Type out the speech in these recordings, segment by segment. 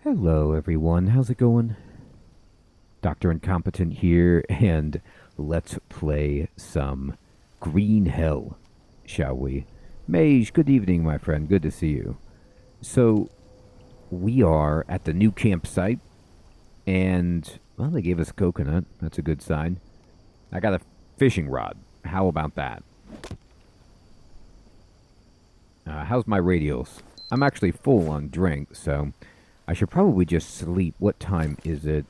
Hello, everyone. How's it going? Dr. Incompetent here, and let's play some Green Hell, shall we? Mage, good evening, my friend. Good to see you. So, we are at the new campsite, and, well, they gave us a coconut. That's a good sign. I got a fishing rod. How about that? How's my radials? I'm actually full on drink, so I should probably just sleep. What time is it?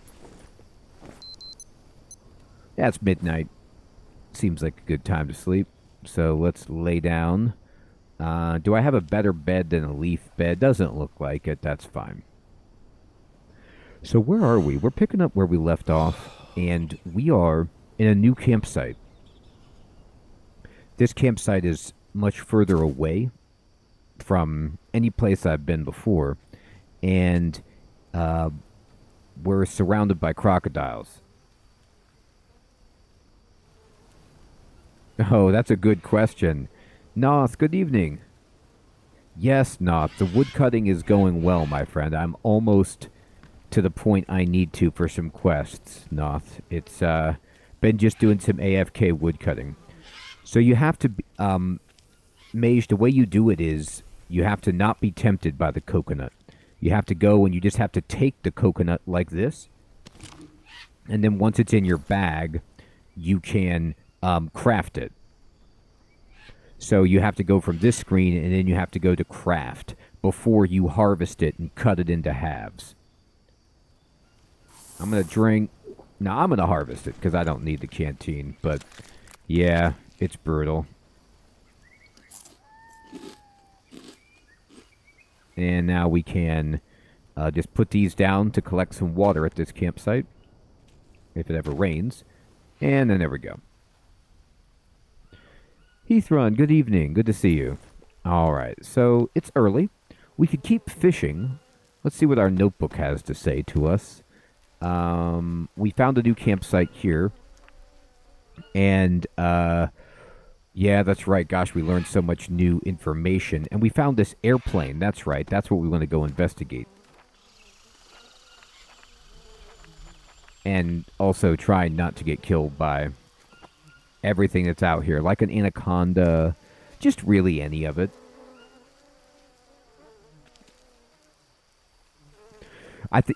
Yeah, it's midnight. Seems like a good time to sleep. So let's lay down. Do I have a better bed than a leaf bed? Doesn't look like it. That's fine. So where are we? We're picking up where we left off, and we are in a new campsite. This campsite is much further away from any place I've been before, and we're surrounded by crocodiles. Oh, that's a good question. Noth, good evening. Yes, Noth, the woodcutting is going well, my friend. I'm almost to the point I need to for some quests, Noth. It's been just doing some AFK woodcutting. So you have to, Mage, the way you do it is you have to not be tempted by the coconut. You have to go and you just have to take the coconut like this. And then once it's in your bag, you can craft it. So you have to go from this screen and then you have to go to craft before you harvest it and cut it into halves. I'm going to drink. No, I'm going to harvest it because I don't need the canteen. But yeah, it's brutal. And now we can just put these down to collect some water at this campsite. If it ever rains. And then there we go. Heathrun, good evening. Good to see you. All right, so it's early. We could keep fishing. Let's see what our notebook has to say to us. We found a new campsite here. And, yeah, that's right. Gosh, we learned so much new information. And we found this airplane. That's right. That's what we want to go investigate. And also try not to get killed by everything that's out here, like an anaconda, just really any of it.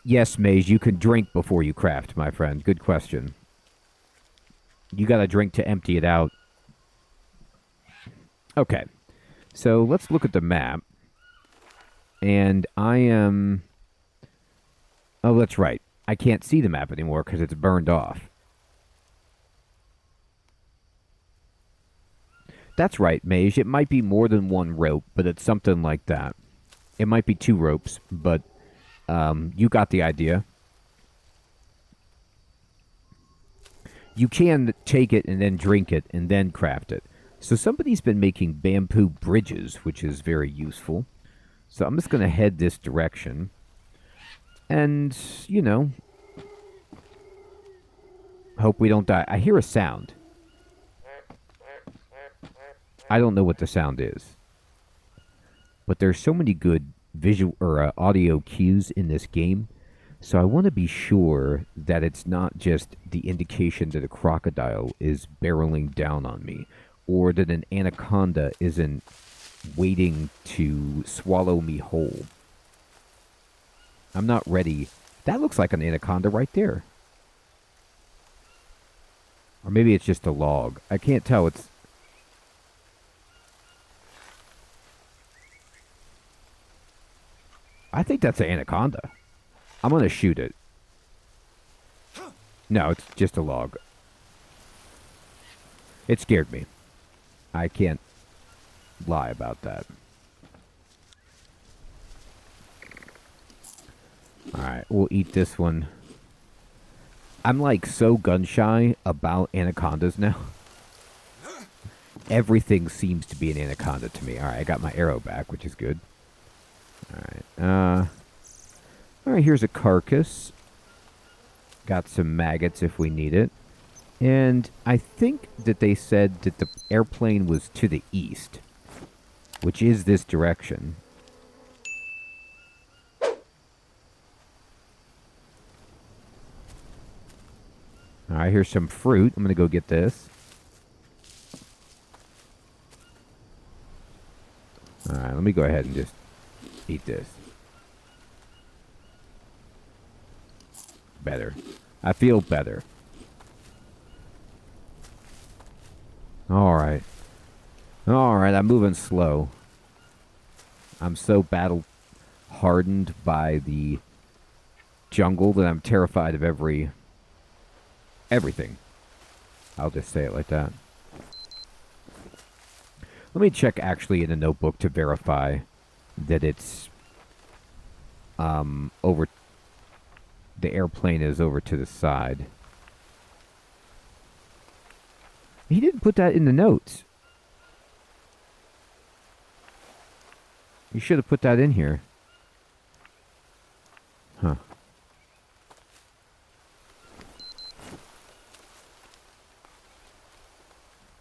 Yes, Maze, you can drink before you craft, my friend. Good question. You got to drink to empty it out. Okay, so let's look at the map. And I am... Oh, that's right. I can't see the map anymore because it's burned off. That's right, Mage. It might be more than one rope, but it's something like that. It might be two ropes, but you got the idea. You can take it and then drink it and then craft it. So somebody's been making bamboo bridges, which is very useful. So I'm just going to head this direction. And, you know, hope we don't die. I hear a sound. I don't know what the sound is. But there's so many good visual or audio cues in this game. So I want to be sure that it's not just the indication that a crocodile is barreling down on me. Or that an anaconda isn't waiting to swallow me whole. I'm not ready. That looks like an anaconda right there. Or maybe it's just a log. I can't tell. It's... I think that's an anaconda. I'm going to shoot it. No, it's just a log. It scared me. I can't lie about that. Alright, we'll eat this one. I'm like so gun shy about anacondas now. Everything seems to be an anaconda to me. Alright, I got my arrow back, which is good. Alright, alright, here's a carcass. Got some maggots if we need it. And I think that they said that the airplane was to the east, which is this direction. Alright, here's some fruit. I'm gonna go get this. Alright, let me go ahead and just eat this. Better. I feel better. Alright. Alright, I'm moving slow. I'm so battle hardened by the jungle that I'm terrified of everything. I'll just say it like that. Let me check actually in a notebook to verify that it's over. The airplane is over to the side. He didn't put that in the notes. You should have put that in here. Huh.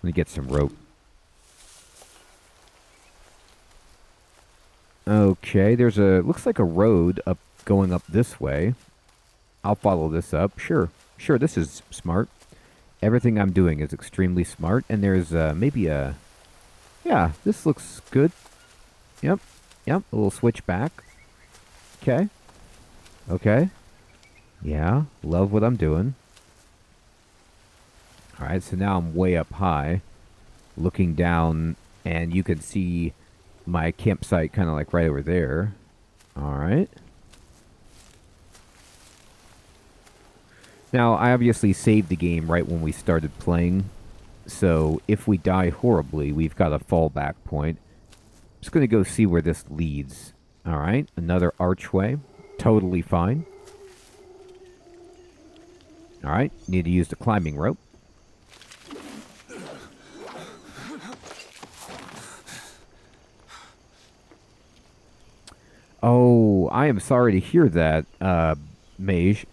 Let me get some rope. Okay, there's looks like a road going up this way. I'll follow this up. Sure, this is smart. Everything I'm doing is extremely smart, and there's maybe a... Yeah, this looks good. Yep, a little switch back. Okay. Yeah, love what I'm doing. Alright, so now I'm way up high, looking down, and you can see my campsite kind of like right over there. Alright. Now, I obviously saved the game right when we started playing, so if we die horribly, we've got a fallback point. I'm just going to go see where this leads. Alright, another archway. Totally fine. Alright, need to use the climbing rope. Oh, I am sorry to hear that, Mage.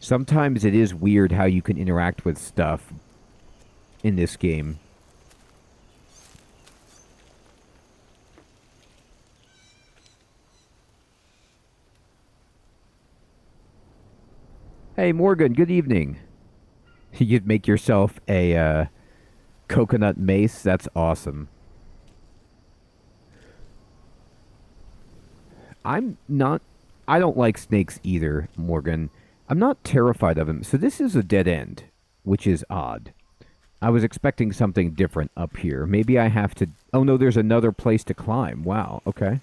Sometimes it is weird how you can interact with stuff in this game. Hey, Morgan, good evening. You'd make yourself a coconut mace? That's awesome. I don't like snakes either, Morgan. I'm not terrified of them. So this is a dead end, which is odd. I was expecting something different up here. Maybe I have to... Oh, no, there's another place to climb. Wow, okay.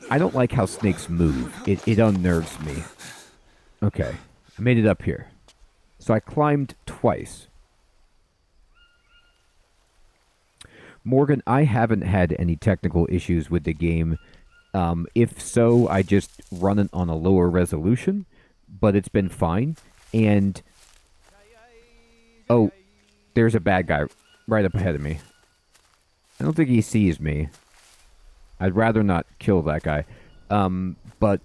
I don't like how snakes move. It unnerves me. Okay, I made it up here. So I climbed twice. Morgan, I haven't had any technical issues with the game. If so, I just run it on a lower resolution, but it's been fine. And... Oh, there's a bad guy right up ahead of me. I don't think he sees me. I'd rather not kill that guy. But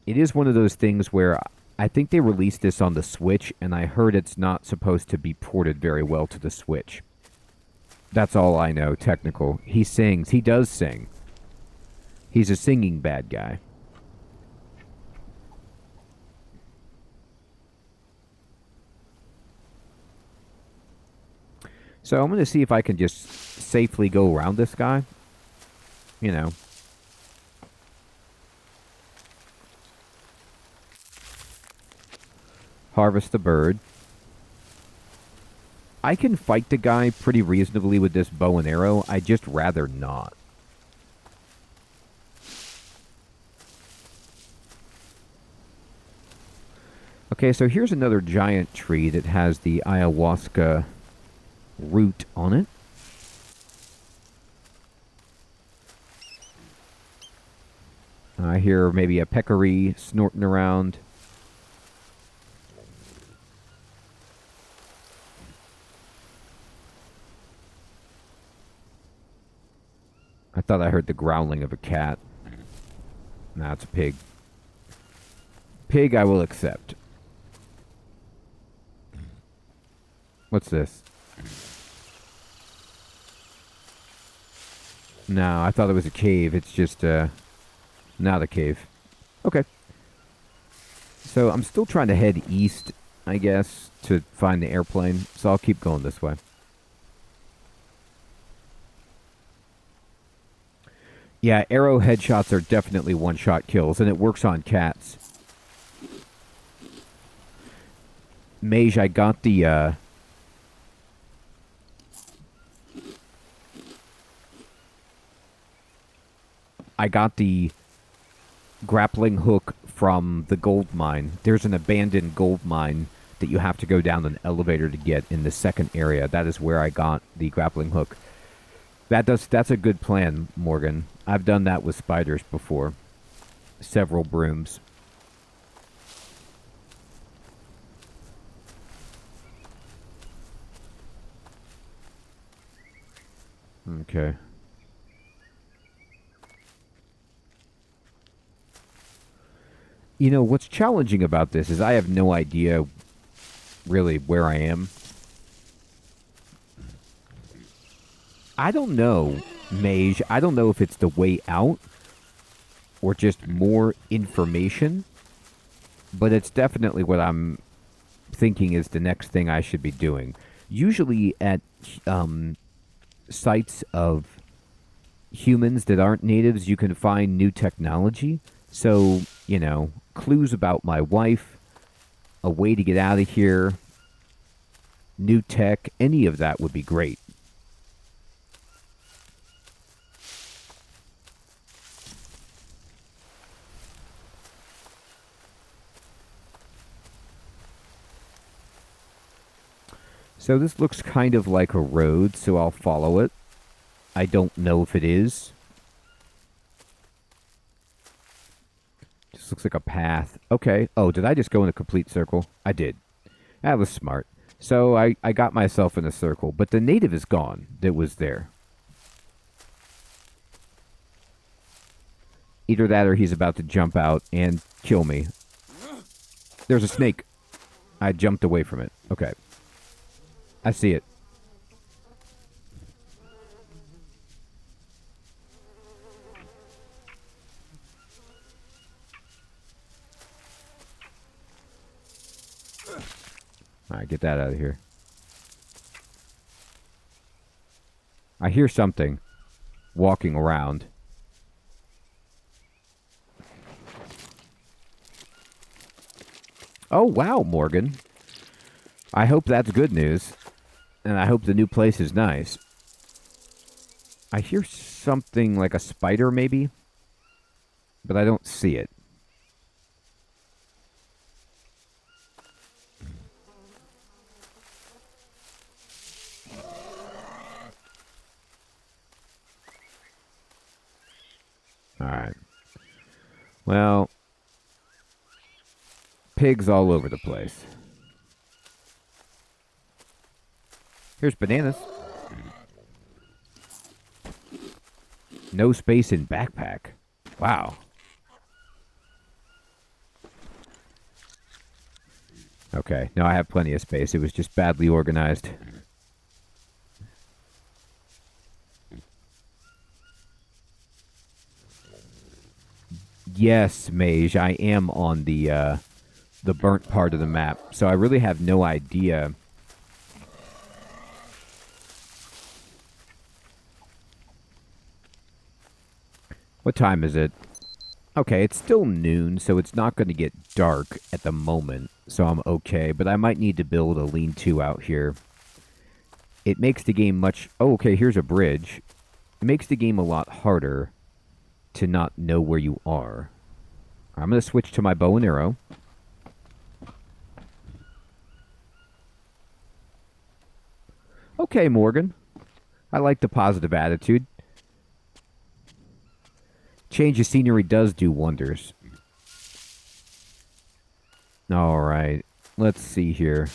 it is one of those things where I think they released this on the Switch, and I heard it's not supposed to be ported very well to the Switch. That's all I know, technical. He sings. He does sing. He's a singing bad guy. So I'm going to see if I can just safely go around this guy. You know. Harvest the bird. I can fight the guy pretty reasonably with this bow and arrow. I'd just rather not. Okay, so here's another giant tree that has the ayahuasca root on it. I hear maybe a peccary snorting around. I thought I heard the growling of a cat. Nah, it's a pig. Pig I will accept. What's this? No, I thought it was a cave. It's just, not a cave. Okay. So I'm still trying to head east, I guess, to find the airplane. So I'll keep going this way. Yeah, arrow headshots are definitely one-shot kills, and it works on cats. Mage, I got the, grappling hook from the gold mine. There's an abandoned gold mine that you have to go down an elevator to get in the second area. That is where I got the grappling hook. That's a good plan, Morgan. I've done that with spiders before. Several brooms. Okay. You know, what's challenging about this is I have no idea really where I am. I don't know, Mage. I don't know if it's the way out or just more information, but it's definitely what I'm thinking is the next thing I should be doing. Usually at sites of humans that aren't natives, you can find new technology. So, you know, clues about my wife, a way to get out of here, new tech, any of that would be great. So this looks kind of like a road, so I'll follow it. I don't know if it is. Just looks like a path. Okay. Oh, did I just go in a complete circle? I did. That was smart. So I got myself in a circle, but the native is gone that was there. Either that or he's about to jump out and kill me. There's a snake. I jumped away from it. Okay. I see it. Alright, get that out of here. I hear something walking around. Oh, wow, Morgan. I hope that's good news. And I hope the new place is nice. I hear something like a spider, maybe. But I don't see it. Alright. Well, pigs all over the place. Here's bananas. No space in backpack. Wow. Okay, no, I have plenty of space. It was just badly organized. Yes, Mage, I am on the burnt part of the map, so I really have no idea. What time is it? Okay, it's still noon, so it's not going to get dark at the moment, so I'm okay, but I might need to build a lean-to out here. It makes the game much... Oh, okay, here's a bridge. It makes the game a lot harder to not know where you are. I'm going to switch to my bow and arrow. Okay, Morgan. I like the positive attitude. Change of scenery does do wonders. All right. Let's see here.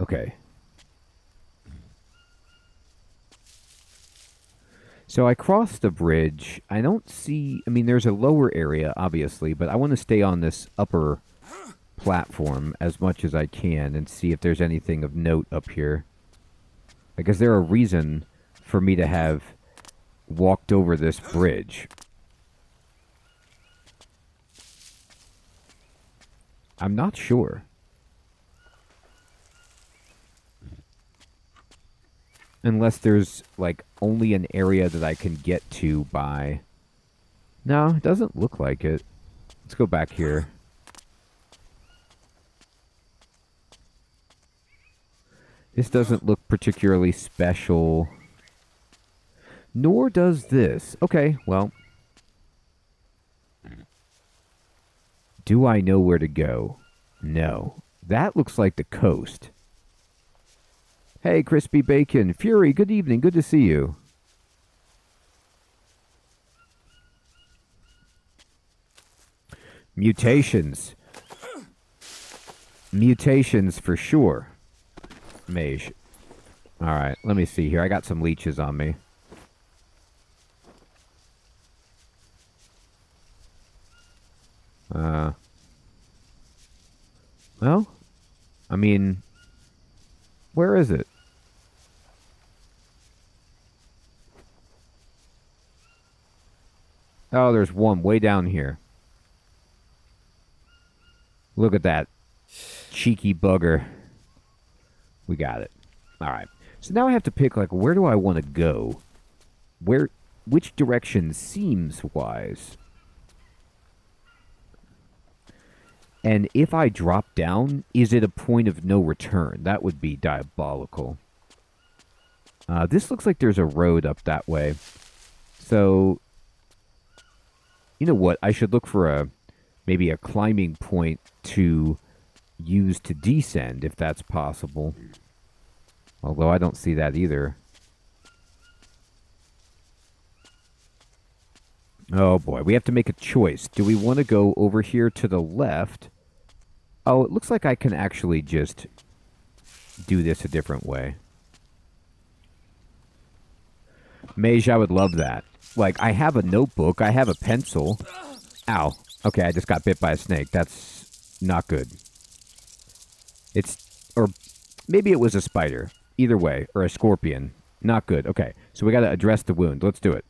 Okay. So I crossed the bridge. I don't see... I mean, there's a lower area, obviously, but I want to stay on this upper platform as much as I can and see if there's anything of note up here. Like, is there a reason for me to have walked over this bridge? I'm not sure. Unless there's, like, only an area that I can get to by... No, it doesn't look like it. Let's go back here. This doesn't look particularly special. Nor does this. Okay, well. Do I know where to go? No. That looks like the coast. Hey, Crispy Bacon. Fury, good evening. Good to see you. Mutations. Mutations for sure. Mage. Alright, let me see here. I got some leeches on me. Well, I mean, where is it? Oh, there's one way down here. Look at that cheeky bugger. We got it. All right. So now I have to pick, like, where do I want to go? Which direction seems wise? And if I drop down, is it a point of no return? That would be diabolical. This looks like there's a road up that way. So, you know what? I should look for maybe a climbing point to use to descend, if that's possible. Although I don't see that either. Oh boy, we have to make a choice. Do we want to go over here to the left? Oh, it looks like I can actually just do this a different way. Mage, I would love that. Like, I have a notebook, I have a pencil. Ow. Okay, I just got bit by a snake. That's not good. Or maybe it was a spider. Either way, or a scorpion. Not good. Okay, so we got to address the wound. Let's do it.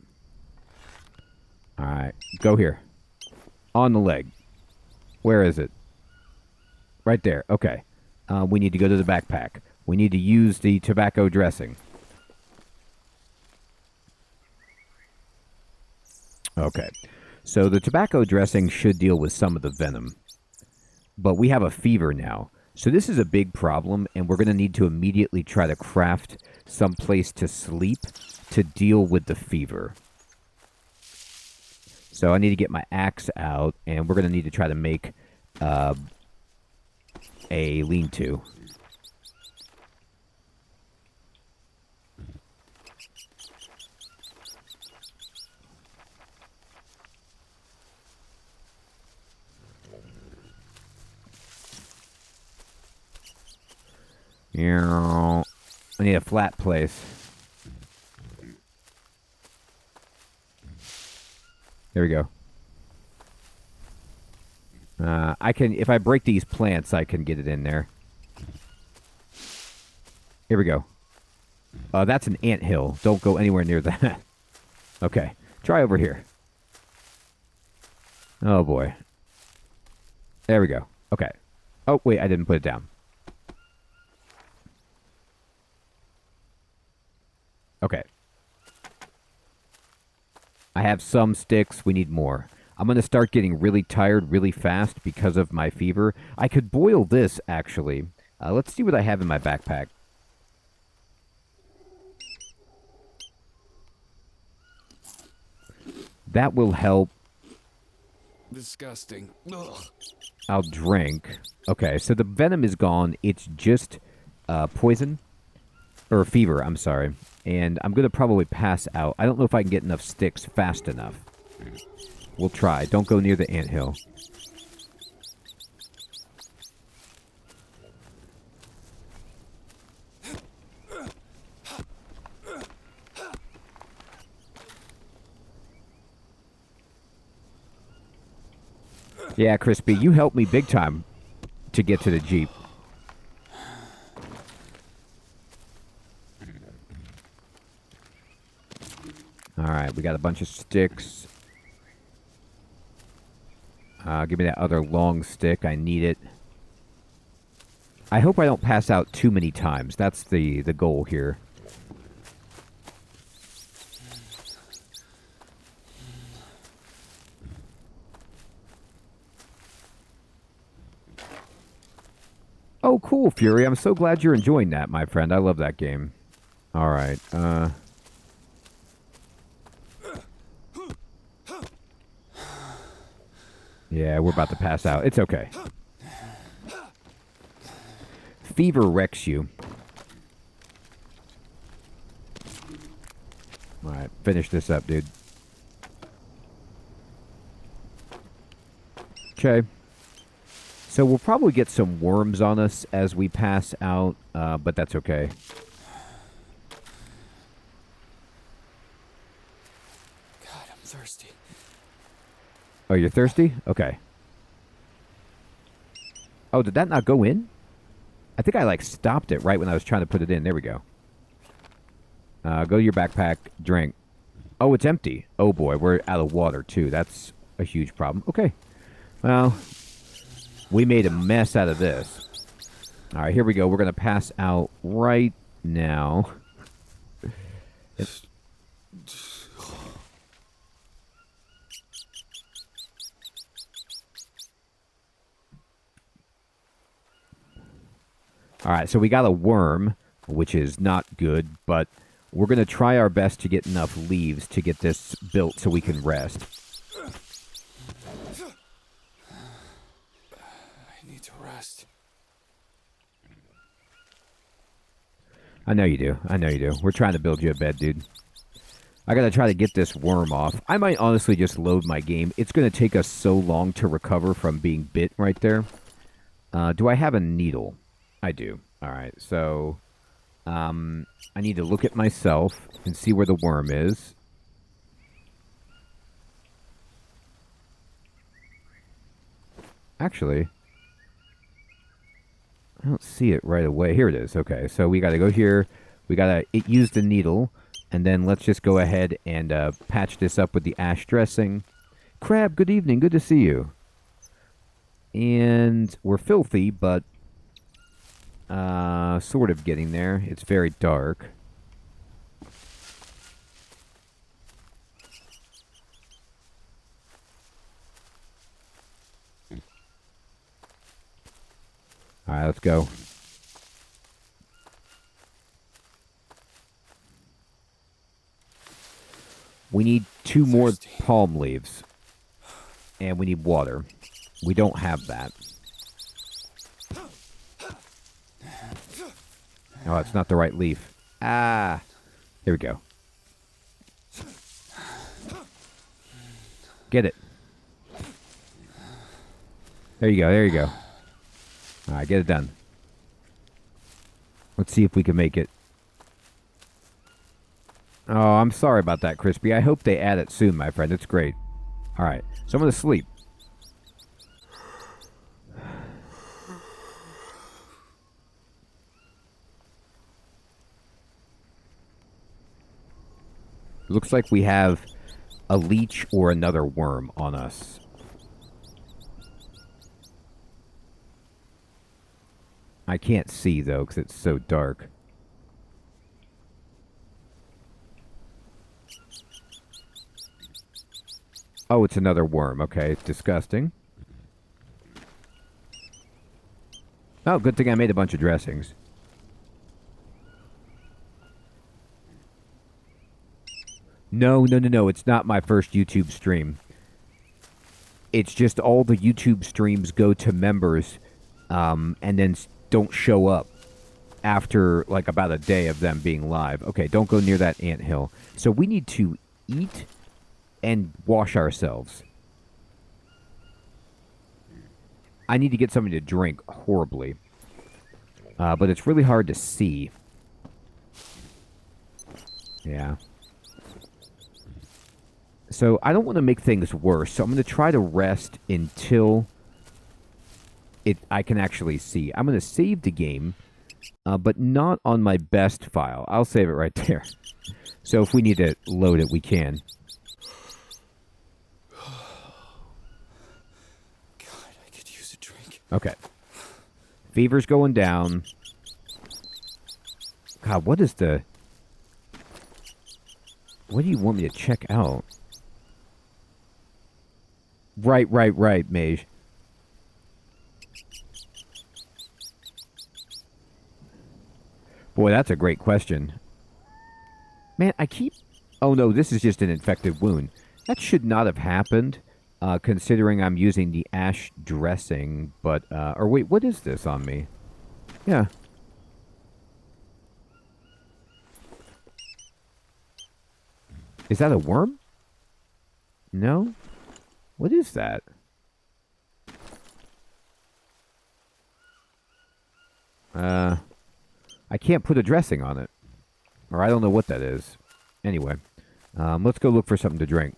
All right, go here. On the leg. Where is it? Right there. Okay. We need to go to the backpack. We need to use the tobacco dressing. Okay. So the tobacco dressing should deal with some of the venom. But we have a fever now. So this is a big problem, and we're going to need to immediately try to craft some place to sleep to deal with the fever. So I need to get my axe out, and we're going to need to try to make a lean-to. I need a flat place. There we go. I can, if I break these plants, I can get it in there. Here we go. That's an anthill. Don't go anywhere near that. Okay. Try over here. Oh, boy. There we go. Okay. Oh, wait, I didn't put it down. Okay. I have some sticks. We need more. I'm going to start getting really tired really fast because of my fever. I could boil this, actually. Let's see what I have in my backpack. That will help. Disgusting. Ugh. I'll drink. Okay, so the venom is gone. It's just poison. Or fever, I'm sorry. And I'm going to probably pass out. I don't know if I can get enough sticks fast enough. We'll try. Don't go near the anthill. Yeah, Crispy, you helped me big time to get to the Jeep. Alright, we got a bunch of sticks. Give me that other long stick. I need it. I hope I don't pass out too many times. That's the goal here. Oh, cool, Fury. I'm so glad you're enjoying that, my friend. I love that game. Alright, yeah, we're about to pass out. It's okay. Fever wrecks you. Alright, finish this up, dude. Okay. So we'll probably get some worms on us as we pass out, but that's okay. God, I'm thirsty. Oh, you're thirsty? Okay. Oh, did that not go in? I think I, like, stopped it right when I was trying to put it in. There we go. Go to your backpack. Drink. Oh, it's empty. Oh, boy. We're out of water, too. That's a huge problem. Okay. Well, we made a mess out of this. All right, here we go. We're going to pass out right now. All right, so we got a worm, which is not good, but we're going to try our best to get enough leaves to get this built so we can rest. I need to rest. I know you do. I know you do. We're trying to build you a bed, dude. I got to try to get this worm off. I might honestly just load my game. It's going to take us so long to recover from being bit right there. Do I have a needle? I do. All right, so I need to look at myself and see where the worm is. Actually, I don't see it right away. Here it is. Okay, so we got to go here. We got to use the needle, and then let's just go ahead and patch this up with the ash dressing. Crab, good evening. Good to see you. And we're filthy, but sort of getting there. It's very dark. Alright, let's go. We need 2 more palm leaves. And we need water. We don't have that. Oh, it's not the right leaf. Ah! Here we go. Get it. There you go, there you go. Alright, get it done. Let's see if we can make it. Oh, I'm sorry about that, Crispy. I hope they add it soon, my friend. It's great. Alright, so I'm going to sleep. Looks like we have a leech or another worm on us. I can't see, though, because it's so dark. Oh, it's another worm. Okay, it's disgusting. Oh, good thing I made a bunch of dressings. No, it's not my first YouTube stream. It's just all the YouTube streams go to members, and then don't show up after, like, about a day of them being live. Okay, don't go near that anthill. So we need to eat and wash ourselves. I need to get something to drink horribly. But it's really hard to see. Yeah. So I don't want to make things worse, so I'm going to try to rest until I can actually see. I'm going to save the game but not on my best file. I'll save it right there. So if we need to load it, we can. God, I could use a drink. Okay. Fever's going down. God, what is the... What do you want me to check out? Right, Mage. Boy, that's a great question. Man, I keep... Oh no, this is just an infected wound. That should not have happened, considering I'm using the ash dressing, but... or wait, what is this on me? Yeah. Is that a worm? No? What is that? I can't put a dressing on it. Or I don't know what that is. Anyway, let's go look for something to drink.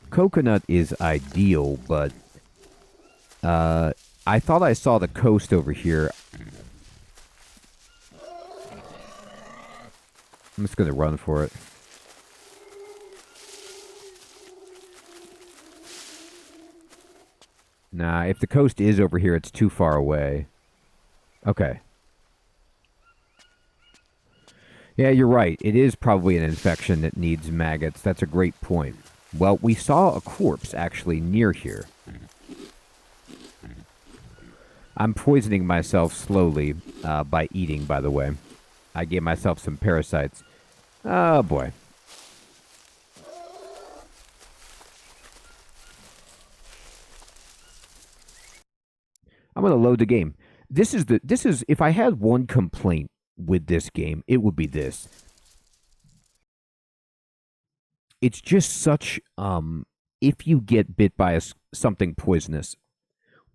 Coconut is ideal, but I thought I saw the coast over here. I'm just going to run for it. Nah, if the coast is over here, it's too far away. Okay. Yeah, you're right. It is probably an infection that needs maggots. That's a great point. Well, we saw a corpse actually near here. I'm poisoning myself slowly by eating, by the way. I gave myself some parasites. Oh, boy. I'm going to load the game. This is if I had one complaint with this game, it would be this. It's just such if you get bit by something poisonous,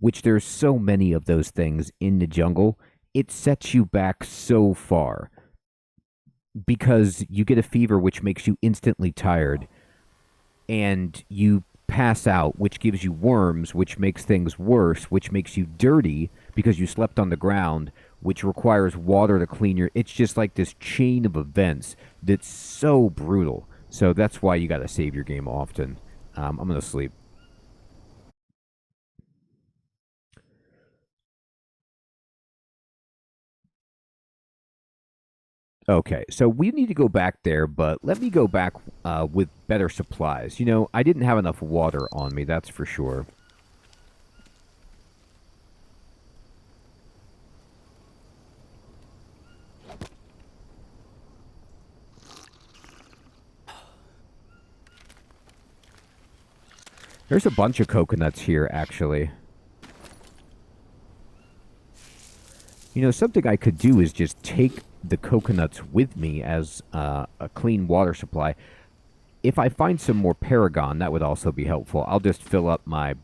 which there's so many of those things in the jungle, it sets you back so far because you get a fever which makes you instantly tired, and you pass out, which gives you worms, which makes things worse, which makes you dirty because you slept on the ground, which requires water to clean your... It's just like this chain of events that's so brutal. So that's why you got to save your game often. I'm going to sleep. Okay, so we need to go back there, but let me go back with better supplies. You know, I didn't have enough water on me, that's for sure. There's a bunch of coconuts here, actually. You know, something I could do is just take the coconuts with me as a clean water supply. If I find some more Paragon, that would also be helpful. I'll just fill up my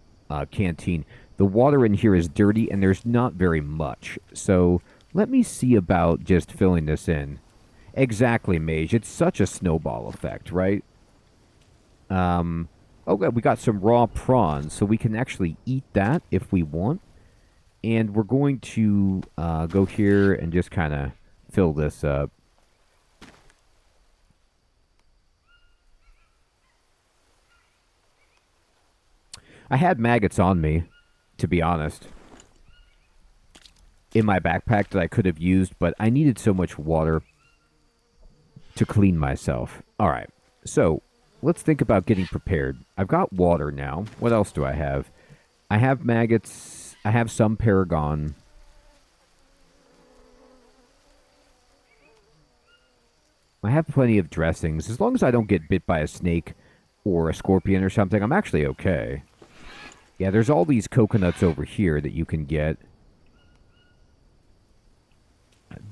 canteen. The water in here is dirty, and there's not very much. So let me see about just filling this in. Exactly, Mage. It's such a snowball effect, right? Oh, we got some raw prawns, so we can actually eat that if we want. And we're going to go here and just kind of fill this up. I had maggots on me, to be honest, in my backpack that I could have used, but I needed so much water to clean myself. All right, so let's think about getting prepared. I've got water now. What else do I have? I have maggots. I have some Paragon. I have plenty of dressings. As long as I don't get bit by a snake or a scorpion or something, I'm actually okay. Yeah, there's all these coconuts over here that you can get.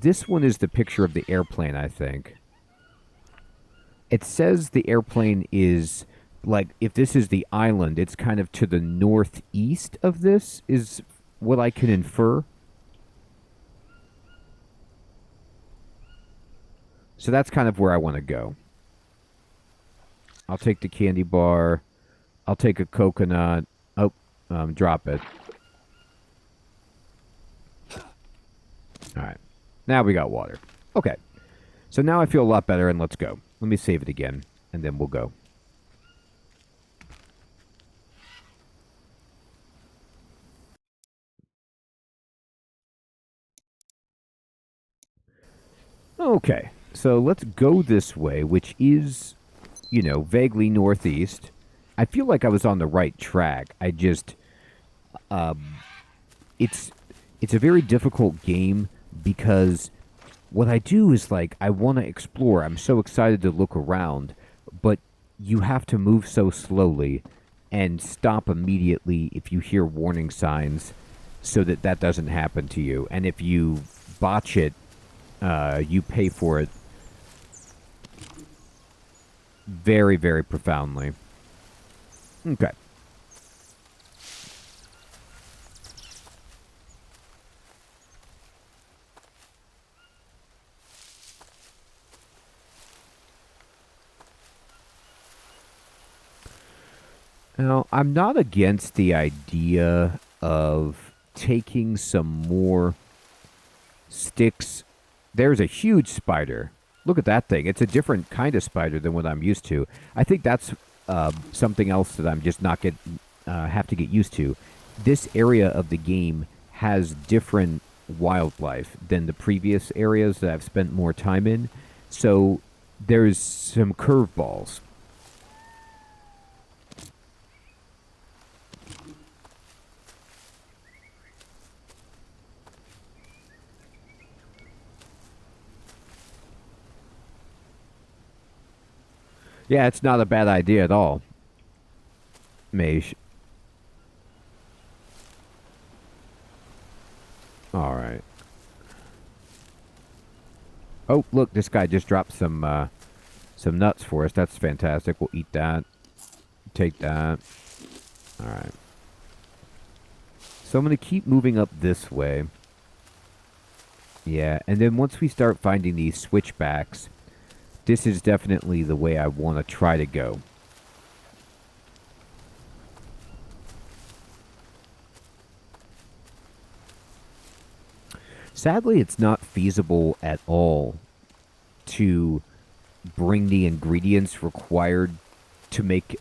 This one is the picture of the airplane, I think. It says the airplane is, like, if this is the island, it's kind of to the northeast of this, is what I can infer. So that's kind of where I want to go. I'll take the candy bar. I'll take a coconut. Oh, drop it. Alright. Now we got water. Okay. So now I feel a lot better, and let's go. Let me save it again, and then we'll go. Okay. So let's go this way, which is, vaguely northeast. I feel like I was on the right track. I just... it's a very difficult game because what I do is I want to explore. I'm so excited to look around, but you have to move so slowly and stop immediately if you hear warning signs so that doesn't happen to you. And if you botch it, you pay for it very, very profoundly. Okay. Now, I'm not against the idea of taking some more sticks. There's a huge spider. Look at that thing. It's a different kind of spider than what I'm used to. I think that's something else that I'm just not have to get used to. This area of the game has different wildlife than the previous areas that I've spent more time in. So there's some curveballs. Yeah, it's not a bad idea at all, Mage. All right. Oh, look, this guy just dropped some nuts for us. That's fantastic. We'll eat that. Take that. All right. So I'm going to keep moving up this way. Yeah, and then once we start finding these switchbacks, this is definitely the way I want to try to go. Sadly, it's not feasible at all to bring the ingredients required to make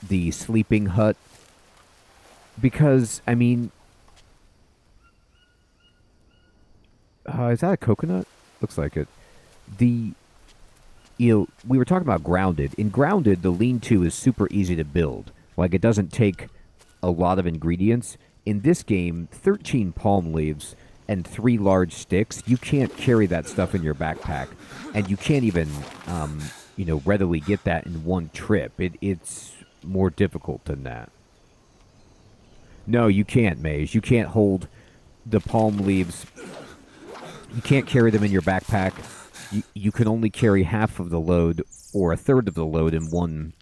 the sleeping hut. Because, I mean... is that a coconut? Looks like it. We were talking about Grounded. In Grounded, the lean-to is super easy to build. Like, it doesn't take a lot of ingredients. In this game, 13 palm leaves and 3 large sticks, you can't carry that stuff in your backpack. And you can't even, readily get that in one trip. It's more difficult than that. No, you can't, Mage. You can't hold the palm leaves. You can't carry them in your backpack. You can only carry half of the load or a third of the load in one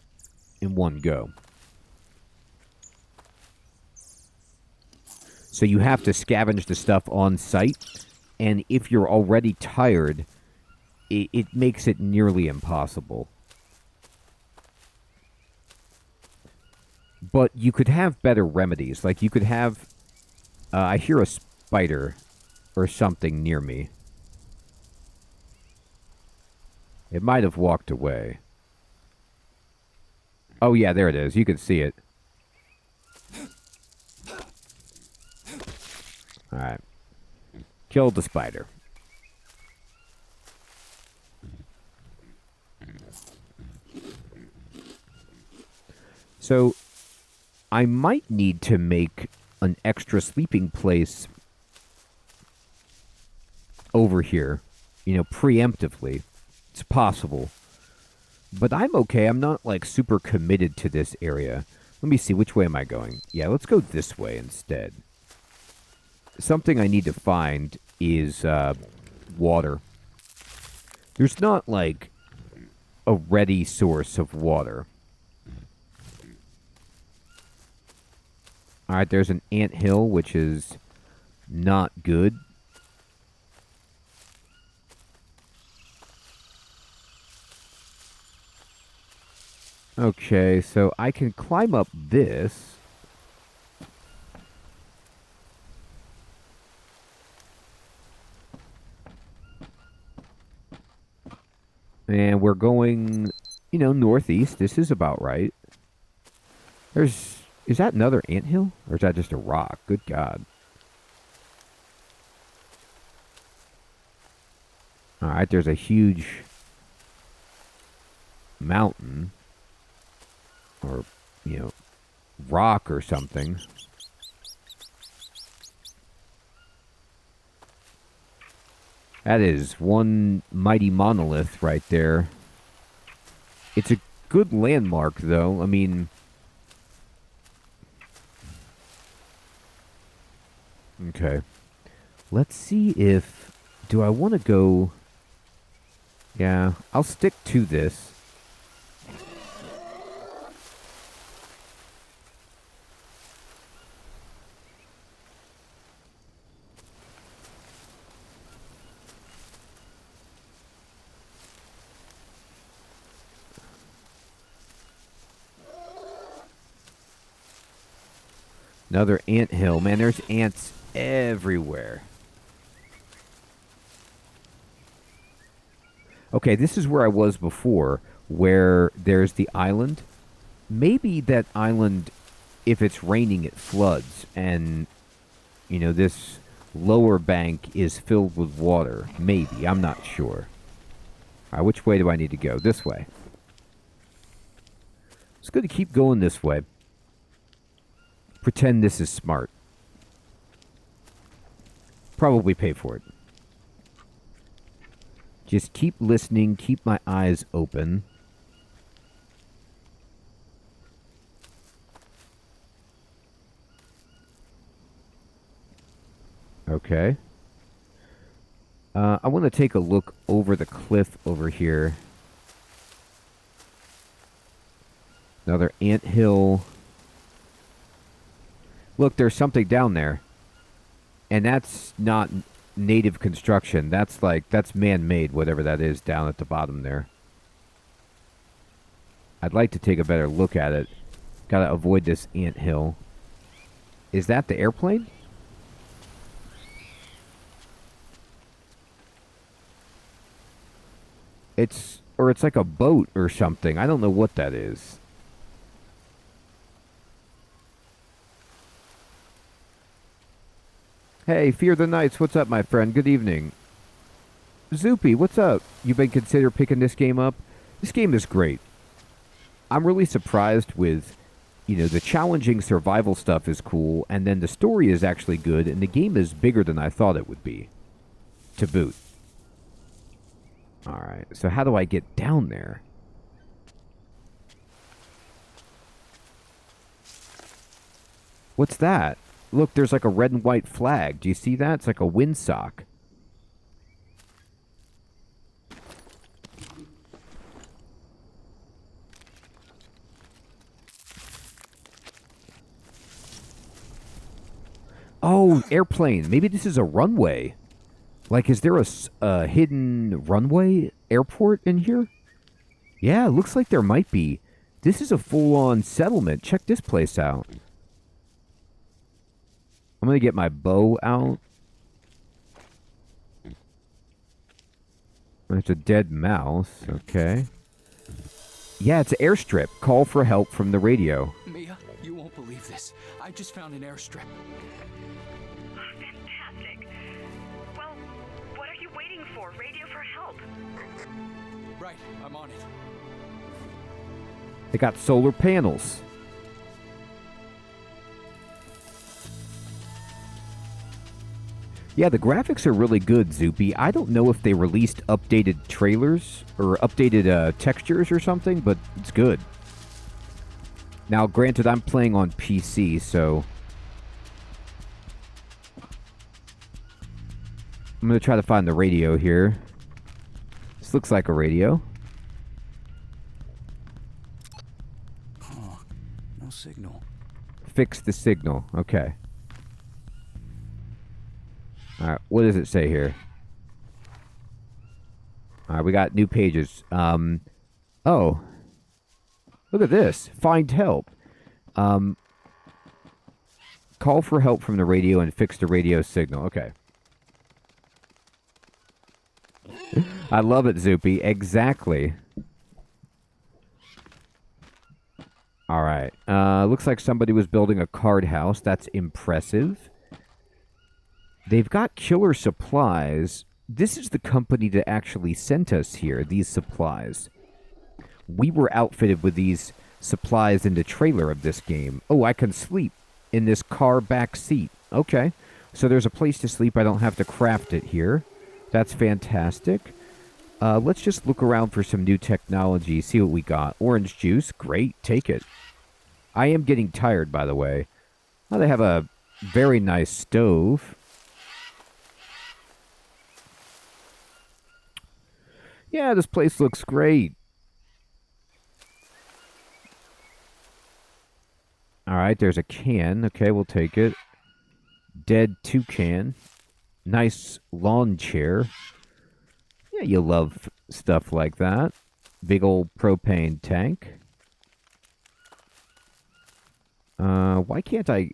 go. So you have to scavenge the stuff on site, and if you're already tired, it makes it nearly impossible. But you could have better remedies. Like you could have... I hear a spider or something near me. It might have walked away. Oh yeah, there it is. You can see it. Alright. Killed the spider. So, I might need to make an extra sleeping place over here, preemptively. It's possible. But I'm okay. I'm not, super committed to this area. Let me see. Which way am I going? Yeah, let's go this way instead. Something I need to find is water. There's not, a ready source of water. Alright, there's an anthill, which is not good. Okay, so I can climb up this. And we're going, northeast. This is about right. Is that another anthill? Or is that just a rock? Good God. Alright, there's a huge mountain. Or, rock or something. That is one mighty monolith right there. It's a good landmark, though. I mean... Okay. Let's see if... Do I want to go... Yeah, I'll stick to this. Another anthill. Man, there's ants everywhere. Okay, this is where I was before, where there's the island. Maybe that island, if it's raining, it floods, and, this lower bank is filled with water. Maybe. I'm not sure. All right, which way do I need to go? This way. It's good to keep going this way. Pretend this is smart. Probably pay for it. Just keep listening, keep my eyes open. Okay. I want to take a look over the cliff over here. Another anthill. Look, there's something down there. And that's not native construction. That's man-made, whatever that is down at the bottom there. I'd like to take a better look at it. Gotta avoid this anthill. Is that the airplane? It's like a boat or something. I don't know what that is. Hey, Fear the Knights, what's up, my friend? Good evening. Zoopy, what's up? You been consider picking this game up? This game is great. I'm really surprised with, the challenging survival stuff is cool, and then the story is actually good, and the game is bigger than I thought it would be. To boot. Alright, so how do I get down there? What's that? Look, there's like a red and white flag. Do you see that? It's like a windsock. Oh, airplane. Maybe this is a runway. Like, is there a hidden runway airport in here? Yeah, it looks like there might be. This is a full-on settlement. Check this place out. I'm going to get my bow out. It's a dead mouse. Okay. Yeah, it's an airstrip. Call for help from the radio. Mia, you won't believe this. I just found an airstrip. Fantastic. Well, what are you waiting for? Radio for help. Right, I'm on it. They got solar panels. Yeah, the graphics are really good, Zoopy. I don't know if they released updated trailers or updated textures or something, but it's good. Now, granted, I'm playing on PC, so I'm going to try to find the radio here. This looks like a radio. Huh. No signal. Fix the signal. Okay. Alright, what does it say here? Alright, we got new pages. Oh. Look at this. Find help. Call for help from the radio and fix the radio signal. Okay. I love it, Zoopy. Exactly. All right. Looks like somebody was building a card house. That's impressive. They've got killer supplies. This is the company that actually sent us here, these supplies. We were outfitted with these supplies in the trailer of this game. Oh, I can sleep in this car back seat. Okay. So there's a place to sleep. I don't have to craft it here. That's fantastic. Let's just look around for some new technology, see what we got. Orange juice. Great. Take it. I am getting tired, by the way. Oh, they have a very nice stove. Yeah, this place looks great. All right, there's a can. Okay, we'll take it. Dead toucan. Nice lawn chair. Yeah, you love stuff like that. Big old propane tank. Why can't I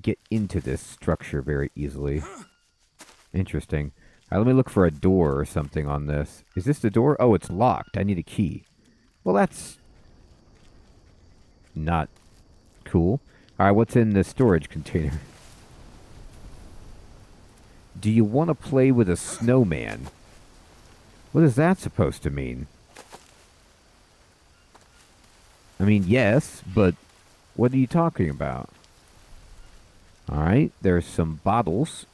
get into this structure very easily? Interesting. All right, let me look for a door or something on this. Is this the door? Oh, it's locked. I need a key. Well, that's not cool. All right, what's in the storage container? Do you want to play with a snowman? What is that supposed to mean? I mean, yes, but what are you talking about? All right, there's some bottles.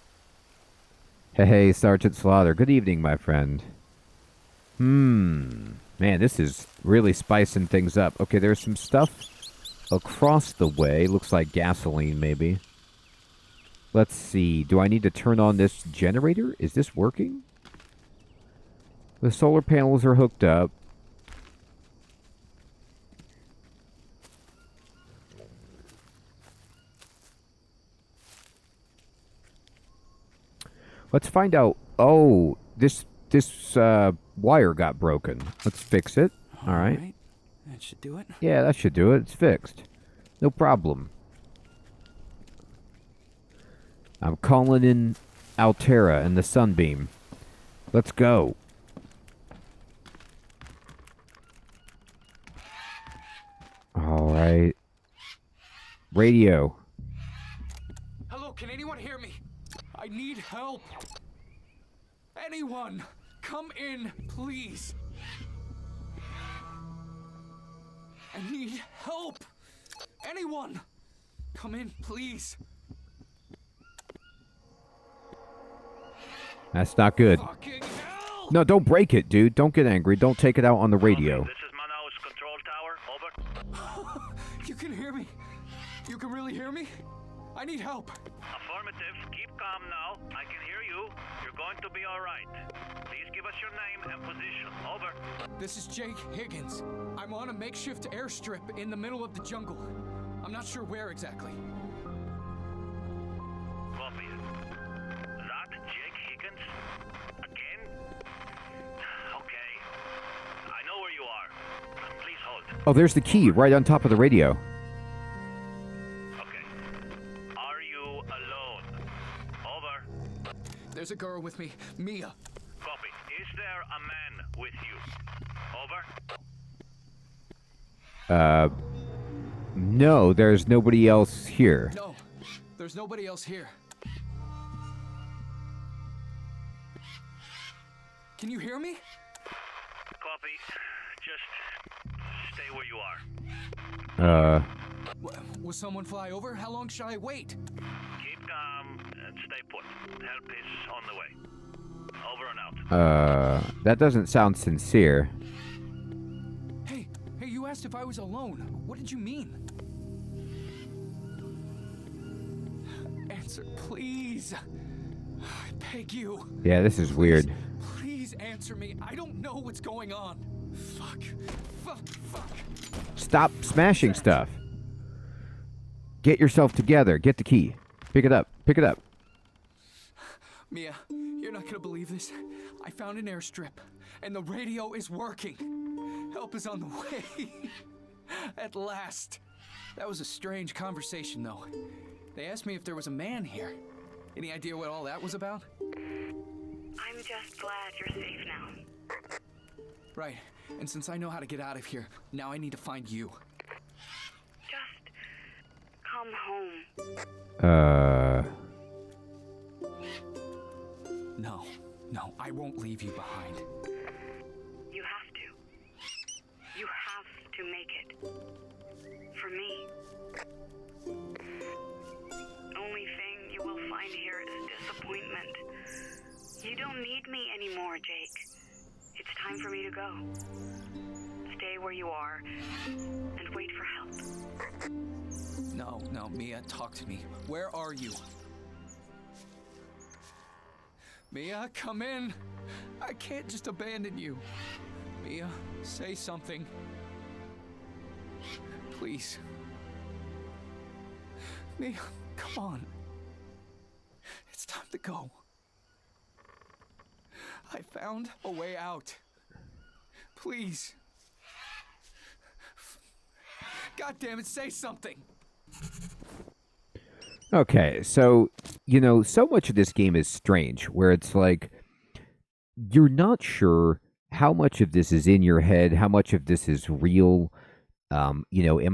Hey, Sergeant Slaughter. Good evening, my friend. Man, this is really spicing things up. Okay, there's some stuff across the way. Looks like gasoline, maybe. Let's see. Do I need to turn on this generator? Is this working? The solar panels are hooked up. Let's find out. Oh, this wire got broken. Let's fix it. All right. That should do it. Yeah, that should do it. It's fixed. No problem. I'm calling in Altera and the Sunbeam. Let's go. All right. Radio. Hello, can anyone hear me? I need help. Anyone, come in, please. I need help. Anyone, come in, please. That's not good. Fucking hell! No, don't break it, dude. Don't get angry. Don't take it out on the radio. This is Manaus Control Tower. Over. You can hear me? You can really hear me? I need help. Affirmative. Keep calm now. I can hear you. You're going to be all right. Please give us your name and position. Over. This is Jake Higgins. I'm on a makeshift airstrip in the middle of the jungle. I'm not sure where exactly. Copy. That Jake Higgins? Again? Okay. I know where you are. Please hold. Oh, there's the key right on top of the radio. Okay. Are you alone? Over. There's a girl with me, Mia. Copy. Is there a man with you? Over. No, there's nobody else here. No, there's nobody else here. Can you hear me? Copy. Just stay where you are. Will someone fly over? How long should I wait? Keep calm and stay put. Help is on the way. Over and out. That doesn't sound sincere. Hey, you asked if I was alone. What did you mean? Answer, please. I beg you. Yeah, this is weird. Please answer me. I don't know what's going on. Fuck. Stop smashing stuff. Get yourself together. Get the key. Pick it up. Pick it up. Mia, you're not gonna believe this. I found an airstrip, and the radio is working. Help is on the way. At last. That was a strange conversation, though. They asked me if there was a man here. Any idea what all that was about? I'm just glad you're safe now. Right. And since I know how to get out of here, now I need to find you. Just come home. No, I won't leave you behind. You have to. You have to make it. For me. Only thing you will find here is disappointment. You don't need me anymore, Jake. It's time for me to go. Stay where you are and wait for help. No, Mia, talk to me. Where are you? Mia, come in. I can't just abandon you. Mia, say something. Please. Mia, come on. It's time to go. I found a way out. Please. God damn it, say something. Okay, so, so much of this game is strange, where it's like, you're not sure how much of this is in your head, how much of this is real. Am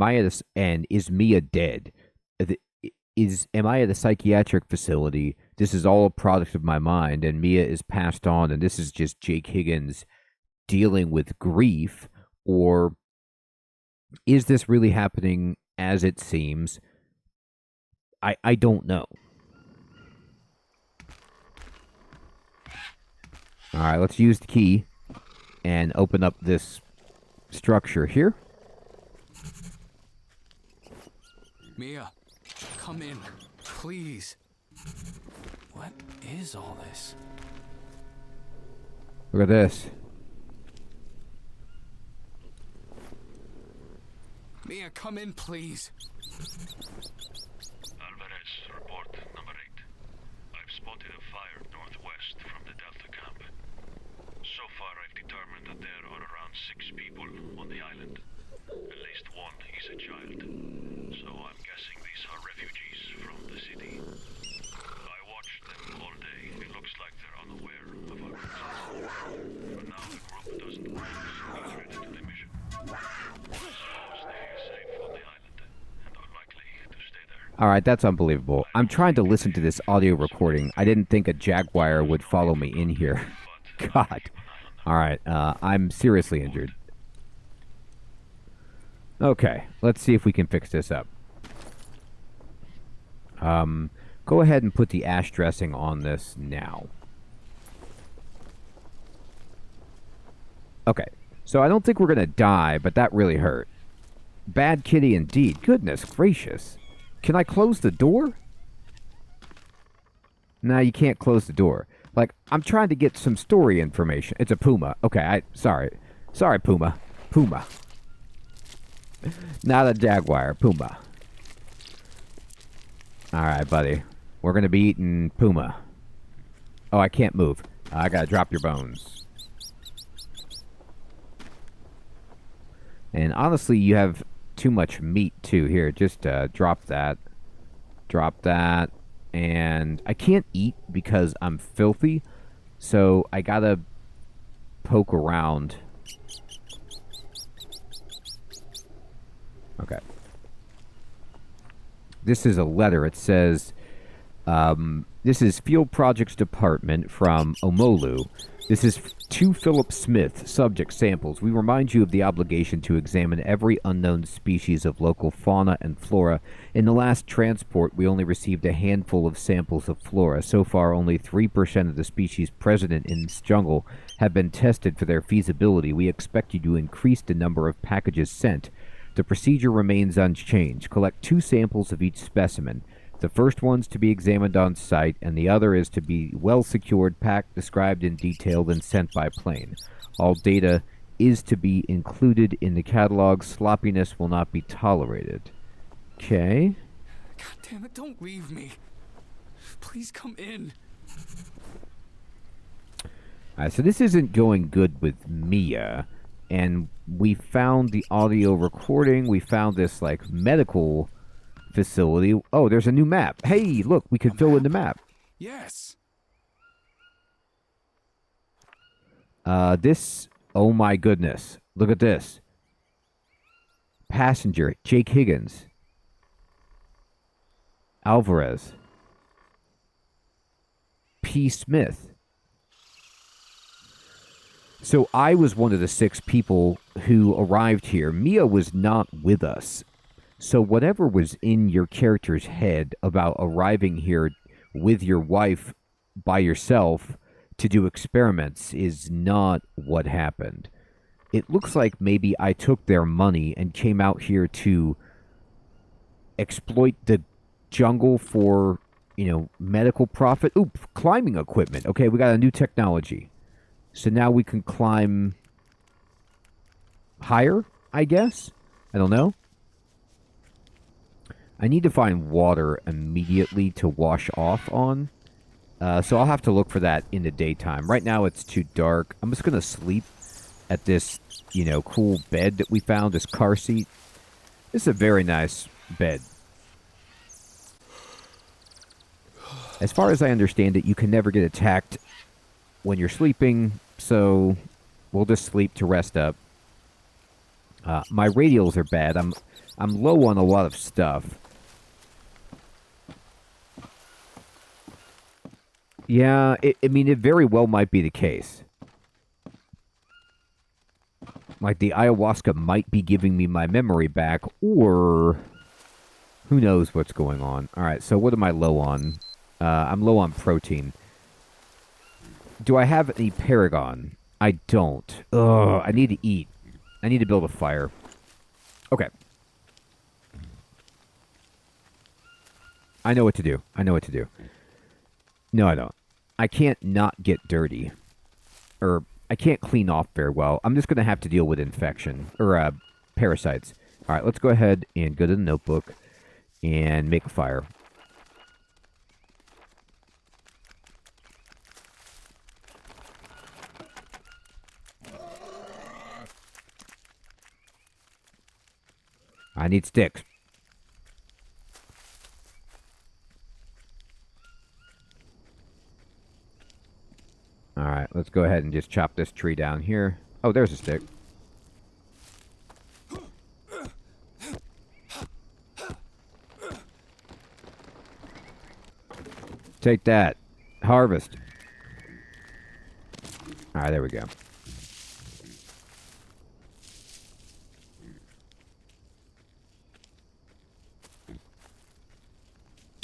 I at and is Mia dead? Am I at a psychiatric facility? This is all a product of my mind, and Mia is passed on, and this is just Jake Higgins dealing with grief, or is this really happening as it seems? I don't know. All right, let's use the key and open up this structure here. Mia, come in, please. What is all this? Look at this. Mia, come in, please. Alvarez, report number 8. I've spotted a fire northwest from the Delta camp. So far, I've determined that there are around 6 people on the island. At least one is a child. So I'm guessing these are refugees from the city. I watched them all day. It looks like they're unaware of our presence. For now, the group doesn't threat to the mission. I suppose they feel safe on the island and are likely to stay there. All right, that's unbelievable. I'm trying to listen to this audio recording. I didn't think a jaguar would follow me in here. God. All right, I'm seriously injured. Okay, let's see if we can fix this up. Go ahead and put the ash dressing on this now. Okay, so I don't think we're going to die, but that really hurt. Bad kitty indeed. Goodness gracious. Can I close the door? No, you can't close the door. Like, I'm trying to get some story information. It's a puma. Okay, sorry. Sorry, puma. Puma. Not a jaguar. Puma. Alright, buddy. We're going to be eating puma. Oh, I can't move. I gotta drop your bones. And honestly, you have too much meat, too. Here, just drop that. Drop that. And I can't eat because I'm filthy. So I gotta poke around. Okay. This is a letter. It says, this is Field Projects Department from Omolu. This is to Philip Smith, subject samples. We remind you of the obligation to examine every unknown species of local fauna and flora. In the last transport, we only received a handful of samples of flora. So far, only 3% of the species present in this jungle have been tested for their feasibility. We expect you to increase the number of packages sent. The procedure remains unchanged. Collect 2 samples of each specimen. The first one's to be examined on site, and the other is to be well secured, packed, described in detail, and sent by plane. All data is to be included in the catalog. Sloppiness will not be tolerated. Okay. God damn it, don't leave me. Please come in. Alright, so this isn't going good with Mia. and we found the audio recording. We found this, like, medical facility. Oh, there's a new map. Hey, look, we could fill in the map. Yes. This, oh my goodness. Look at this. Passenger, Jake Higgins. Alvarez. P. Smith. So I was one of the 6 people who arrived here. Mia was not with us. So whatever was in your character's head about arriving here with your wife by yourself to do experiments is not what happened. It looks like maybe I took their money and came out here to exploit the jungle for, medical profit. Ooh, climbing equipment. Okay, we got a new technology. So now we can climb higher, I guess? I don't know. I need to find water immediately to wash off on. So I'll have to look for that in the daytime. Right now it's too dark. I'm just going to sleep at this, cool bed that we found, this car seat. This is a very nice bed. As far as I understand it, you can never get attacked when you're sleeping, so we'll just sleep to rest up. My radials are bad. I'm low on a lot of stuff. Yeah, it very well might be the case. Like, the ayahuasca might be giving me my memory back, or who knows what's going on. Alright, so what am I low on? I'm low on protein. Do I have any Paragon? I don't. Ugh, I need to eat. I need to build a fire. Okay. I know what to do. No, I don't. I can't not get dirty. Or, I can't clean off very well. I'm just going to have to deal with infection. Or, parasites. Alright, let's go ahead and go to the notebook and make a fire. I need sticks. Alright, let's go ahead and just chop this tree down here. Oh, there's a stick. Take that. Harvest. Alright, there we go.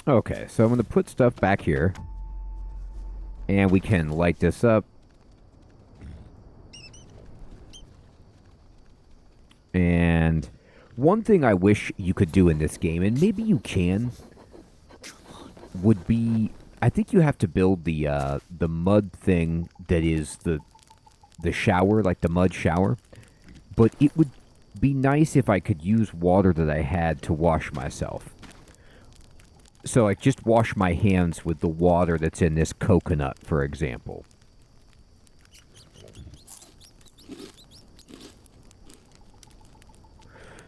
Okay, so I'm going to put stuff back here. And we can light this up. And one thing I wish you could do in this game, and maybe you can, would be, I think you have to build the mud thing that is the shower, like the mud shower. But it would be nice if I could use water that I had to wash myself. So, like, just wash my hands with the water that's in this coconut, for example.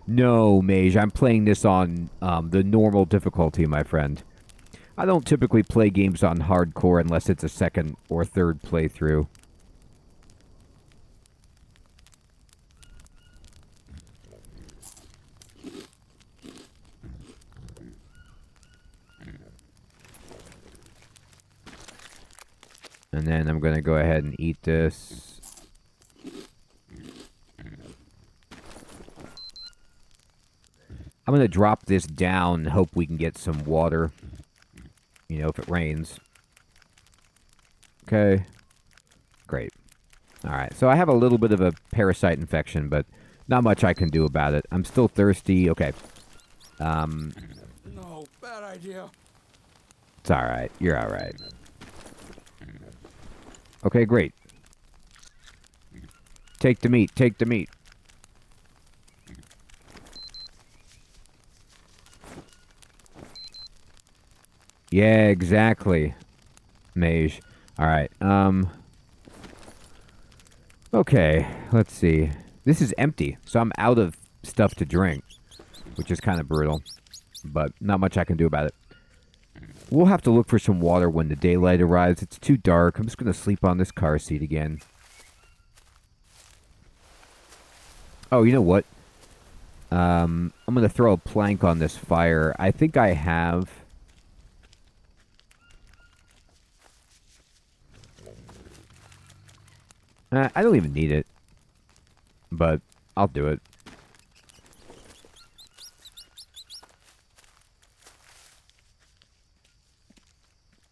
No, Mage, I'm playing this on the normal difficulty, my friend. I don't typically play games on hardcore unless it's a second or third playthrough. And then I'm going to go ahead and eat this. I'm going to drop this down and hope we can get some water. If it rains. Okay. Great. Alright, so I have a little bit of a parasite infection, but not much I can do about it. I'm still thirsty. Okay. No, bad idea. It's alright. You're alright. Okay, great. Take the meat. Take the meat. Yeah, exactly. Mage. Alright, okay. Let's see. This is empty, so I'm out of stuff to drink, which is kind of brutal, but not much I can do about it. We'll have to look for some water when the daylight arrives. It's too dark. I'm just going to sleep on this car seat again. Oh, you know what? I'm going to throw a plank on this fire. I think I have... I don't even need it, but I'll do it.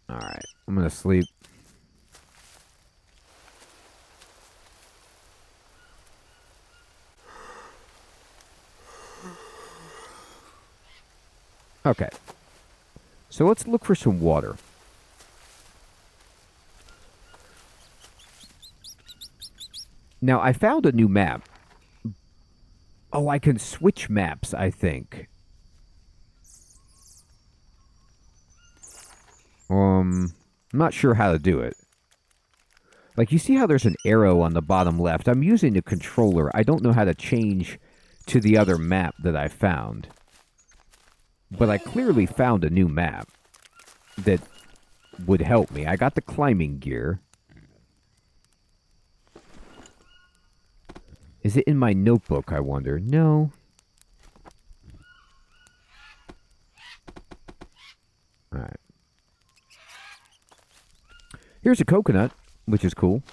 Alright, I'm going to sleep. Okay. So let's look for some water. Now, I found a new map. Oh, I can switch maps, I think. I'm not sure how to do it. Like, you see how there's an arrow on the bottom left? I'm using the controller. I don't know how to change to the other map that I found. But I clearly found a new map that would help me. I got the climbing gear. Is it in my notebook, I wonder? No. Alright. Here's a coconut, which is cool.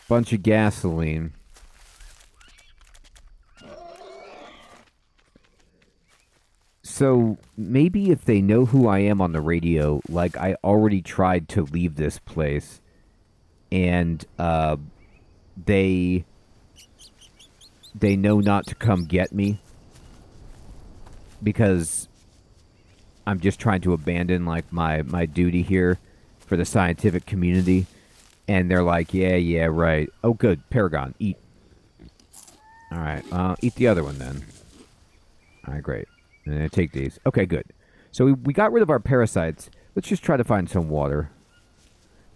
Bunch of gasoline. So, maybe if they know who I am on the radio, like, I already tried to leave this place, and, they know not to come get me, because I'm just trying to abandon, like, my duty here for the scientific community, and they're like, yeah, right. Oh, good, Paragon, eat. Alright, eat the other one, then. Alright, great. And I take these. Okay, good. So we got rid of our parasites. Let's just try to find some water.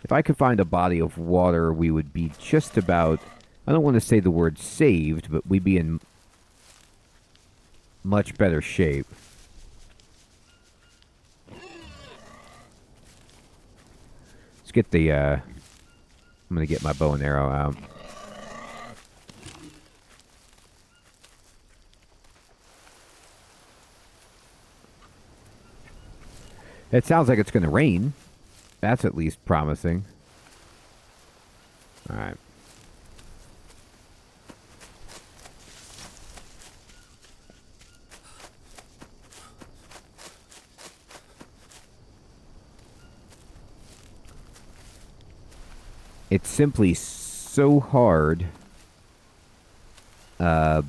If I could find a body of water, we would be just about... I don't want to say the word saved, but we'd be in much better shape. Let's get the... I'm going to get my bow and arrow out. It sounds like it's going to rain. That's at least promising. Alright. It's simply so hard to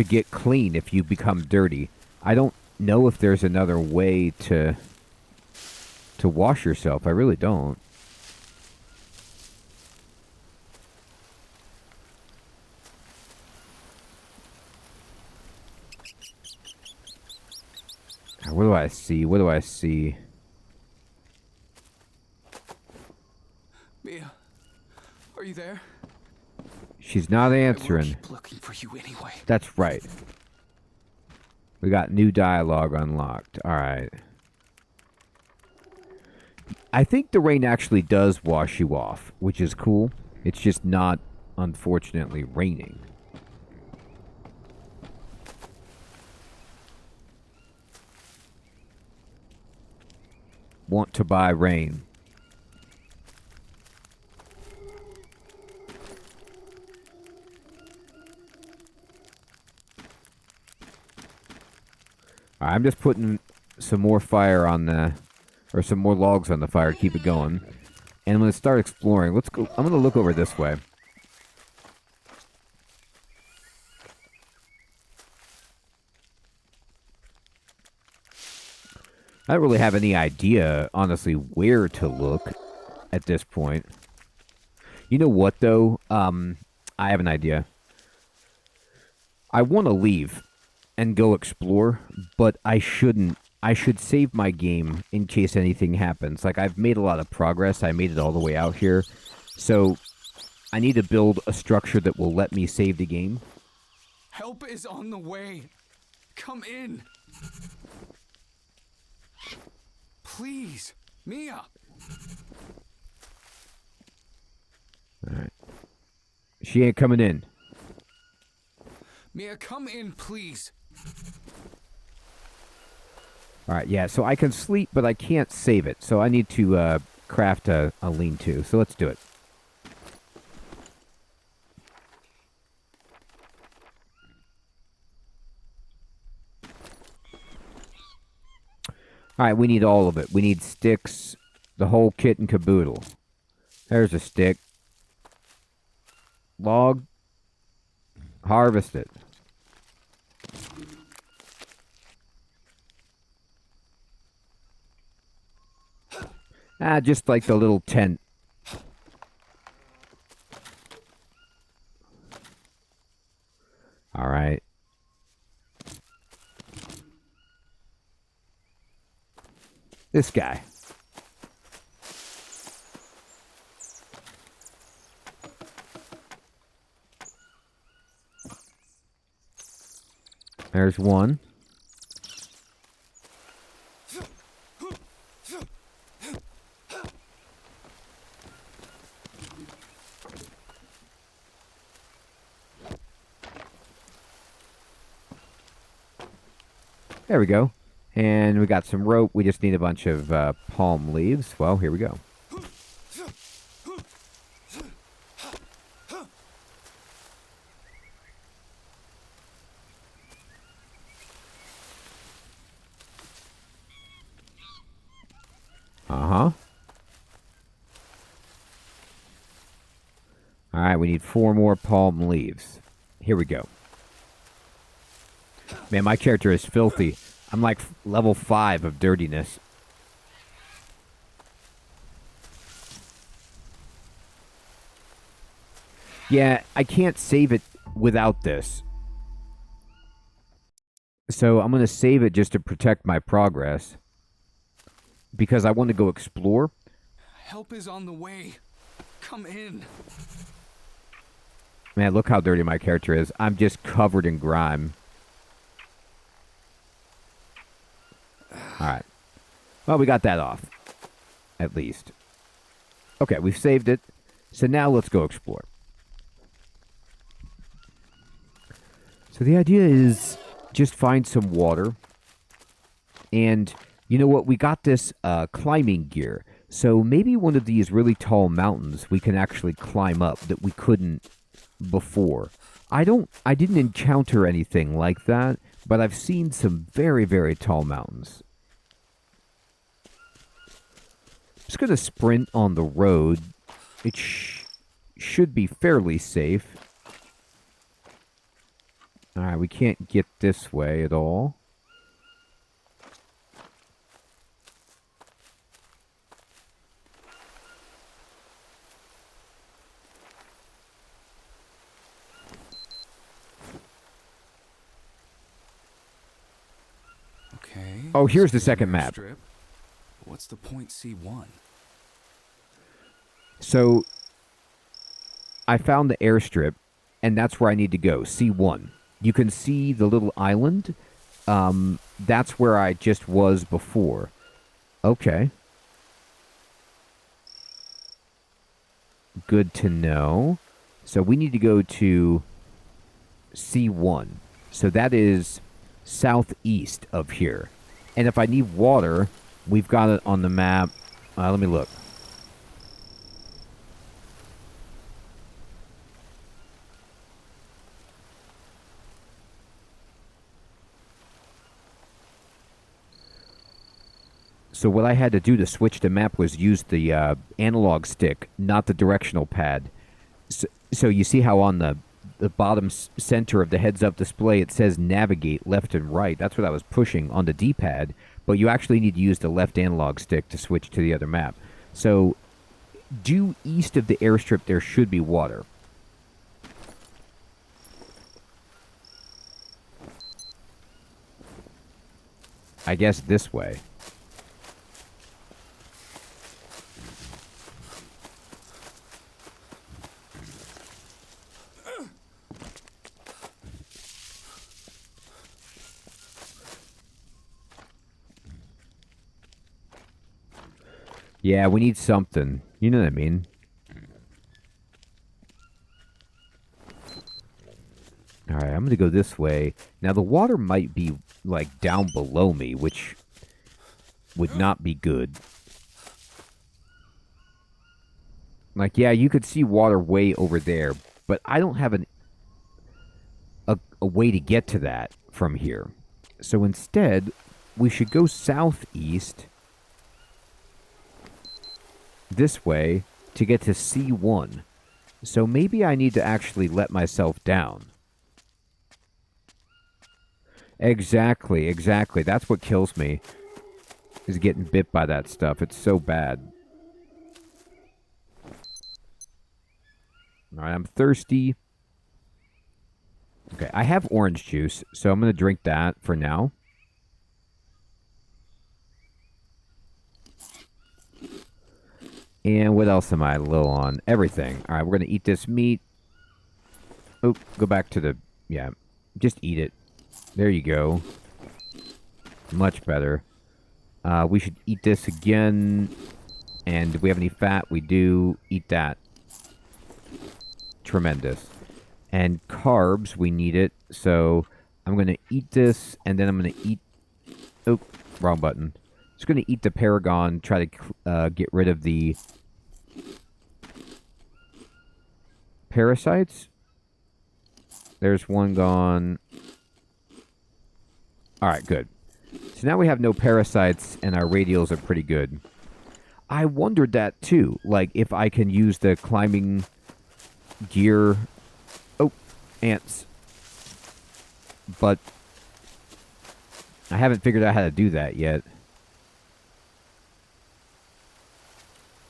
get clean if you become dirty. I don't know if there's another way to wash yourself. I really don't. What do I see? What do I see? Mia, are you there? She's not answering. I will keep looking for you anyway. That's right. We got new dialogue unlocked. Alright. I think the rain actually does wash you off, which is cool. It's just not, unfortunately, raining. Want to buy rain. I'm just putting some more fire on the, or some more logs on the fire to keep it going. And I'm going to start exploring. Let's go. I'm going to look over this way. I don't really have any idea, honestly, where to look at this point. You know what, though? I have an idea. I want to leave and go explore, but I shouldn't. I should save my game in case anything happens. Like, I've made a lot of progress. I made it all the way out here. So, I need to build a structure that will let me save the game. Help is on the way. Come in. Please, Mia. Alright. She ain't coming in. Mia, come in, please. Alright, yeah, so I can sleep, but I can't save it. So I need to craft a lean-to. So let's do it. Alright, we need all of it. We need sticks, the whole kit and caboodle. There's a stick. Log. Harvest it. Just like the little tent. Alright. This guy. There's one. There we go. And we got some rope. We just need a bunch of palm leaves. Well, here we go. Uh-huh. Alright, we need 4 more palm leaves. Here we go. Man, my character is filthy. I'm like level 5 of dirtiness. Yeah, I can't save it without this. So I'm going to save it just to protect my progress. Because I want to go explore. Help is on the way. Come in. Man, look how dirty my character is. I'm just covered in grime. Alright. Well, we got that off. At least. Okay, we've saved it. So now let's go explore. So the idea is just find some water. And you know what? We got this climbing gear. So maybe one of these really tall mountains we can actually climb up that we couldn't before. I didn't encounter anything like that, but I've seen some very, very tall mountains. I'm just going to sprint on the road. It should be fairly safe. Alright, we can't get this way at all. Okay. Oh, here's the second map. Strip. What's the point C1? So, I found the airstrip, and that's where I need to go, C1. You can see the little island. That's where I just was before. Okay. Good to know. So we need to go to C1. So that is southeast of here. And if I need water, we've got it on the map. Let me look. So what I had to do to switch the map was use the analog stick, not the directional pad. So you see how on the bottom center of the heads-up display it says navigate left and right. That's what I was pushing on the D-pad, but you actually need to use the left analog stick to switch to the other map. So due east of the airstrip there should be water. I guess this way. Yeah, we need something. You know what I mean? Alright, I'm gonna go this way. Now, the water might be, like, down below me, which would not be good. Like, yeah, you could see water way over there, but I don't have a way to get to that from here. So instead, we should go southeast this way to get to C1. So maybe I need to actually let myself down. Exactly. That's what kills me, is getting bit by that stuff. It's so bad. Alright, I'm thirsty. Okay, I have orange juice, so I'm going to drink that for now. And what else am I low on? Everything. Alright, we're going to eat this meat. Oh, go back to the... Yeah, just eat it. There you go. Much better. We should eat this again. And do we have any fat? We do. Eat that. Tremendous. And carbs, we need it. So I'm going to eat this, and then I'm going to eat... Oh, wrong button. Just going to eat the Paragon, try to get rid of the parasites. There's one gone. Alright, good. So now we have no parasites, and our radials are pretty good. I wondered that, too. Like, if I can use the climbing gear... Oh, ants. But I haven't figured out how to do that yet.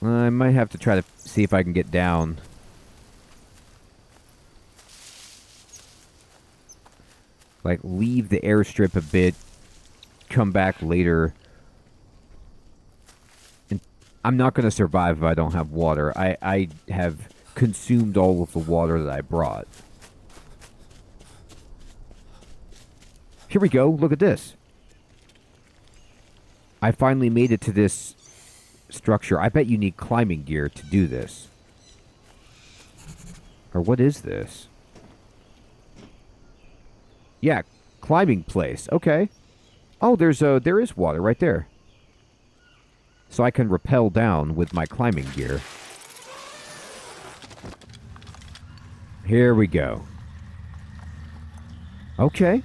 I might have to try to see if I can get down. Like, leave the airstrip a bit, come back later. And I'm not going to survive if I don't have water. I have consumed all of the water that I brought. Here we go. Look at this. I finally made it to this structure. I bet you need climbing gear to do this. Or what is this? Yeah, climbing place. Okay. Oh, there is water right there. So I can rappel down with my climbing gear. Here we go. Okay.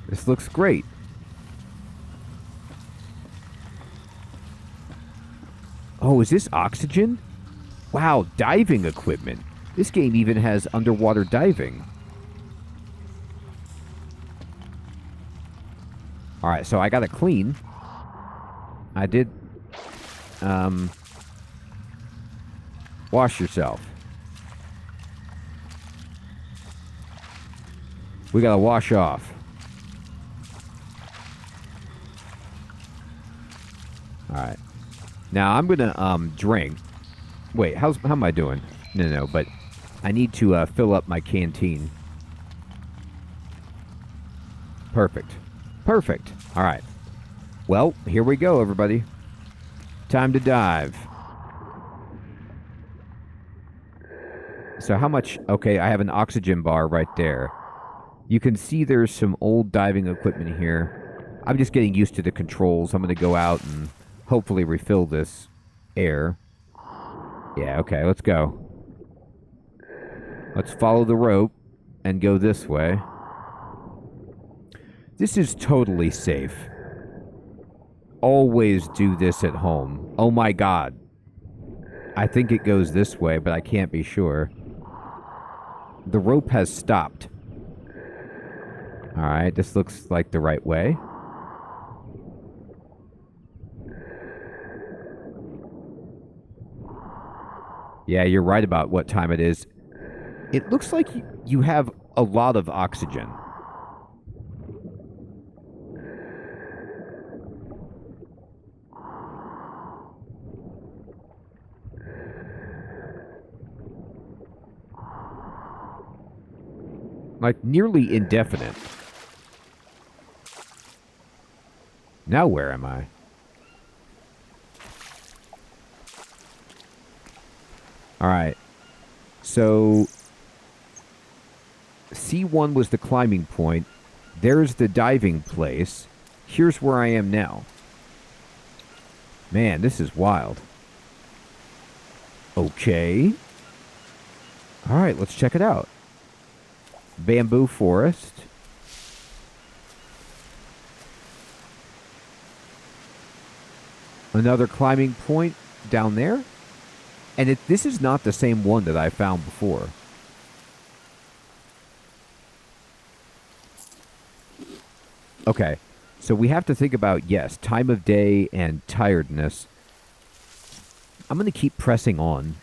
This looks great. Oh, is this oxygen? Wow, diving equipment. This game even has underwater diving. Alright, so I gotta clean. I did... wash yourself. We gotta wash off. Alright. Now, I'm gonna, drink. Wait, how am I doing? No, but I need to, fill up my canteen. Perfect. Perfect. Alright. Well, here we go, everybody. Time to dive. So how much... Okay, I have an oxygen bar right there. You can see there's some old diving equipment here. I'm just getting used to the controls. I'm going to go out and hopefully refill this air. Yeah, okay, let's go. Let's follow the rope and go this way. This is totally safe. Always do this at home. Oh my god. I think it goes this way, but I can't be sure. The rope has stopped. Alright, this looks like the right way. Yeah, you're right about what time it is. It looks like you have a lot of oxygen. Like, nearly indefinite. Now where am I? Alright. So, C1 was the climbing point. There's the diving place. Here's where I am now. Man, this is wild. Okay. Alright, let's check it out. Bamboo forest. Another climbing point down there. And this is not the same one that I found before. Okay, so we have to think about, yes, time of day and tiredness. I'm going to keep pressing on.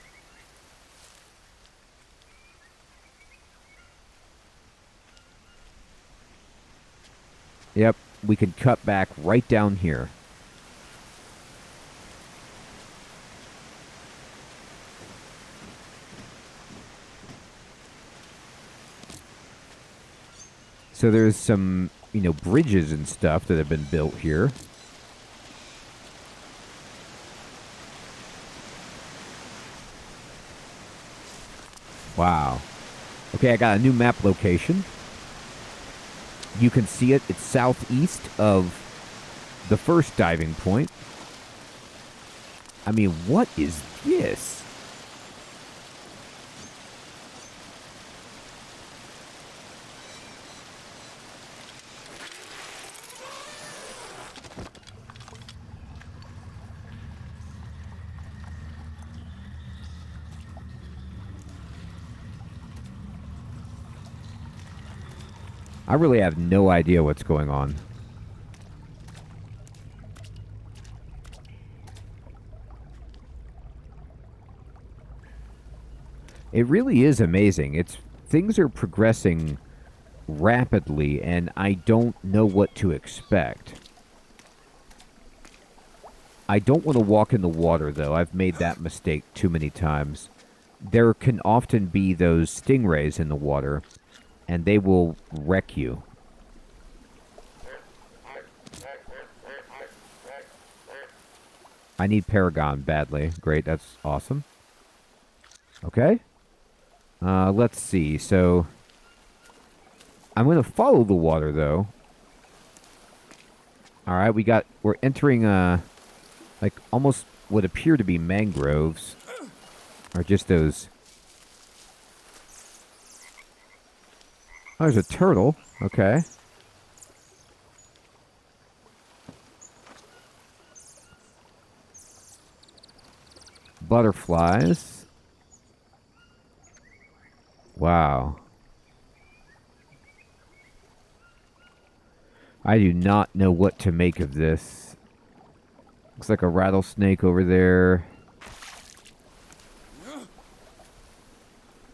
Yep, we can cut back right down here. So there's some, bridges and stuff that have been built here. Wow. Okay, I got a new map location. You can see it. It's southeast of the first diving point. I mean, what is this? I really have no idea what's going on. It really is amazing. Things are progressing rapidly, and I don't know what to expect. I don't want to walk in the water, though. I've made that mistake too many times. There can often be those stingrays in the water, and they will wreck you. I need Paragon badly. Great, that's awesome. Okay. Let's see. So, I'm going to follow the water, though. Alright, we're entering, like, almost what appear to be mangroves. Or just those... Oh, there's a turtle. Okay. Butterflies. Wow. I do not know what to make of this. Looks like a rattlesnake over there.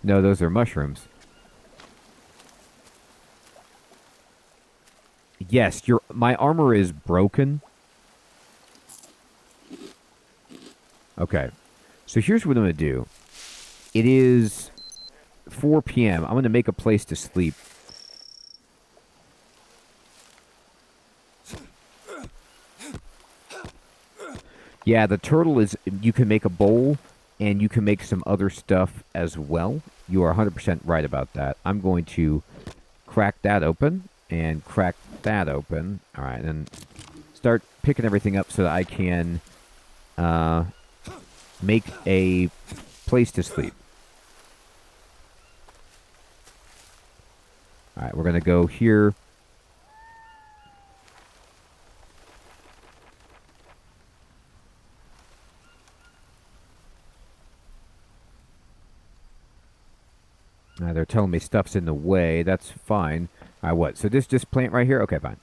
No, those are mushrooms. Yes, my armor is broken. Okay. So here's what I'm going to do. It is 4 p.m. I'm going to make a place to sleep. Yeah, the turtle is... You can make a bowl, and you can make some other stuff as well. You are 100% right about that. I'm going to crack that open, and crack that open. Alright, and start picking everything up so that I can make a place to sleep. Alright, we're going to go here. They're telling me stuff's in the way. That's fine. Alright, what? So this just plant right here? Okay, fine.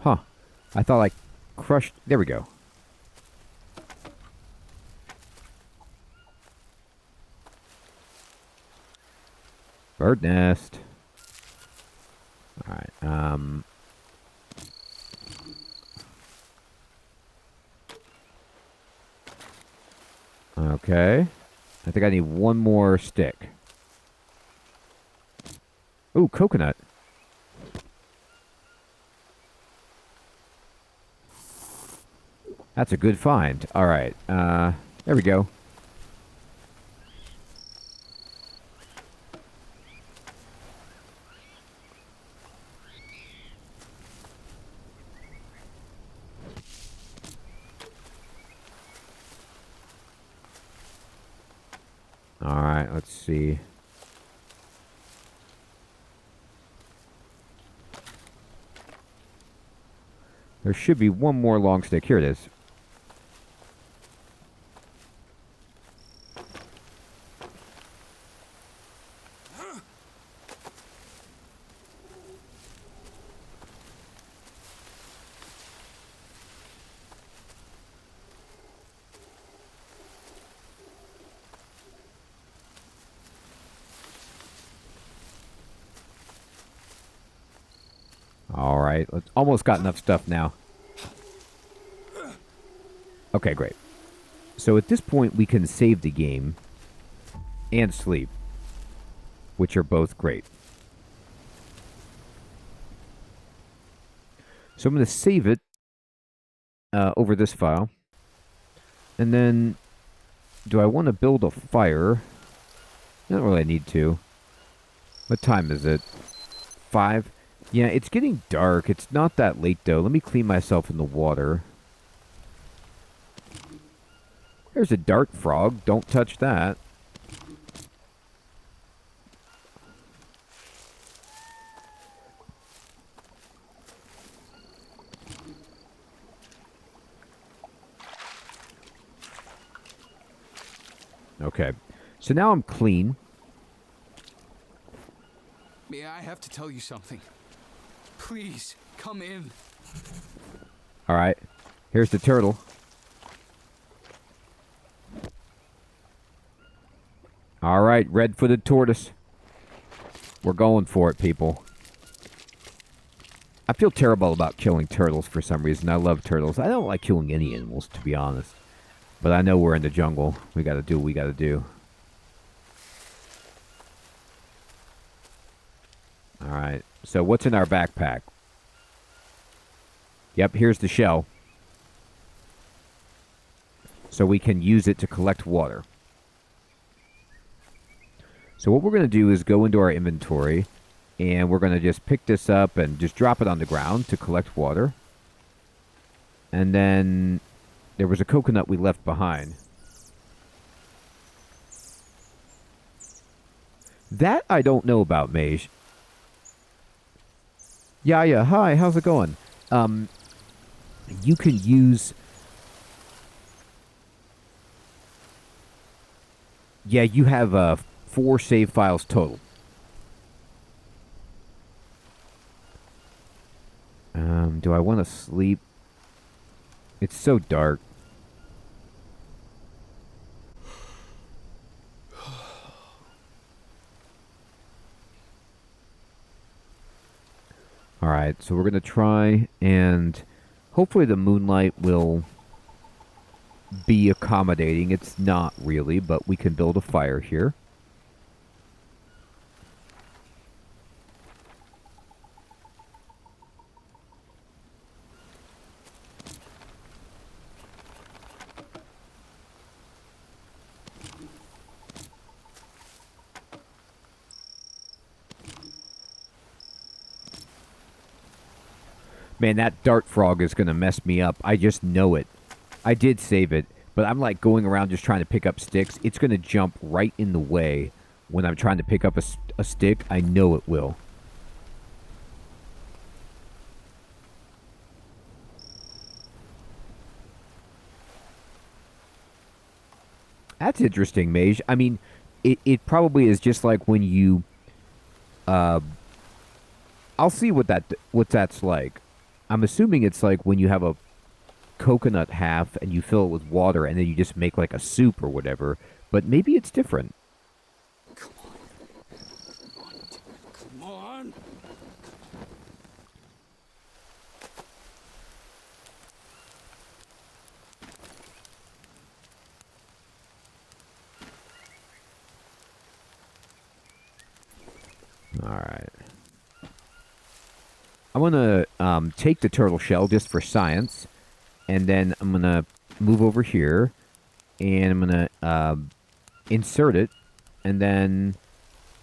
Huh. I thought I crushed... There we go. Bird nest. Alright, Okay. I think I need one more stick. Ooh, coconut. That's a good find. All right. There we go. All right, let's see. There should be one more long stick. Here it is. All right, let's almost got enough stuff now. Okay, great. So at this point, we can save the game and sleep, which are both great. So I'm going to save it over this file. And then, do I want to build a fire? I don't really need to. What time is it? 5? Yeah, it's getting dark. It's not that late, though. Let me clean myself in the water. There's a dart frog. Don't touch that. Okay. So now I'm clean. May I have to tell you something? Please, come in. All right. Here's the turtle. All right, red-footed tortoise. We're going for it, people. I feel terrible about killing turtles for some reason. I love turtles. I don't like killing any animals, to be honest. But I know we're in the jungle. We gotta do what we gotta do. Alright, so what's in our backpack? Yep, here's the shell. So we can use it to collect water. So what we're going to do is go into our inventory, and we're going to just pick this up and just drop it on the ground to collect water. And then there was a coconut we left behind. That I don't know about, Mage. Yeah, hi, how's it going? You can use... Yeah, you have 4 save files total. Do I want to sleep? It's so dark. Alright, so we're going to try and hopefully the moonlight will be accommodating. It's not really, but we can build a fire here. Man, that dart frog is going to mess me up. I just know it. I did save it, but I'm like going around just trying to pick up sticks. It's going to jump right in the way when I'm trying to pick up a stick. I know it will. That's interesting, Mage. I mean, it probably is just like when you... I'll see what that's like. I'm assuming it's like when you have a coconut half and you fill it with water and then you just make like a soup or whatever. But maybe it's different. Come on. Come on. Alright. I'm gonna take the turtle shell just for science. And then I'm gonna move over here. And I'm gonna insert it. And then,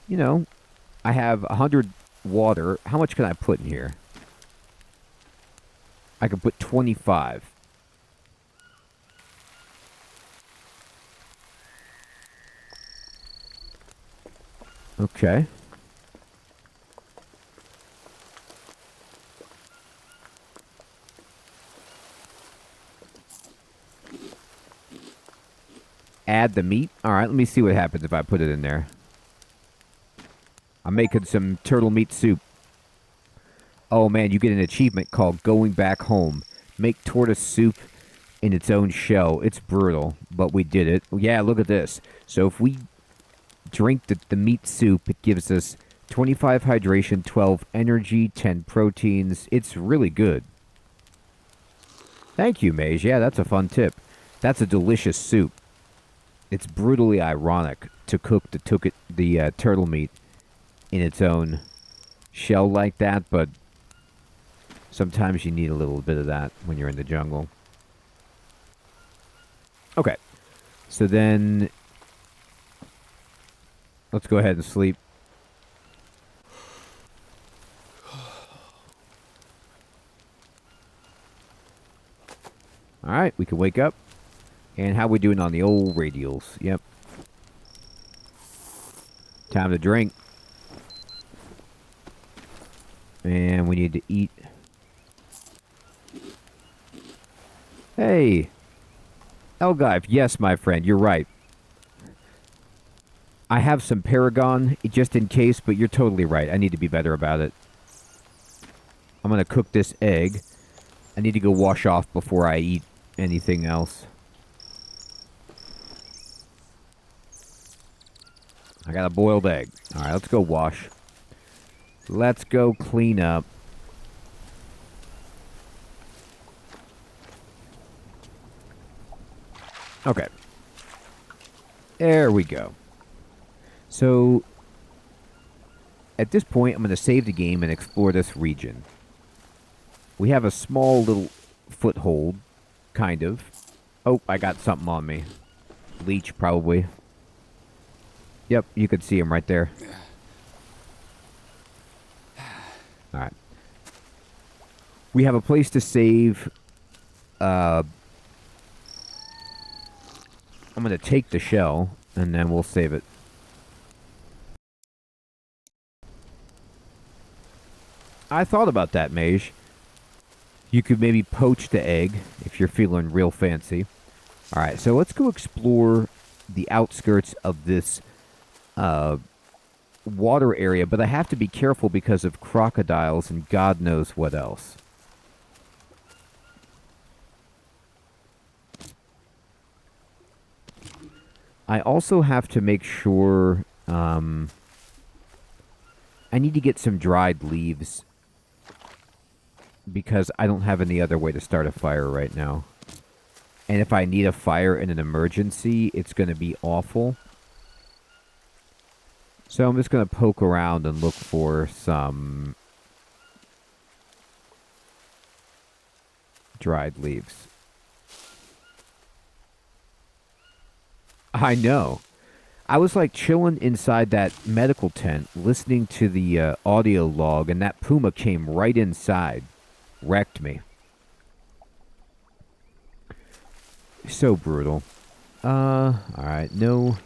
you know, I have 100 water. How much can I put in here? I can put 25. Okay. Add the meat. All right, let me see what happens if I put it in there. I'm making some turtle meat soup. Oh man, you get an achievement called Going Back Home. Make tortoise soup in its own shell. It's brutal, but we did it. Yeah, look at this. So if we drink the meat soup, it gives us 25 hydration, 12 energy, 10 proteins. It's really good. Thank you, Mage. Yeah, that's a fun tip. That's a delicious soup. It's brutally ironic to cook the turtle meat in its own shell like that, but sometimes you need a little bit of that when you're in the jungle. Okay. So then let's go ahead and sleep. Alright, we can wake up. And how we doing on the old radials? Yep. Time to drink. And we need to eat. Hey. Elgive, yes, my friend, you're right. I have some Paragon just in case, but you're totally right. I need to be better about it. I'm going to cook this egg. I need to go wash off before I eat anything else. I got a boiled egg. Alright, let's go wash. Let's go clean up. Okay. There we go. So, at this point, I'm going to save the game and explore this region. We have a small little foothold, kind of. Oh, I got something on me. Leech, probably. Yep, you could see him right there. Alright. We have a place to save. I'm going to take the shell, and then we'll save it. I thought about that, Mage. You could maybe poach the egg, if you're feeling real fancy. Alright, so let's go explore the outskirts of this water area, but I have to be careful because of crocodiles and God knows what else. I also have to make sure I need to get some dried leaves because I don't have any other way to start a fire right now. And if I need a fire in an emergency, it's going to be awful. So I'm just going to poke around and look for some dried leaves. I know. I was like chilling inside that medical tent, listening to the audio log, and that puma came right inside. Wrecked me. So brutal. Alright, no.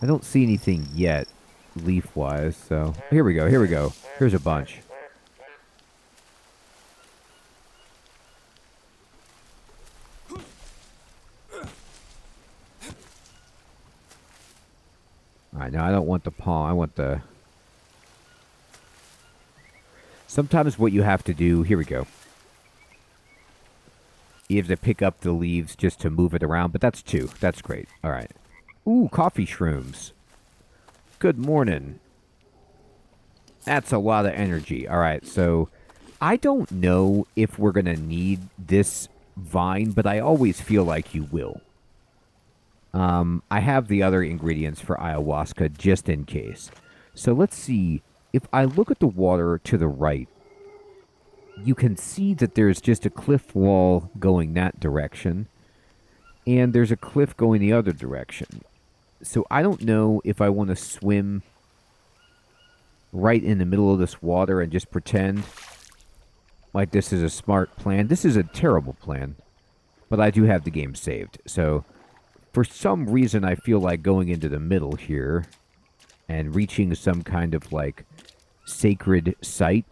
I don't see anything yet, leaf-wise, so... Here we go, here we go. Here's a bunch. Alright, now I don't want the palm, I want the... Sometimes what you have to do... Here we go. You have to pick up the leaves just to move it around, but that's two. That's great. Alright. Ooh, coffee shrooms. Good morning. That's a lot of energy. Alright, so... I don't know if we're going to need this vine, but I always feel like you will. I have the other ingredients for ayahuasca just in case. So let's see if I look at the water to the right, you can see that there's just a cliff wall going that direction, and there's a cliff going the other direction. So I don't know if I want to swim right in the middle of this water and just pretend like this is a smart plan. This is a terrible plan, but I do have the game saved. So for some reason, I feel like going into the middle here and reaching some kind of like sacred site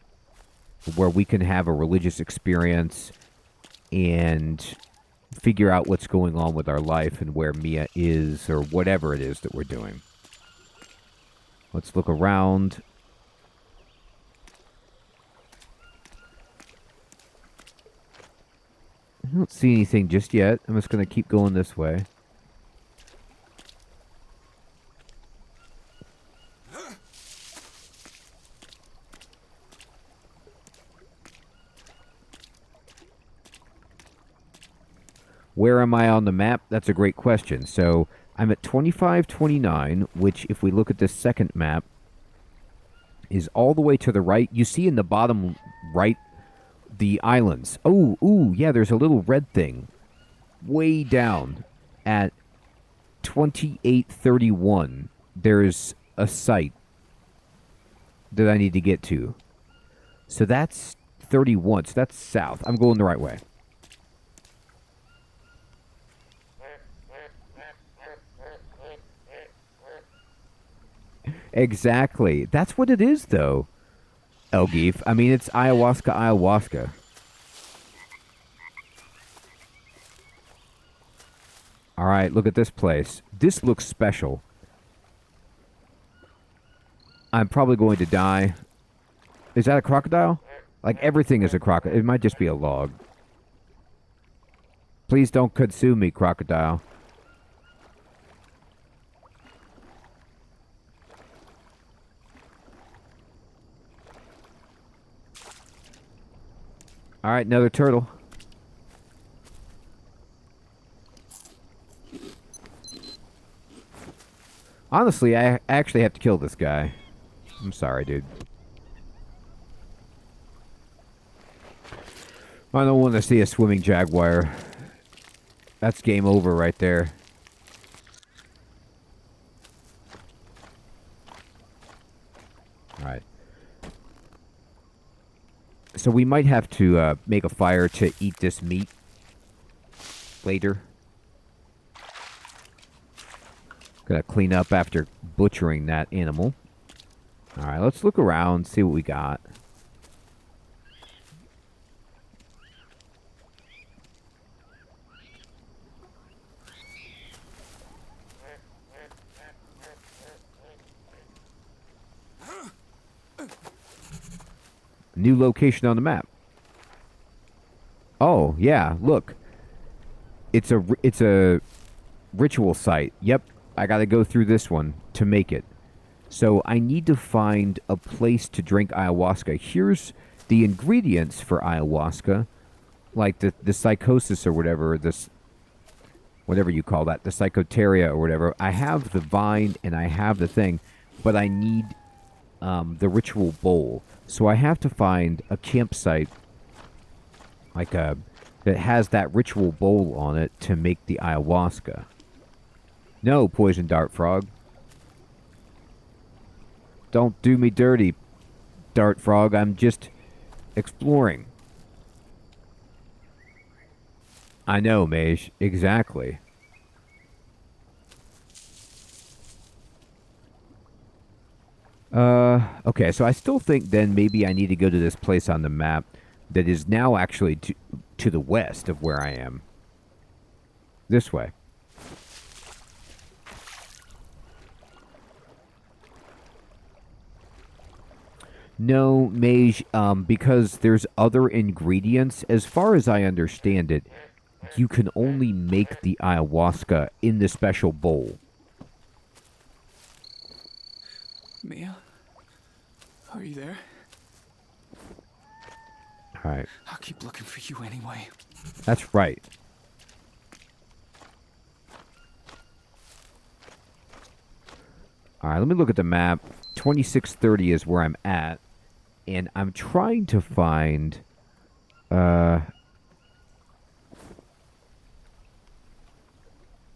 where we can have a religious experience and figure out what's going on with our life and where Mia is or whatever it is that we're doing. Let's look around. I don't see anything just yet. I'm just going to keep going this way. Where am I on the map? That's a great question. So I'm at 2529, which if we look at this second map, is all the way to the right. You see in the bottom right the islands. Oh, ooh, yeah, there's a little red thing way down at 2831. There's a site that I need to get to. So that's 31. So that's south. I'm going the right way. Exactly. That's what it is, though, Elgeef. I mean, it's ayahuasca. All right, look at this place. This looks special. I'm probably going to die. Is that a crocodile? Like, everything is a crocodile. It might just be a log. Please don't consume me, crocodile. All right, another turtle. Honestly, I actually have to kill this guy. I'm sorry, dude. I don't want to see a swimming jaguar. That's game over right there. All right. So we might have to make a fire to eat this meat later. Gotta clean up after butchering that animal. Alright, let's look around, see what we got. New location on the map. Oh, yeah, look. It's a ritual site. Yep, I gotta go through this one to make it. So I need to find a place to drink ayahuasca. Here's the ingredients for ayahuasca. Like the psychosis or whatever, this whatever you call that, the psychoteria or whatever. I have the vine and I have the thing, but I need the ritual bowl. So I have to find a campsite like that has that ritual bowl on it to make the ayahuasca. No, poison dart frog. Don't do me dirty, dart frog. I'm just exploring. I know, Mage. Exactly. Okay, so I still think then maybe I need to go to this place on the map that is now actually to the west of where I am. This way. No, Mage, because there's other ingredients. As far as I understand it, you can only make the ayahuasca in the special bowl. Mia? Are you there? Alright. I'll keep looking for you anyway. That's right. Alright, let me look at the map. 2630 is where I'm at, and I'm trying to find... I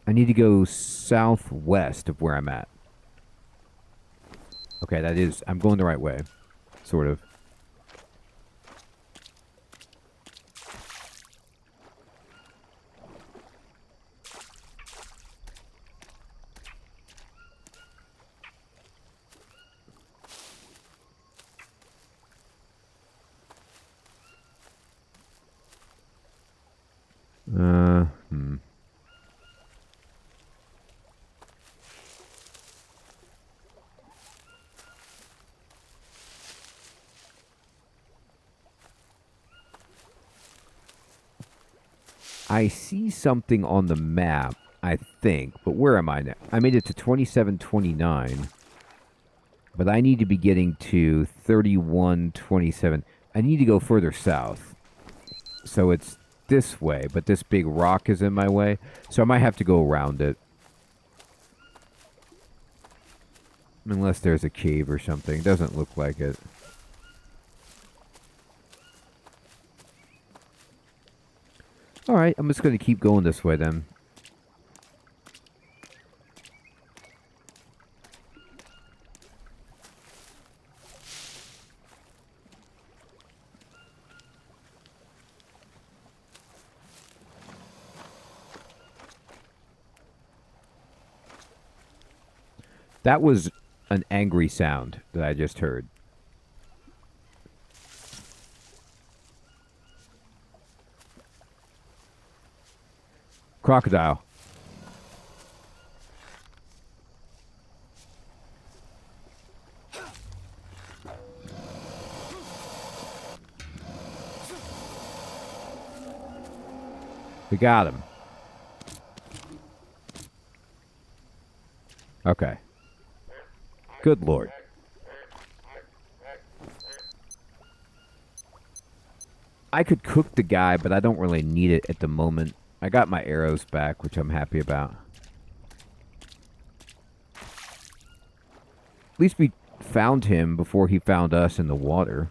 need to go southwest of where I'm at. Okay, that is... I'm going the right way. Sort of. I see something on the map, I think, but where am I now? I made it to 2729, but I need to be getting to 3127. I need to go further south. So it's this way, but this big rock is in my way, so I might have to go around it. Unless there's a cave or something. Doesn't look like it. Alright, I'm just going to keep going this way then. That was an angry sound that I just heard. Crocodile. We got him. Okay. Good Lord. I could cook the guy, but I don't really need it at the moment. I got my arrows back, which I'm happy about. At least we found him before he found us in the water.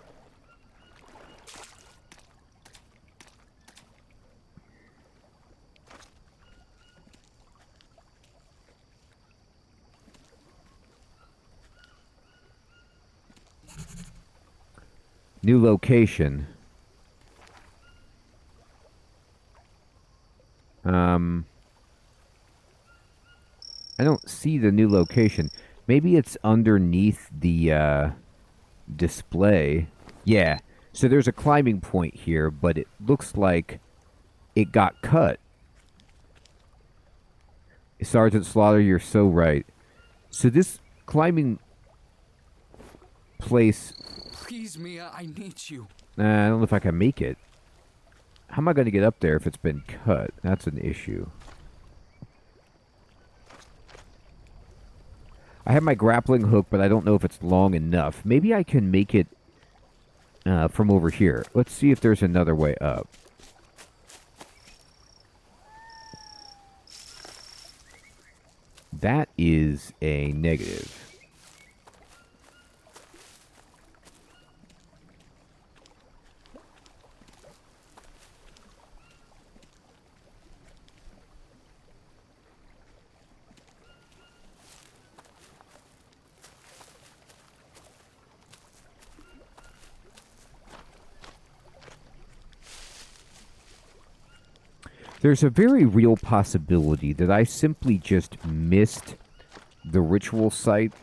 New location. I don't see the new location. Maybe it's underneath the display. Yeah. So there's a climbing point here, but it looks like it got cut. Sergeant Slaughter, you're so right. So this climbing place... Please, Mia, I need you. I don't know if I can make it. How am I going to get up there if it's been cut? That's an issue. I have my grappling hook, but I don't know if it's long enough. Maybe I can make it from over here. Let's see if there's another way up. That is a negative. There's a very real possibility that I simply just missed the ritual site.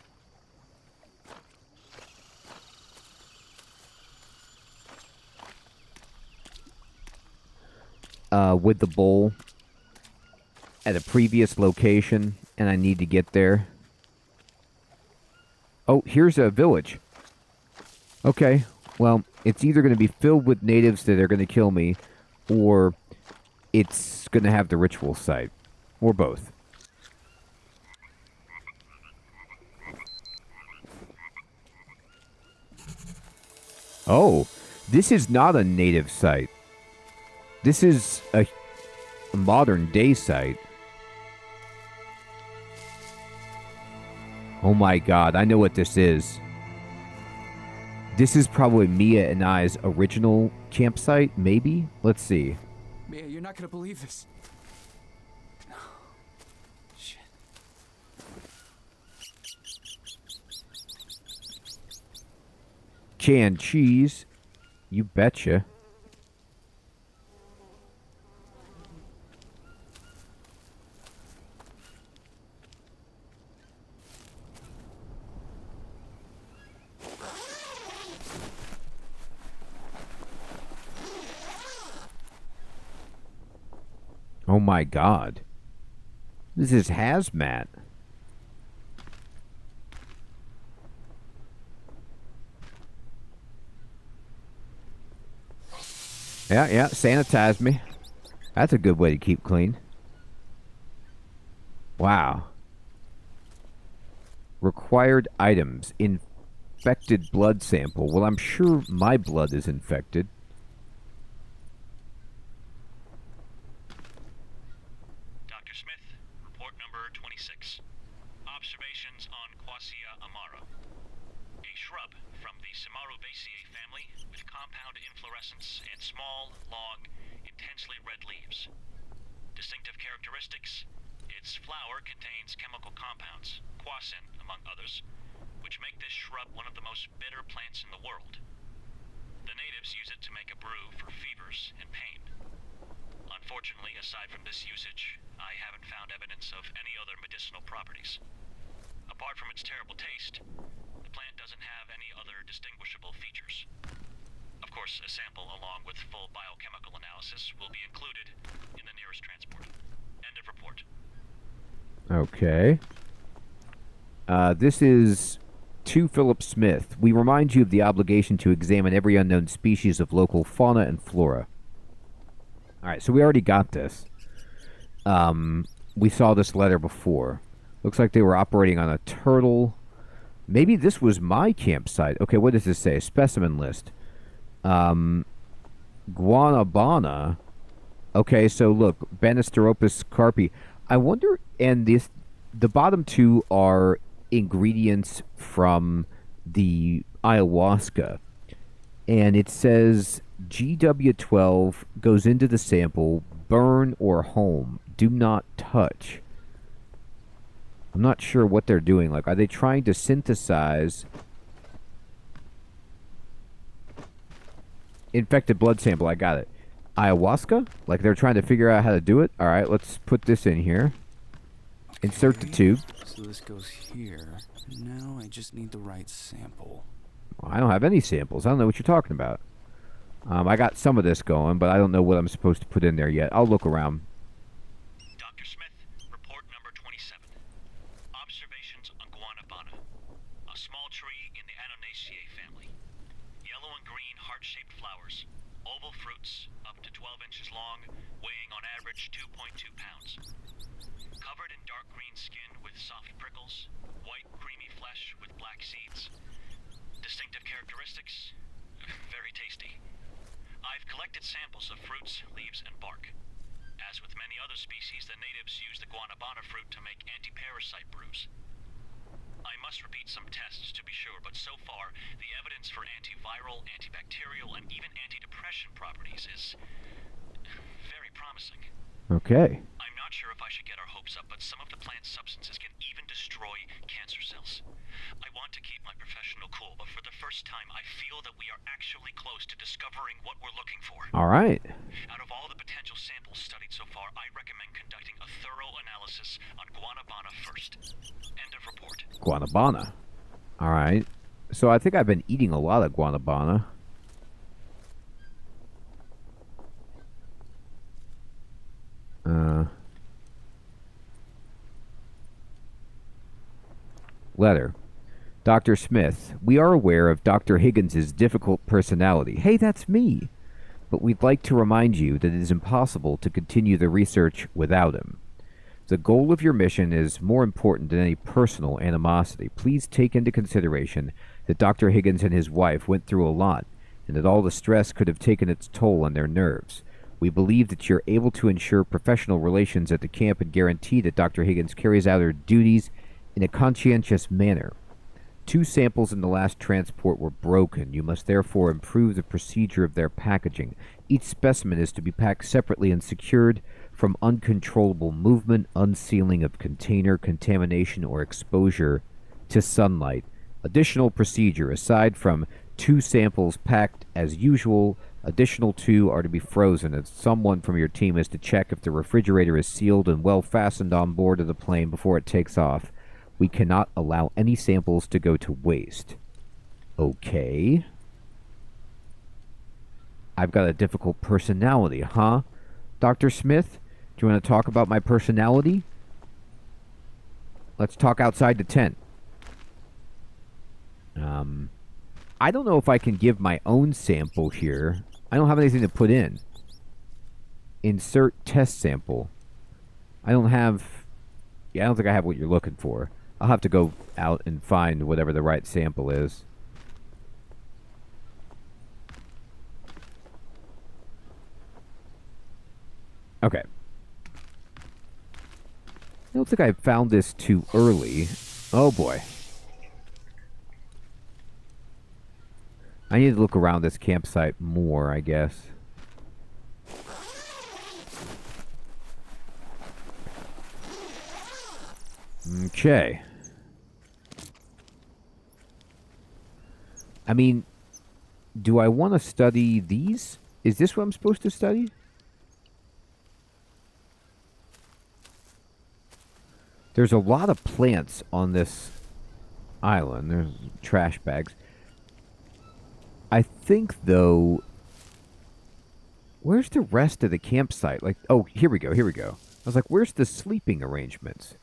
With the bowl at a previous location, and I need to get there. Oh, here's a village. Okay, well, it's either going to be filled with natives that are going to kill me, or it's going to have the ritual site. Or both. Oh, this is not a native site. This is a modern day site. Oh my god, I know what this is. This is probably Mia and I's original campsite, maybe? Let's see. Mia, you're not gonna believe this. Shit. Canned cheese. You betcha. Oh my god. This is hazmat. Yeah, sanitize me. That's a good way to keep clean. Wow. Required items. Infected blood sample. Well, I'm sure my blood is infected. Dr. Smith, report number 26. Observations on Quassia amara. A shrub from the Samarubaceae family with compound inflorescence and small, long, intensely red leaves. Distinctive characteristics: its flower contains chemical compounds, quassin among others, which make this shrub one of the most bitter plants in the world. The natives use it to make a brew for fevers and pain. Unfortunately, aside from this usage, I haven't found evidence of any other medicinal properties. Apart from its terrible taste, the plant doesn't have any other distinguishable features. Of course, a sample along with full biochemical analysis will be included in the nearest transport. End of report. Okay. This is to Philip Smith. We remind you of the obligation to examine every unknown species of local fauna and flora. Alright, so we already got this. We saw this letter before. Looks like they were operating on a turtle. Maybe this was my campsite. Okay, what does this say? Specimen list. Guanabana. Okay, so look, Banisteropus carpi. I wonder, and the bottom two are ingredients from the ayahuasca. And it says GW12 goes into the sample, burn or home. Do not touch. I'm not sure what they're doing. Like, are they trying to synthesize infected blood sample? I got it. Ayahuasca? Like, they're trying to figure out how to do it? Alright, let's put this in here. Insert the tube. So this goes here. Now I just need the right sample. Well, I don't have any samples. I don't know what you're talking about. I got some of this going, but I don't know what I'm supposed to put in there yet. I'll look around. Dr. Smith, report number 27. Observations on Guanabana, a small tree in the Annonaceae family. Yellow and green heart-shaped flowers, oval fruits up to 12 inches long, weighing on average 2.2 pounds. Covered in dark green skin with soft prickles, white creamy flesh with black seeds. Distinctive characteristics: very tasty. I've collected samples of fruits, leaves, and bark. As with many other species, the natives use the guanabana fruit to make anti-parasite brews. I must repeat some tests to be sure, but so far, the evidence for antiviral, antibacterial, and even antidepressant properties is very promising. Okay. I'm not sure if I should get our hopes up, but some of the plant's substances can even destroy cancer cells. I want to keep my professional cool, but for the first time, I feel that we are actually close to discovering what we're looking for. All right. Out of all the potential samples studied so far, I recommend conducting a thorough analysis on Guanabana first. End of report. Guanabana. All right. So I think I've been eating a lot of guanabana. Letter. Dr. Smith, we are aware of Dr. Higgins' difficult personality. Hey, that's me. But we'd like to remind you that it is impossible to continue the research without him. The goal of your mission is more important than any personal animosity. Please take into consideration that Dr. Higgins and his wife went through a lot, and that all the stress could have taken its toll on their nerves. We believe that you're able to ensure professional relations at the camp and guarantee that Dr. Higgins carries out her duties in a conscientious manner. 2 samples in the last transport were broken. You must therefore improve the procedure of their packaging. Each specimen is to be packed separately and secured from uncontrollable movement, unsealing of container, contamination, or exposure to sunlight. Additional procedure. Aside from 2 samples packed as usual, additional 2 are to be frozen, and someone from your team is to check if the refrigerator is sealed and well fastened on board of the plane before it takes off. We cannot allow any samples to go to waste. Okay. I've got a difficult personality, huh? Dr. Smith, do you want to talk about my personality? Let's talk outside the tent. I don't know if I can give my own sample here. I don't have anything to put in. Insert test sample. I don't have... Yeah, I don't think I have what you're looking for. I'll have to go out and find whatever the right sample is. Okay. I don't think I found this too early. Oh boy. I need to look around this campsite more, I guess. Okay. I mean, do I want to study these? Is this what I'm supposed to study? There's a lot of plants on this island. There's trash bags. I think, though... Where's the rest of the campsite? Like, oh, here we go, here we go. I was like, where's the sleeping arrangements?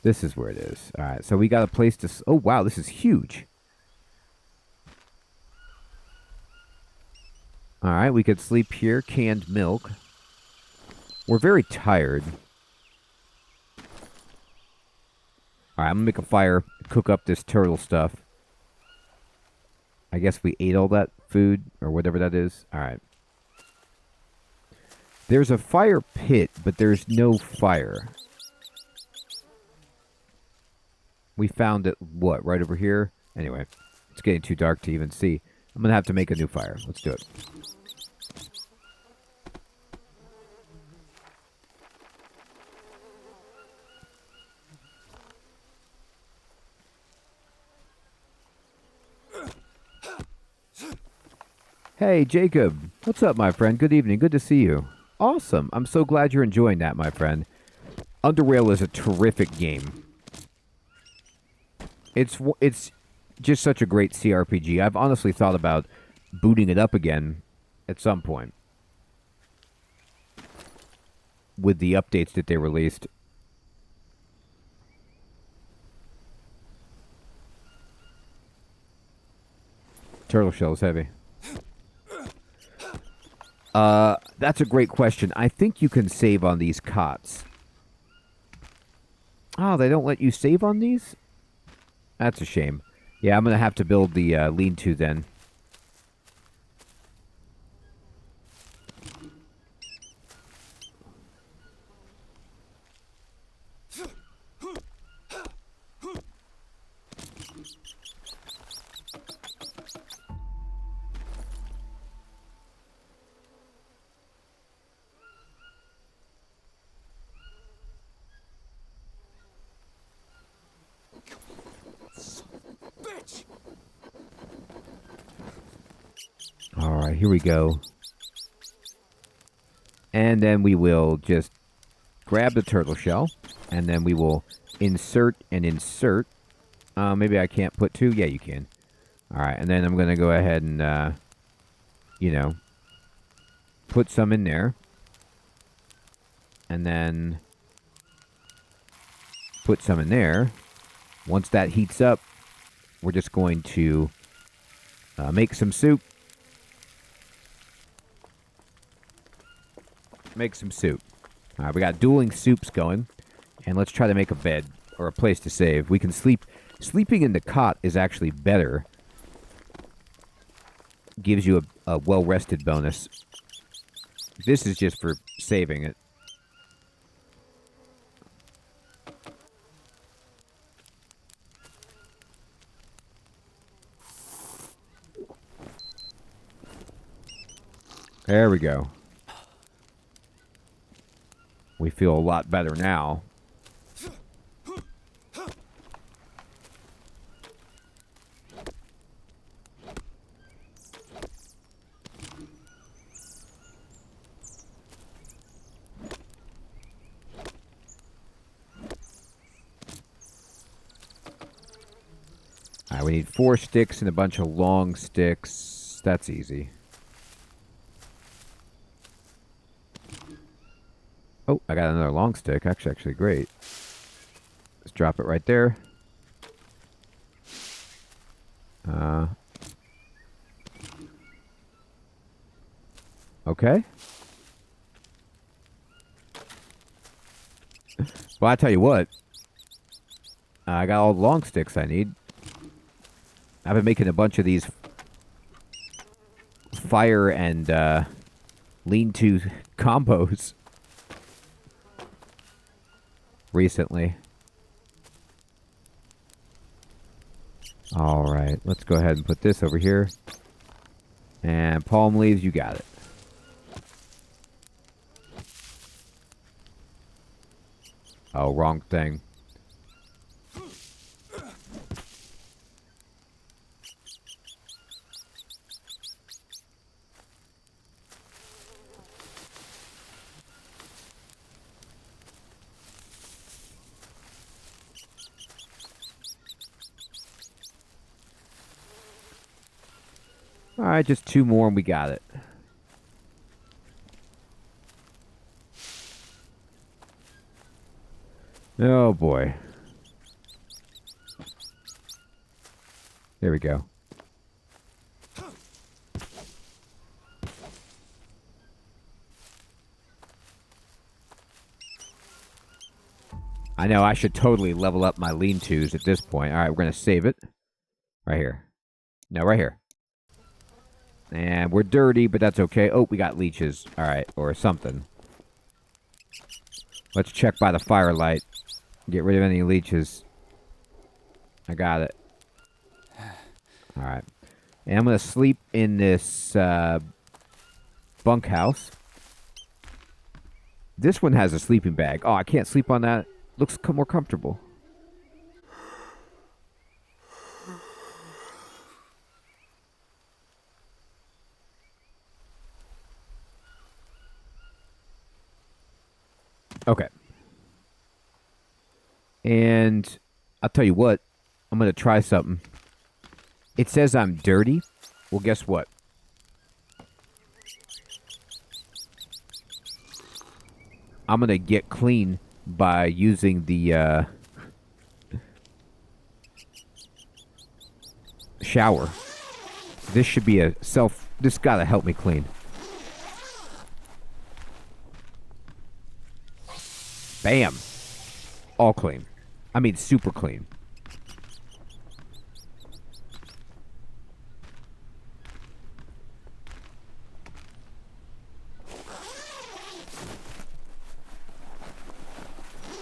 This is where it is. All right, so we got a place to... Oh, wow, this is huge. All right, we could sleep here. Canned milk. We're very tired. All right, I'm going to make a fire, cook up this turtle stuff. I guess we ate all that food, or whatever that is. All right. There's a fire pit, but there's no fire. We found it, what, right over here? Anyway, it's getting too dark to even see. I'm going to have to make a new fire. Let's do it. Hey, Jacob. What's up, my friend? Good evening. Good to see you. Awesome. I'm so glad you're enjoying that, my friend. Underrail is a terrific game. It's just such a great CRPG. I've honestly thought about booting it up again at some point with the updates that they released. Turtle shell is heavy. That's a great question. I think you can save on these cots. Oh, they don't let you save on these? That's a shame. Yeah, I'm going to have to build the lean-to then. Alright, here we go. And then we will just grab the turtle shell. And then we will insert and insert. Maybe I can't put 2? Yeah, you can. Alright, and then I'm going to go ahead and, you know, put some in there. And then put some in there. Once that heats up, we're just going to make some soup. Make some soup. All right, we got dueling soups going. And let's try to make a bed or a place to save. We can sleep. Sleeping in the cot is actually better. Gives you a well-rested bonus. This is just for saving it. There we go. We feel a lot better now. Alright, we need 4 sticks and a bunch of long sticks. That's easy. Oh, I got another long stick. Actually great. Let's drop it right there. Okay. Well, I tell you what. I got all the long sticks I need. I've been making a bunch of these fire and lean-to combos recently. Alright, let's go ahead and put this over here. And palm leaves, you got it. Oh, wrong thing. Alright, just 2 more and we got it. Oh boy. There we go. I know I should totally level up my lean-tos at this point. Alright, we're going to save it. Right here. No, right here. And we're dirty, but that's okay. Oh, we got leeches. Alright, or something. Let's check by the firelight. Get rid of any leeches. I got it. Alright. And I'm going to sleep in this bunkhouse. This one has a sleeping bag. Oh, I can't sleep on that. Looks more comfortable. Okay. And I'll tell you what. I'm going to try something. It says I'm dirty. Well, guess what? I'm going to get clean by using the shower. This should be this gotta help me clean. Bam. All clean. I mean, super clean.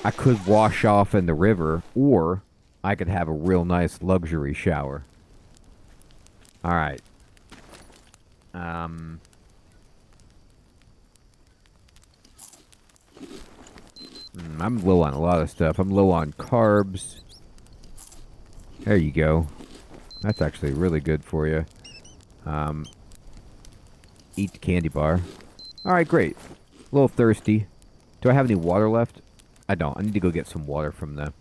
I could wash off in the river, or I could have a real nice luxury shower. Alright. I'm low on a lot of stuff. I'm low on carbs. There you go. That's actually really good for you. Eat the candy bar. Alright, great. A little thirsty. Do I have any water left? I don't. I need to go get some water from the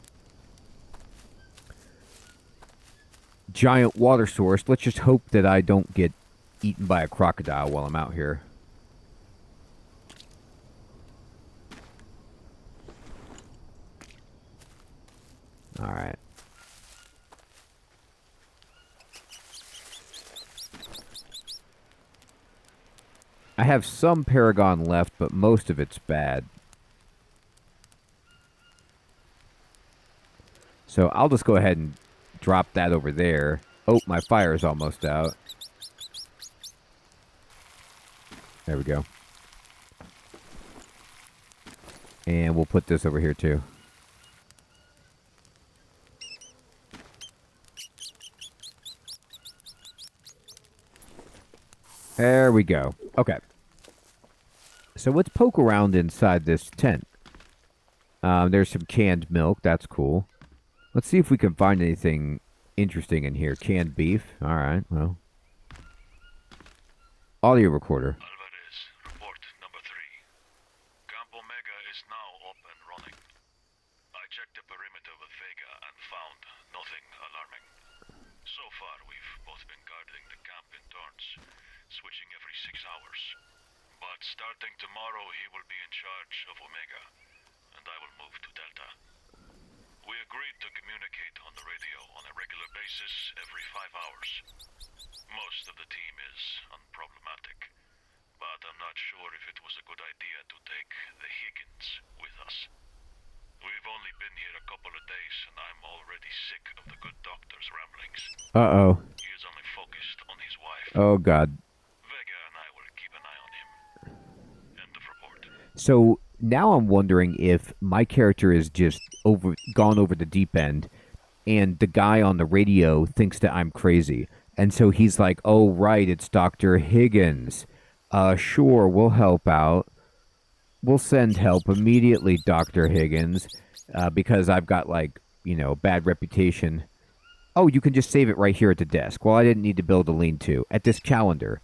giant water source. Let's just hope that I don't get eaten by a crocodile while I'm out here. Alright. I have some Paragon left, but most of it's bad. So I'll just go ahead and drop that over there. Oh, my fire is almost out. There we go. And we'll put this over here too. There we go. Okay. So let's poke around inside this tent. There's some canned milk. That's cool. Let's see if we can find anything interesting in here. Canned beef. All right, well. Audio recorder. Alvarez, report number 3. Camp Omega is now up and running. I checked the perimeter with Vega and found nothing alarming. So far, we've both been guarding the camp in turns, switching every 6 hours. But starting tomorrow, he will be in charge of Omega, and I will move to Delta. We agreed to communicate on the radio on a regular basis every 5 hours. Most of the team is unproblematic, but I'm not sure if it was a good idea to take the Higgins with us. We've only been here a couple of days, and I'm already sick of the good doctor's ramblings. Uh-oh. He is only focused on his wife. Oh, God. Vega and I will keep an eye on him. End of report. So now I'm wondering if my character is just gone over the deep end, and the guy on the radio thinks that I'm crazy. And so he's like, oh, right, it's Dr. Higgins. Sure, we'll help out. We'll send help immediately, Dr. Higgins, because I've got, like, you know, bad reputation. Oh, you can just save it right here at the desk. Well, I didn't need to build a lean-to. At this calendar,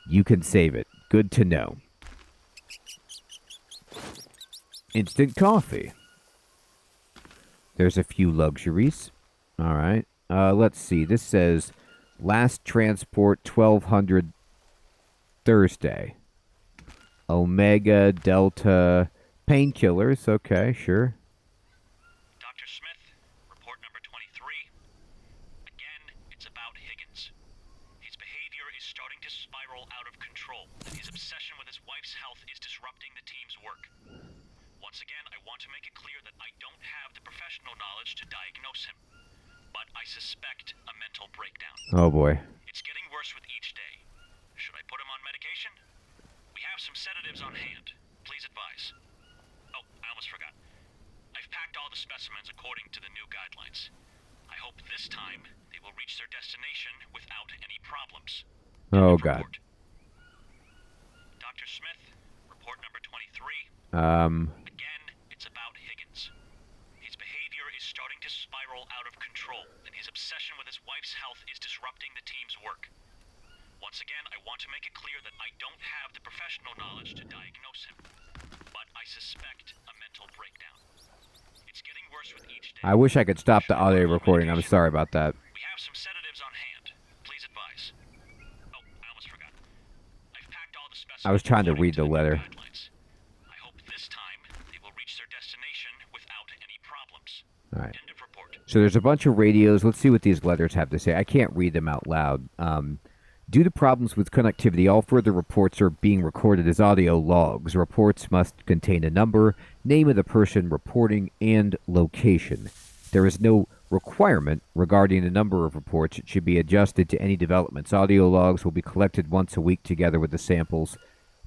you can save it. Good to know. Instant coffee. There's a few luxuries. All right. Let's see. This says last transport 1200 Thursday. Omega, Delta, painkillers. Okay, sure. Dr. Smith, report number 23. Again, it's about Higgins. His behavior is starting to spiral out of control, and his obsession with his wife's health is disrupting the team's work. Once again, I want to make it clear that I don't have the professional knowledge to diagnose him, but I suspect a mental breakdown. Oh, boy. It's getting worse with each day. Should I put him on medication? We have some sedatives on hand. Please advise. Oh, I almost forgot. I've packed all the specimens according to the new guidelines. I hope this time they will reach their destination without any problems. Oh, End of God. report. Dr. Smith, report number 23. Again, it's about Higgins. His behavior is starting to spiral out of control, and his obsession with his wife's health is disrupting the team's work. Once again, I want to make it clear that I don't have the professional knowledge to diagnose him, but I suspect a mental breakdown. It's getting worse with each day. I wish I could stop the audio recording. I'm sorry about that. We have some sedatives on hand. Please advise. Oh, I almost forgot. I've packed all the specimens. I was trying to according read the new letter. guidelines. I hope this time they will reach their destination without any problems. All right. End of report. So there's a bunch of radios. Let's see what these letters have to say. I can't read them out loud. Due to problems with connectivity, all further reports are being recorded as audio logs. Reports must contain a number, name of the person reporting, and location. There is no requirement regarding the number of reports. It should be adjusted to any developments. Audio logs will be collected once a week together with the samples.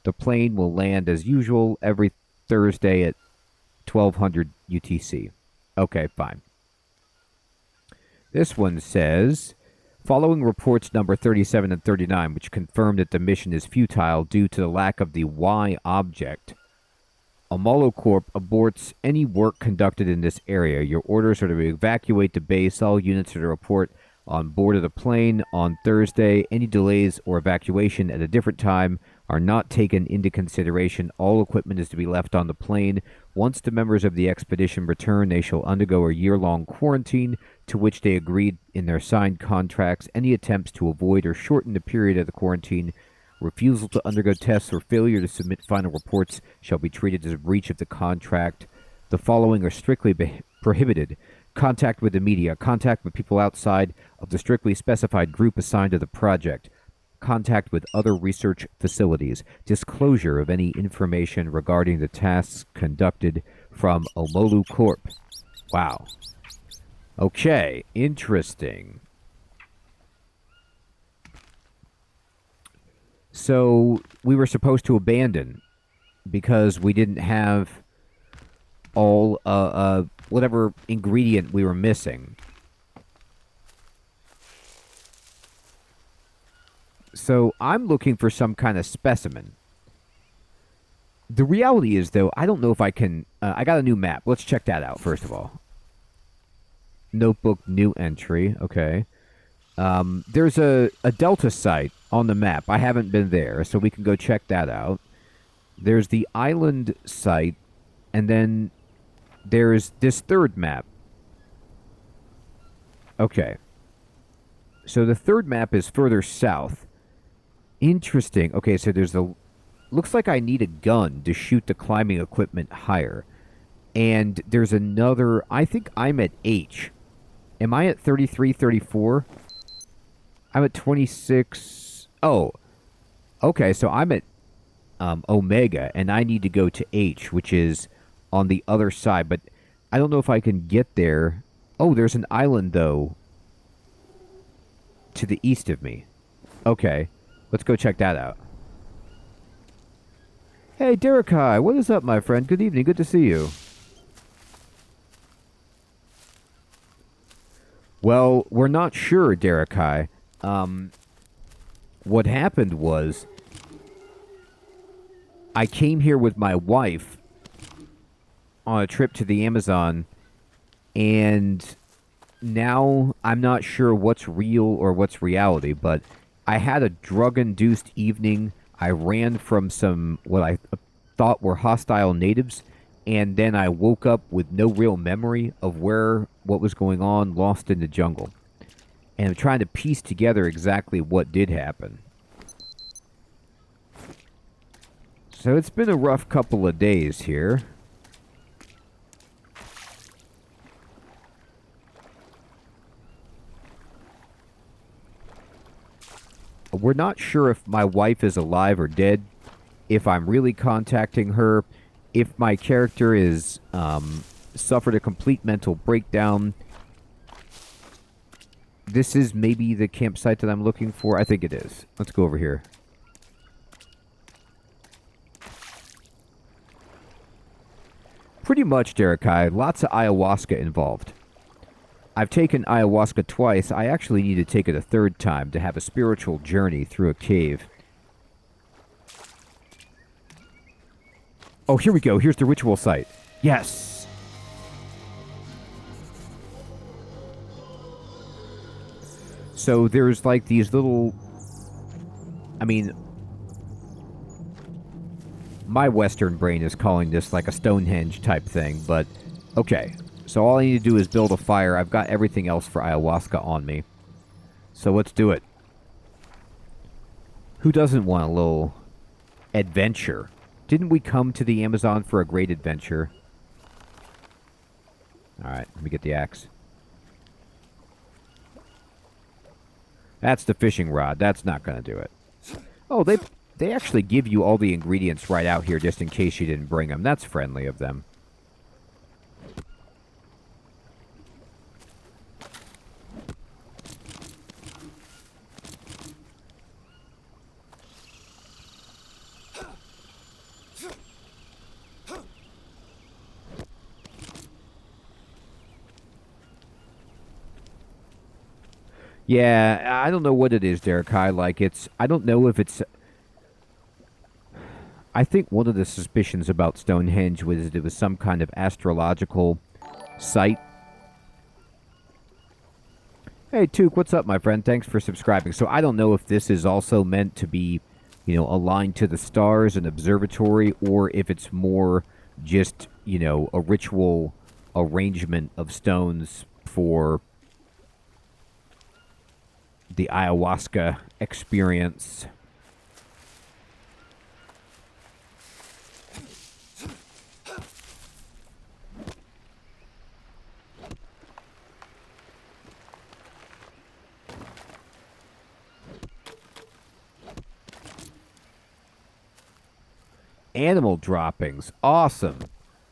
The plane will land as usual every Thursday at 1200 UTC. Okay, fine. This one says, following reports number 37 and 39, which confirm that the mission is futile due to the lack of the Y object, Amalo Corp aborts any work conducted in this area. Your orders are to evacuate the base. All units are to report on board of the plane on Thursday. Any delays or evacuation at a different time are not taken into consideration. All equipment is to be left on the plane. Once the members of the expedition return, they shall undergo a year-long quarantine to which they agreed in their signed contracts. Any attempts to avoid or shorten the period of the quarantine, refusal to undergo tests, or failure to submit final reports shall be treated as a breach of the contract. The following are strictly prohibited: contact with the media, contact with people outside of the strictly specified group assigned to the project, contact with other research facilities, disclosure of any information regarding the tasks conducted from Omolu Corp. Wow. Okay, interesting. So we were supposed to abandon because we didn't have all whatever ingredient we were missing. So I'm looking for some kind of specimen. The reality is, though, I don't know if I can... I got a new map. Let's check that out, first of all. Notebook, new entry. Okay. There's a Delta site on the map. I haven't been there, so we can go check that out. There's the island site, and then there's this third map. Okay. So the third map is further south. Interesting. Okay, so there's the... Looks like I need a gun to shoot the climbing equipment higher. And there's another... I think I'm at H. Am I at 33, 34? I'm at 26... Oh. Okay, so I'm at Omega, and I need to go to H, which is on the other side. But I don't know if I can get there. Oh, there's an island, though, to the east of me. Okay, let's go check that out. Hey, Derekai, what is up, my friend? Good evening, good to see you. Well, we're not sure, Derekai. What happened was, I came here with my wife on a trip to the Amazon, and now I'm not sure what's real or what's reality, but I had a drug-induced evening. I ran from some, what I thought were hostile natives, and then I woke up with no real memory of what was going on, lost in the jungle. And I'm trying to piece together exactly what did happen. So it's been a rough couple of days here. We're not sure if my wife is alive or dead, if I'm really contacting her, if my character is suffered a complete mental breakdown. This is maybe the campsite that I'm looking for. I think it is. Let's go over here. Pretty much, Derekai. Lots of ayahuasca involved. I've taken ayahuasca twice. I actually need to take it a third time to have a spiritual journey through a cave. Oh, here we go. Here's the ritual site. Yes! So there's like these little... I mean... My Western brain is calling this like a Stonehenge type thing, but... Okay. So all I need to do is build a fire. I've got everything else for ayahuasca on me. So let's do it. Who doesn't want a little adventure? Didn't we come to the Amazon for a great adventure? Alright, let me get the axe. That's the fishing rod. That's not going to do it. Oh, they actually give you all the ingredients right out here just in case you didn't bring them. That's friendly of them. Yeah, I don't know what it is, Derekai. Like, I don't know if it's... I think one of the suspicions about Stonehenge was it was some kind of astrological site. Hey, Took, what's up, my friend? Thanks for subscribing. So I don't know if this is also meant to be, aligned to the stars, an observatory, or if it's more just, a ritual arrangement of stones for the ayahuasca experience. Animal droppings. Awesome.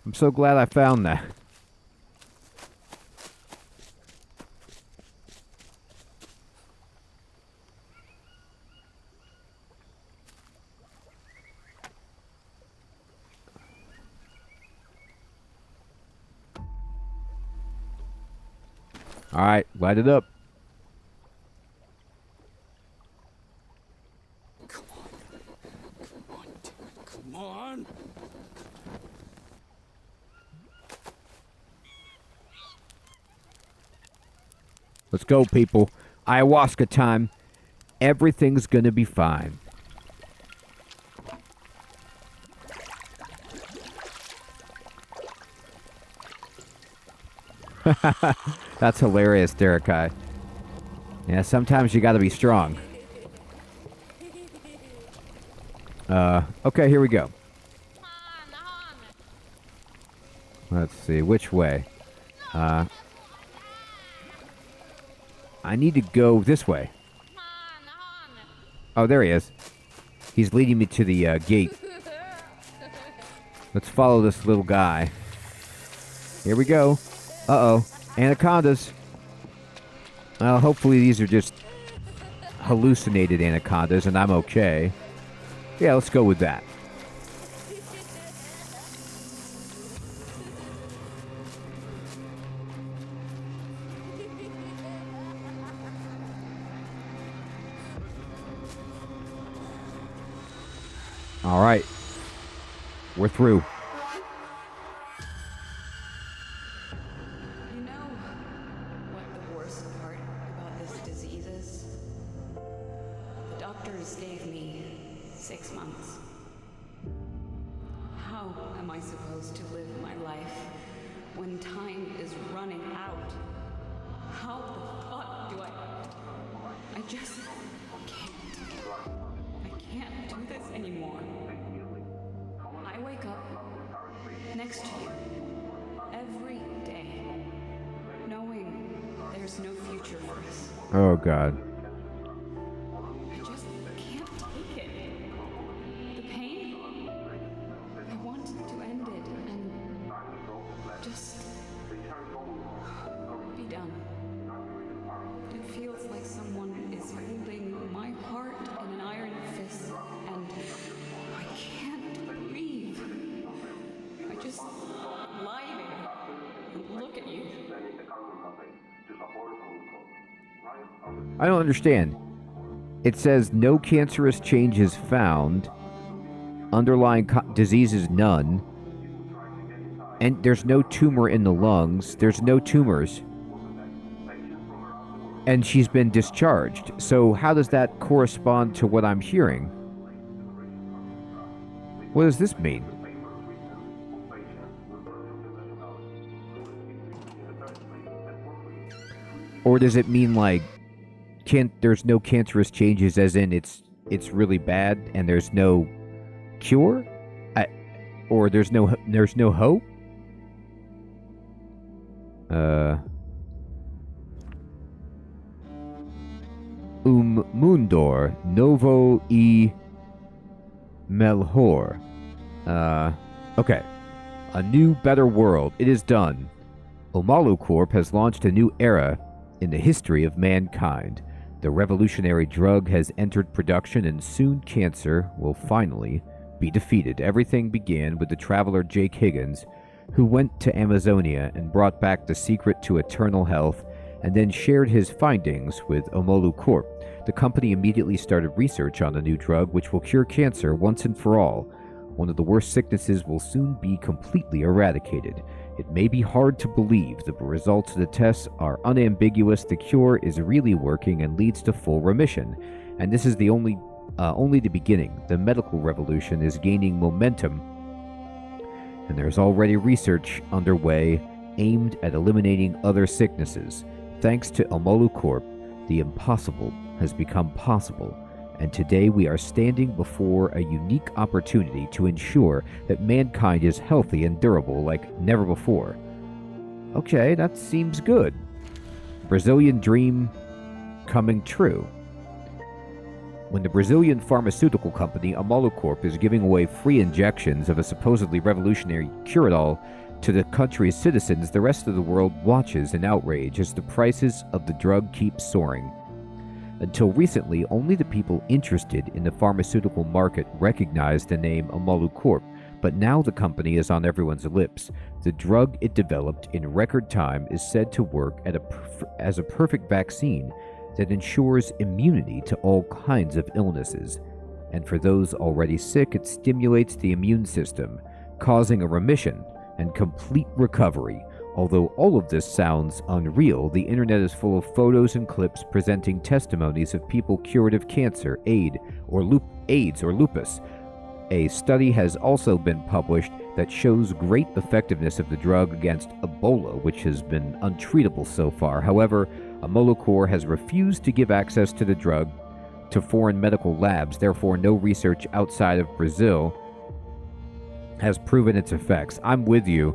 I'm so glad I found that. All right, light it up. Come on, damn it, come on. Let's go, people. Ayahuasca time. Everything's gonna be fine. That's hilarious, Derekai. Yeah, sometimes you gotta be strong. Okay, here we go. Let's see, which way? I need to go this way. Oh, there he is. He's leading me to the gate. Let's follow this little guy. Here we go. Uh-oh. Anacondas. Well, hopefully these are just hallucinated anacondas and I'm okay. Yeah, let's go with that. All right. We're through. You know what the worst part about this disease is? The doctors gave me 6 months. How am I supposed to live my life when time is running out? How the fuck do I just can't. I can't do this anymore. I wake up next to you every day, knowing there's no future for us. Oh, God. I just can't take it. The pain, I want to end it and just be done. It feels like someone is holding my heart in an iron fist and I can't breathe. I just lie there and look at you. I don't understand. It says no cancerous changes found. Underlying diseases, none. And there's no tumor in the lungs. There's no tumors. And she's been discharged. So how does that correspond to what I'm hearing? What does this mean? Or does it mean like there's no cancerous changes as in it's really bad and there's no cure? Or there's no hope? Mundor novo e melhor. Okay. A new, better world. It is done. Omalu Corp has launched a new era in the history of mankind. The revolutionary drug has entered production and soon cancer will finally be defeated. Everything began with the traveler Jake Higgins, who went to Amazonia and brought back the secret to eternal health and then shared his findings with Omalu Corp. The company immediately started research on the new drug, which will cure cancer once and for all. One of the worst sicknesses will soon be completely eradicated. It may be hard to believe the results of the tests are unambiguous. The cure is really working and leads to full remission. And this is the only the beginning. The medical revolution is gaining momentum, and there's already research underway aimed at eliminating other sicknesses. Thanks to Omalu Corp, the impossible has become possible. And today we are standing before a unique opportunity to ensure that mankind is healthy and durable like never before. Okay, that seems good. Brazilian dream coming true. When the Brazilian pharmaceutical company Omalu Corp is giving away free injections of a supposedly revolutionary cure-it-all to the country's citizens, the rest of the world watches in outrage as the prices of the drug keep soaring. Until recently, only the people interested in the pharmaceutical market recognized the name Omalu Corp, but now the company is on everyone's lips. The drug it developed in record time is said to work as a perfect vaccine that ensures immunity to all kinds of illnesses. And for those already sick, it stimulates the immune system, causing a remission and complete recovery, Although all of this sounds unreal, the internet is full of photos and clips presenting testimonies of people cured of cancer, AIDS, or lupus. A study has also been published that shows great effectiveness of the drug against Ebola, which has been untreatable so far. However, Immunocore has refused to give access to the drug to foreign medical labs. Therefore, no research outside of Brazil has proven its effects. I'm with you,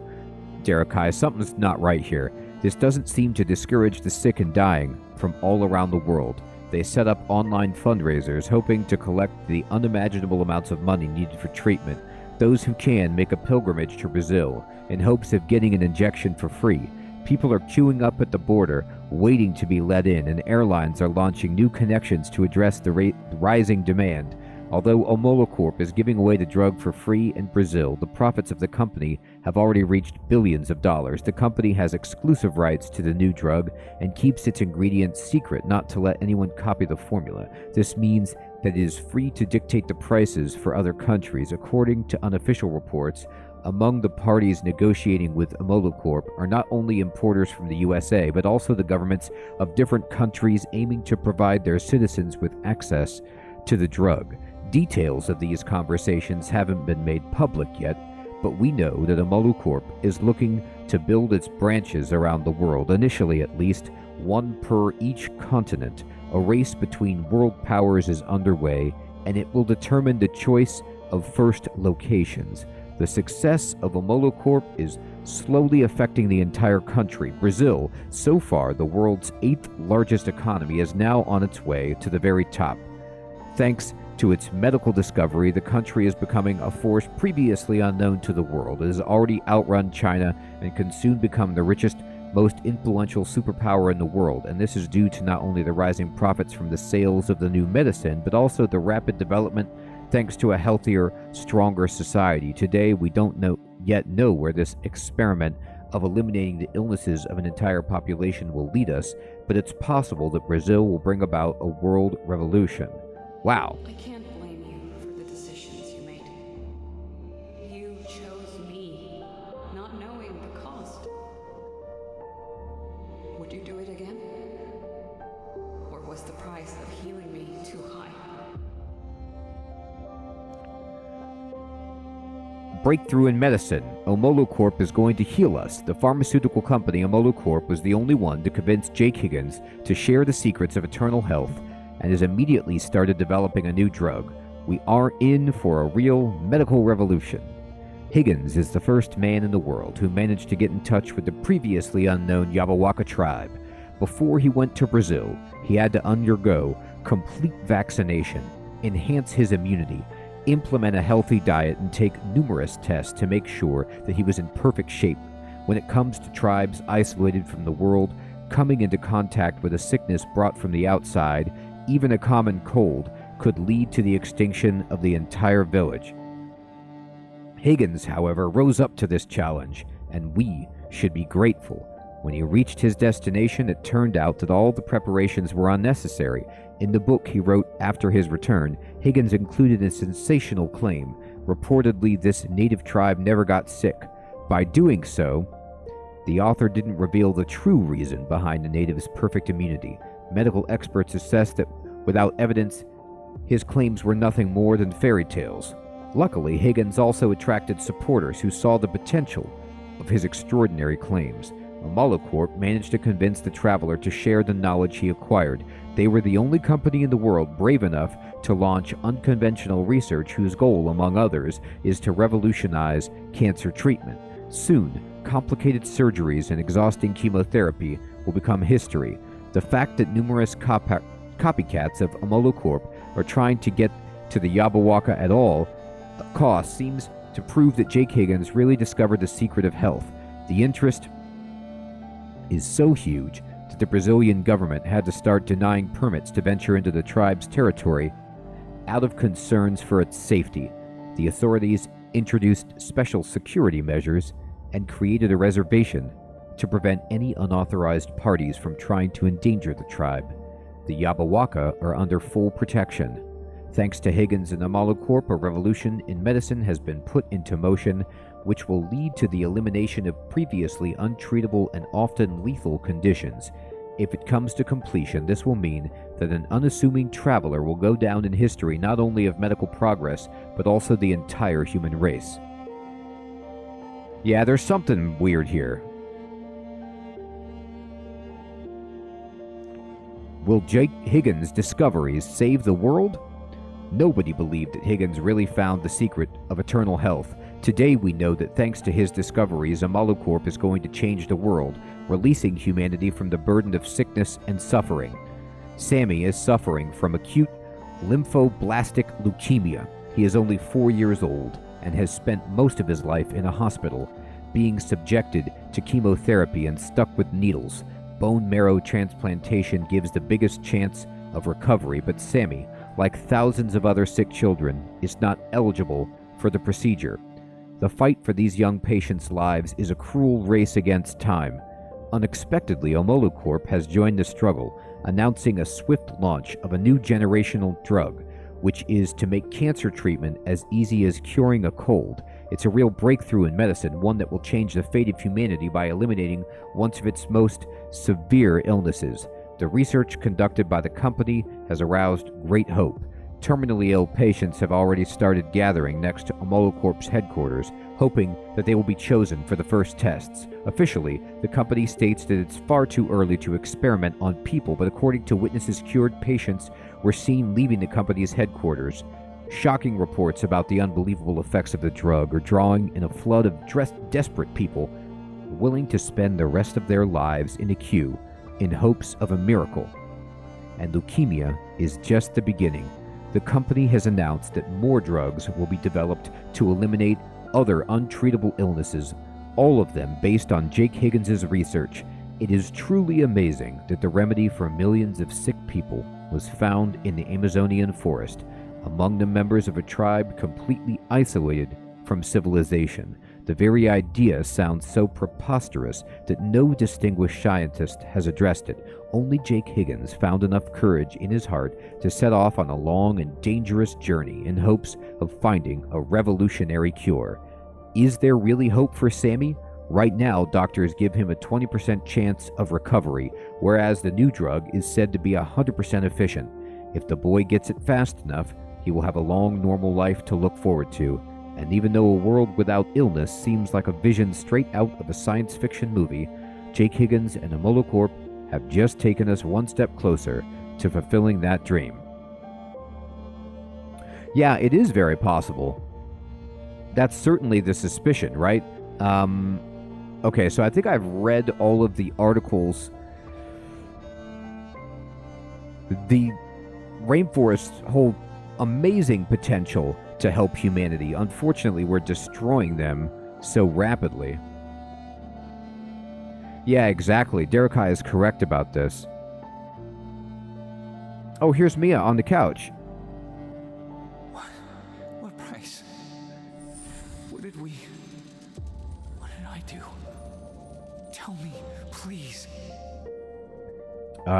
Derekai. Something's not right here. This doesn't seem to discourage the sick and dying from all around the world. They set up online fundraisers, hoping to collect the unimaginable amounts of money needed for treatment. Those who can make a pilgrimage to Brazil in hopes of getting an injection for free. People are queuing up at the border, waiting to be let in, and airlines are launching new connections to address the rising demand. Although Immunocore is giving away the drug for free in Brazil, the profits of the company have already reached billions of dollars. The company has exclusive rights to the new drug and keeps its ingredients secret, not to let anyone copy the formula. This means that it is free to dictate the prices for other countries. According to unofficial reports, among the parties negotiating with Immunocore are not only importers from the USA, but also the governments of different countries aiming to provide their citizens with access to the drug. Details of these conversations haven't been made public yet, but we know that Immunocore is looking to build its branches around the world, initially at least, one per each continent. A race between world powers is underway, and it will determine the choice of first locations. The success of Immunocore is slowly affecting the entire country. Brazil, so far the world's 8th largest economy, is now on its way to the very top. Thanks to its medical discovery, the country is becoming a force previously unknown to the world. It has already outrun China and can soon become the richest, most influential superpower in the world, and this is due to not only the rising profits from the sales of the new medicine, but also the rapid development thanks to a healthier, stronger society. Today, we don't yet know where this experiment of eliminating the illnesses of an entire population will lead us, but it's possible that Brazil will bring about a world revolution. Wow. I can't blame you for the decisions you made. You chose me, not knowing the cost. Would you do it again? Or was the price of healing me too high? Breakthrough in medicine. Immunocore is going to heal us. The pharmaceutical company Immunocore was the only one to convince Jake Higgins to share the secrets of eternal health, and has immediately started developing a new drug. We are in for a real medical revolution. Higgins is the first man in the world who managed to get in touch with the previously unknown Yabawaka tribe. Before he went to Brazil, he had to undergo complete vaccination, enhance his immunity, implement a healthy diet, and take numerous tests to make sure that he was in perfect shape. When it comes to tribes isolated from the world, coming into contact with a sickness brought from the outside, even a common cold, could lead to the extinction of the entire village. Higgins, however, rose up to this challenge, and we should be grateful. When he reached his destination, it turned out that all the preparations were unnecessary. In the book he wrote after his return, Higgins included a sensational claim. Reportedly, this native tribe never got sick. By doing so, the author didn't reveal the true reason behind the natives' perfect immunity. Medical experts assessed that without evidence, his claims were nothing more than fairy tales. Luckily, Higgins also attracted supporters who saw the potential of his extraordinary claims. Immunocore managed to convince the traveler to share the knowledge he acquired. They were the only company in the world brave enough to launch unconventional research whose goal, among others, is to revolutionize cancer treatment. Soon, complicated surgeries and exhausting chemotherapy will become history. The fact that numerous copycats of Immunocore are trying to get to the Yabawaka at all costs seems to prove that Jake Higgins really discovered the secret of health. The interest is so huge that the Brazilian government had to start denying permits to venture into the tribe's territory out of concerns for its safety. The authorities introduced special security measures and created a reservation to prevent any unauthorized parties from trying to endanger the tribe. The Yabawaka are under full protection. Thanks to Higgins and Immunocore, a revolution in medicine has been put into motion. which will lead to the elimination of previously untreatable and often lethal conditions. If it comes to completion, this will mean that an unassuming traveler will go down in history not only of medical progress, but also the entire human race. Yeah, there's something weird here. Will Jake Higgins' discoveries save the world? Nobody believed that Higgins really found the secret of eternal health. Today we know that thanks to his discoveries, Amalocorp is going to change the world, releasing humanity from the burden of sickness and suffering. Sammy is suffering from acute lymphoblastic leukemia. He is only 4 years old and has spent most of his life in a hospital, being subjected to chemotherapy and stuck with needles. Bone marrow transplantation gives the biggest chance of recovery, but Sammy, like thousands of other sick children, is not eligible for the procedure. The fight for these young patients' lives is a cruel race against time. Unexpectedly, Amalocorp has joined the struggle, announcing a swift launch of a new generational drug, which is to make cancer treatment as easy as curing a cold. It's a real breakthrough in medicine, one that will change the fate of humanity by eliminating one of its most severe illnesses. The research conducted by the company has aroused great hope. Terminally ill patients have already started gathering next to Amalocorp's headquarters, hoping that they will be chosen for the first tests. Officially, the company states that it's far too early to experiment on people, but according to witnesses, cured patients were seen leaving the company's headquarters. Shocking reports about the unbelievable effects of the drug are drawing in a flood of desperate people willing to spend the rest of their lives in a queue in hopes of a miracle. And leukemia is just the beginning. The company has announced that more drugs will be developed to eliminate other untreatable illnesses, all of them based on Jake Higgins' research. It is truly amazing that the remedy for millions of sick people was found in the Amazonian forest, among the members of a tribe completely isolated from civilization. The very idea sounds so preposterous that no distinguished scientist has addressed it. Only Jake Higgins found enough courage in his heart to set off on a long and dangerous journey in hopes of finding a revolutionary cure. Is there really hope for Sammy? Right now, doctors give him a 20% chance of recovery, whereas the new drug is said to be 100% efficient. If the boy gets it fast enough, he will have a long, normal life to look forward to. And even though a world without illness seems like a vision straight out of a science fiction movie, Jake Higgins and Amalocorp have just taken us one step closer to fulfilling that dream. Yeah, it is very possible. That's certainly the suspicion, right? Okay, so I think I've read all of the articles. The rainforests hold amazing potential to help humanity. Unfortunately, we're destroying them so rapidly. Yeah, exactly. Derekai is correct about this. Oh, here's Mia on the couch. What price? What did I do? Tell me, please.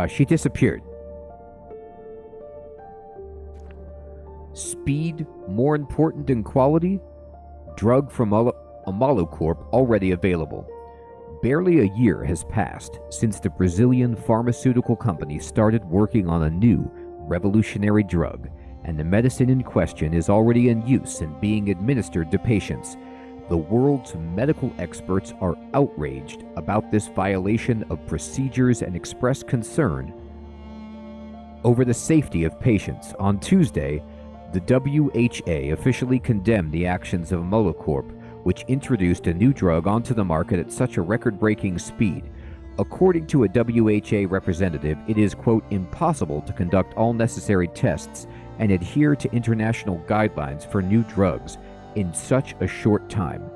She disappeared. Speed more important than quality? Drug from Amalocorp already available. Barely a year has passed since the Brazilian pharmaceutical company started working on a new, revolutionary drug, and the medicine in question is already in use and being administered to patients. The world's medical experts are outraged about this violation of procedures and express concern over the safety of patients. On Tuesday, the WHA officially condemned the actions of Amalocorp, which introduced a new drug onto the market at such a record-breaking speed. According to a WHO representative, it is, quote, impossible to conduct all necessary tests and adhere to international guidelines for new drugs in such a short time.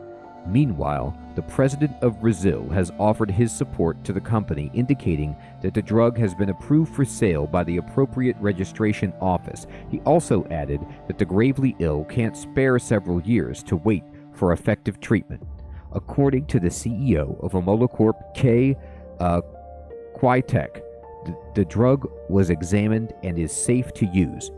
Meanwhile, the president of Brazil has offered his support to the company, indicating that the drug has been approved for sale by the appropriate registration office. He also added that the gravely ill can't spare several years to wait for effective treatment. According to the CEO of Amalocorp, K. Quaitek, the drug was examined and is safe to use.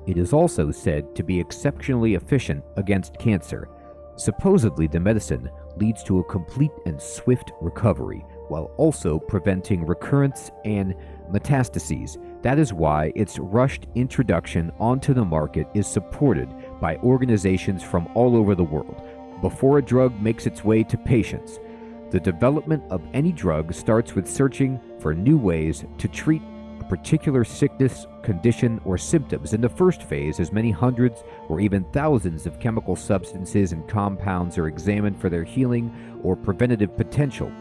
It is also said to be exceptionally efficient against cancer. Supposedly, the medicine leads to a complete and swift recovery, while also preventing recurrence and metastases. That is why its rushed introduction onto the market is supported by organizations from all over the world. Before a drug makes its way to patients, the development of any drug starts with searching for new ways to treat a particular sickness, condition, or symptoms. In the first phase, as many hundreds or even thousands of chemical substances and compounds are examined for their healing or preventative potential.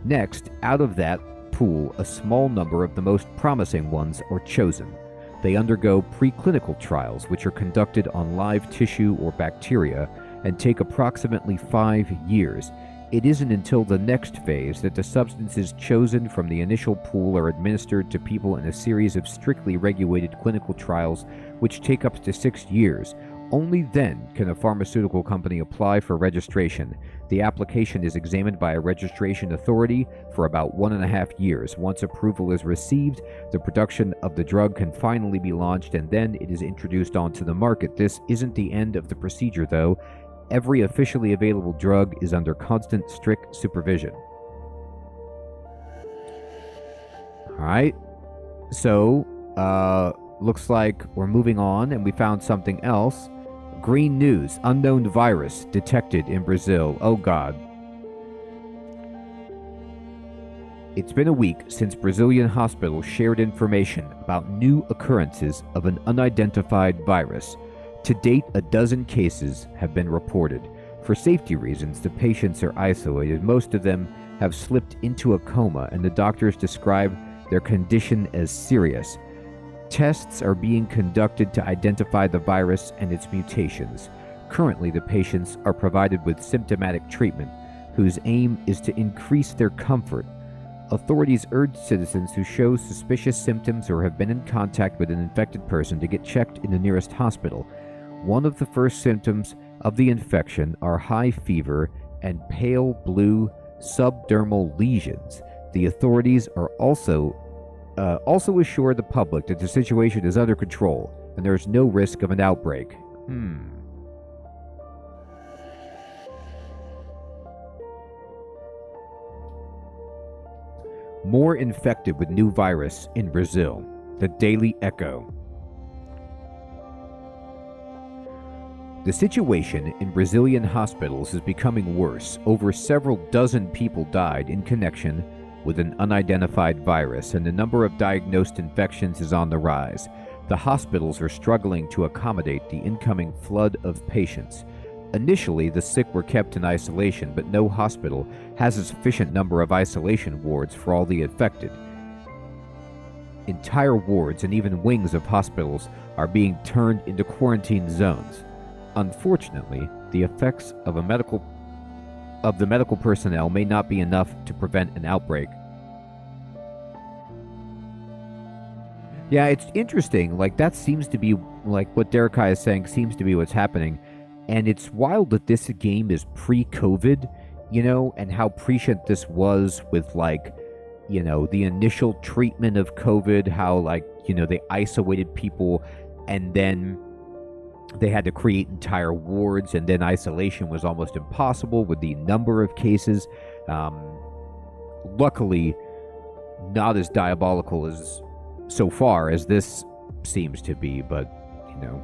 Next, out of that pool, a small number of the most promising ones are chosen. They undergo preclinical trials, which are conducted on live tissue or bacteria and take approximately 5 years. It isn't until the next phase that the substances chosen from the initial pool are administered to people in a series of strictly regulated clinical trials, which take up to 6 years. Only then can a pharmaceutical company apply for registration. The application is examined by a registration authority for about 1.5 years. Once approval is received, the production of the drug can finally be launched, and then it is introduced onto the market. This isn't the end of the procedure, though. Every officially available drug is under constant, strict supervision. Alright, so, looks like we're moving on, and we found something else. Green news, unknown virus detected in Brazil. Oh God. It's been a week since Brazilian hospitals shared information about new occurrences of an unidentified virus. To date, a dozen cases have been reported. For safety reasons, the patients are isolated. Most of them have slipped into a coma, and the doctors describe their condition as serious. Tests are being conducted to identify the virus and its mutations. Currently, the patients are provided with symptomatic treatment, whose aim is to increase their comfort. Authorities urge citizens who show suspicious symptoms or have been in contact with an infected person to get checked in the nearest hospital. One of the first symptoms of the infection are high fever and pale blue subdermal lesions. The authorities are also assure the public that the situation is under control and there is no risk of an outbreak. More infected with new virus in Brazil. The Daily Echo. The situation in Brazilian hospitals is becoming worse. Over several dozen people died in connection with an unidentified virus, and the number of diagnosed infections is on the rise. The hospitals are struggling to accommodate the incoming flood of patients. Initially, the sick were kept in isolation, but no hospital has a sufficient number of isolation wards for all the infected. Entire wards and even wings of hospitals are being turned into quarantine zones. Unfortunately, the effects of the medical personnel may not be enough to prevent an outbreak. Yeah, it's interesting. Like, that seems to be, like, what Derekai is saying seems to be what's happening. And it's wild that this game is pre-COVID, you know, and how prescient this was with, like, you know, the initial treatment of COVID, how, like, you know, they isolated people and then they had to create entire wards, and then isolation was almost impossible with the number of cases. Luckily, not as diabolical as so far as this seems to be, but, you know,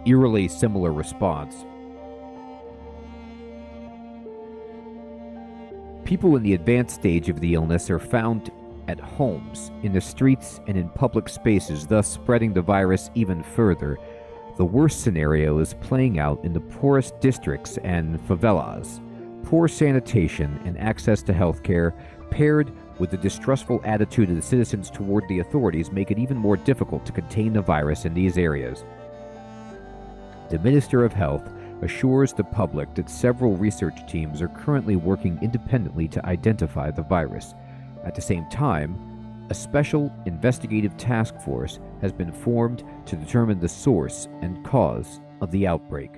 eerily similar response. People in the advanced stage of the illness are found at homes, in the streets, and in public spaces, thus spreading the virus even further. The worst scenario is playing out in the poorest districts and favelas. Poor sanitation and access to healthcare, paired with the distrustful attitude of the citizens toward the authorities, make it even more difficult to contain the virus in these areas. The Minister of Health assures the public that several research teams are currently working independently to identify the virus. At the same time, a special investigative task force has been formed to determine the source and cause of the outbreak.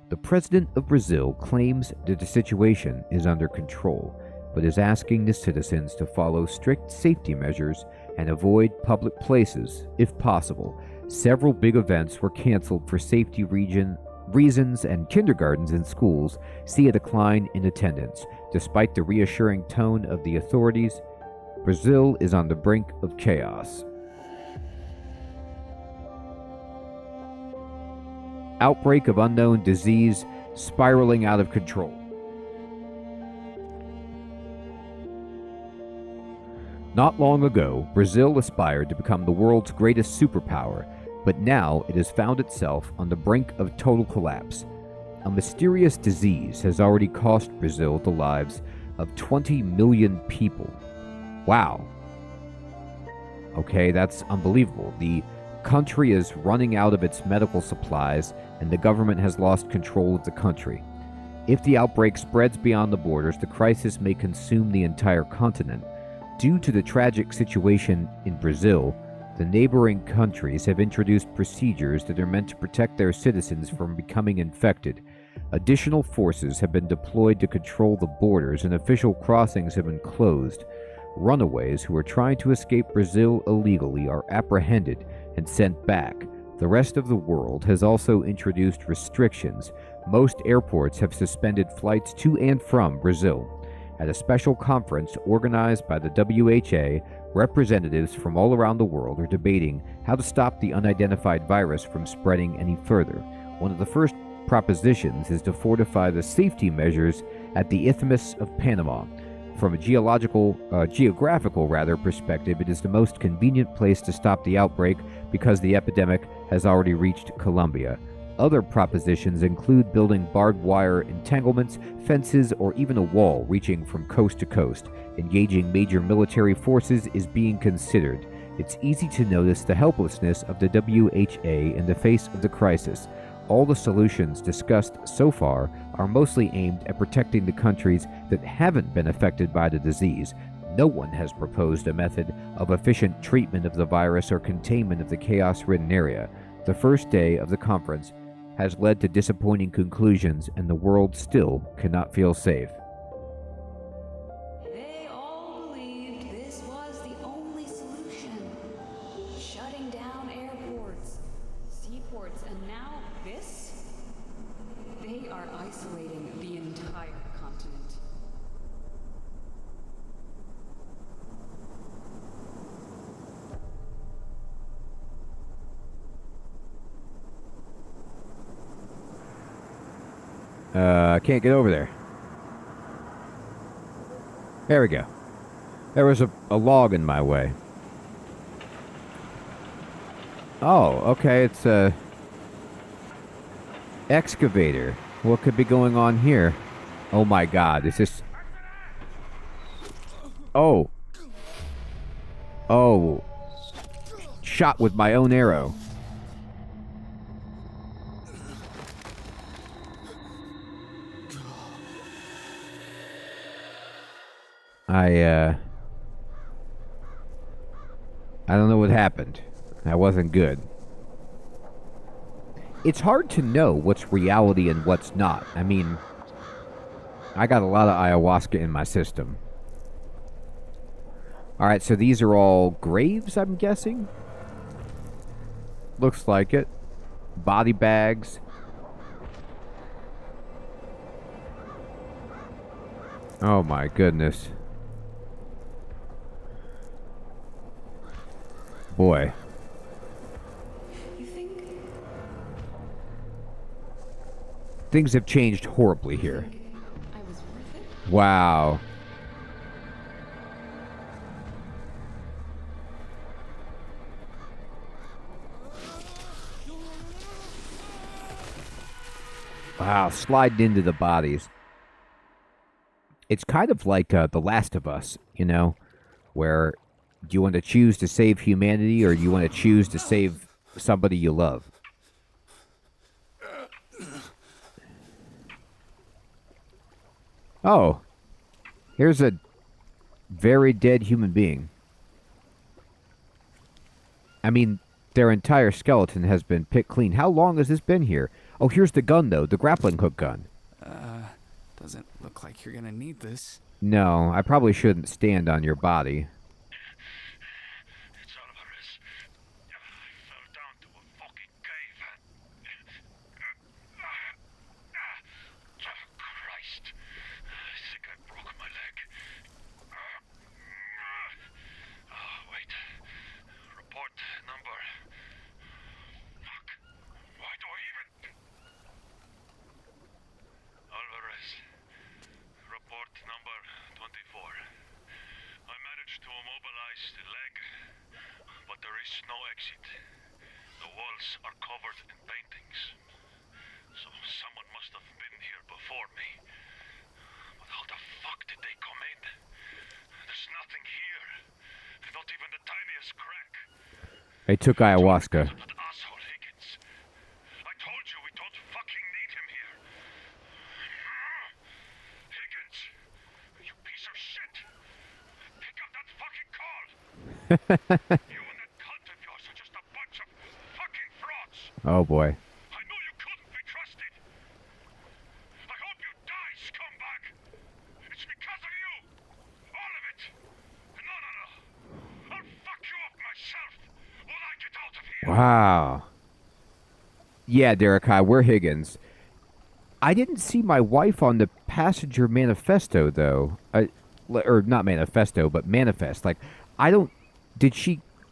The President of Brazil claims that the situation is under control, but is asking the citizens to follow strict safety measures and avoid public places if possible. Several big events were canceled for safety reasons, and kindergartens and schools see a decline in attendance. Despite the reassuring tone of the authorities, Brazil is on the brink of chaos. Outbreak of unknown disease spiraling out of control. Not long ago, Brazil aspired to become the world's greatest superpower, but now it has found itself on the brink of total collapse. A mysterious disease has already cost Brazil the lives of 20 million people. Wow. Okay, that's unbelievable. The country is running out of its medical supplies, and the government has lost control of the country. If the outbreak spreads beyond the borders, the crisis may consume the entire continent. Due to the tragic situation in Brazil, the neighboring countries have introduced procedures that are meant to protect their citizens from becoming infected. Additional forces have been deployed to control the borders, and official crossings have been closed. Runaways who are trying to escape Brazil illegally are apprehended and sent back. The rest of the world has also introduced restrictions. Most airports have suspended flights to and from Brazil. At a special conference organized by the WHO, representatives from all around the world are debating how to stop the unidentified virus from spreading any further. One of the first propositions is to fortify the safety measures at the Isthmus of Panama. From a geographical perspective, it is the most convenient place to stop the outbreak because the epidemic has already reached Colombia. Other propositions include building barbed wire entanglements, fences, or even a wall reaching from coast to coast. Engaging major military forces is being considered. It's easy to notice the helplessness of the WHO in the face of the crisis. All the solutions discussed so far are mostly aimed at protecting the countries that haven't been affected by the disease. No one has proposed a method of efficient treatment of the virus or containment of the chaos-ridden area. The first day of the conference has led to disappointing conclusions, and the world still cannot feel safe. They all believed this was the only solution. Shutting down airports, seaports, and now this? They are isolating the entire continent. I can't get over there. There we go. There was a log in my way. Oh, okay, it's a excavator. What could be going on here? Oh my god, is this... Oh. Oh. Shot with my own arrow. I don't know what happened. That wasn't good. It's hard to know what's reality and what's not. I mean, I got a lot of ayahuasca in my system. Alright, so these are all graves, I'm guessing? Looks like it. Body bags. Oh my goodness. Boy. You think Things have changed horribly here. I was worth it? Wow. Wow, sliding into the bodies. It's kind of like The Last of Us, you know, where do you want to choose to save humanity or do you want to choose to save somebody you love? Oh, here's a very dead human being. I mean, their entire skeleton has been picked clean. How long has this been here? Oh, here's the gun, though, the grappling hook gun. Doesn't look like you're gonna need this. No, I probably shouldn't stand on your body. It's Alvarez. I fell down to a fucking cave. Report number... Fuck. Why do I even... Alvarez. Report number 24. I managed to immobilize the leg, but there is no exit. The walls are covered in paintings. So someone must have been here before me. But how the fuck did they come in? There's nothing here. Not even the tiniest crack. They took ayahuasca. That asshole Higgins. I told you we don't fucking need him here. Higgins, you piece of shit. Pick up that fucking call. You and that cult of yours are just a bunch of fucking frauds. Oh boy. I know you couldn't be trusted. I hope you die, scumbag. It's because of you. All of it. No. I'll fuck you up myself when I get out of here. Wow. Yeah, Derek, hi, we're Higgins. I didn't see my wife on the passenger manifesto, though. Or not manifesto, but manifest. Like, I don't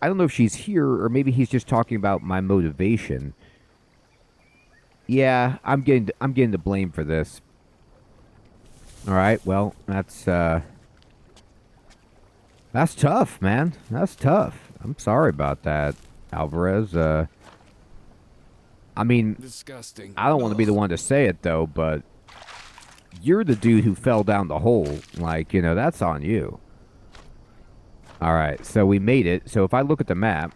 know if she's here, or maybe he's just talking about my motivation. Yeah, I'm getting the blame for this. All right, well, that's tough, man. That's tough. I'm sorry about that, Alvarez. I mean, Disgusting. I don't want to be the one to say it, though, but you're the dude who fell down the hole. Like, that's on you. All right, so we made it. So if I look at the map,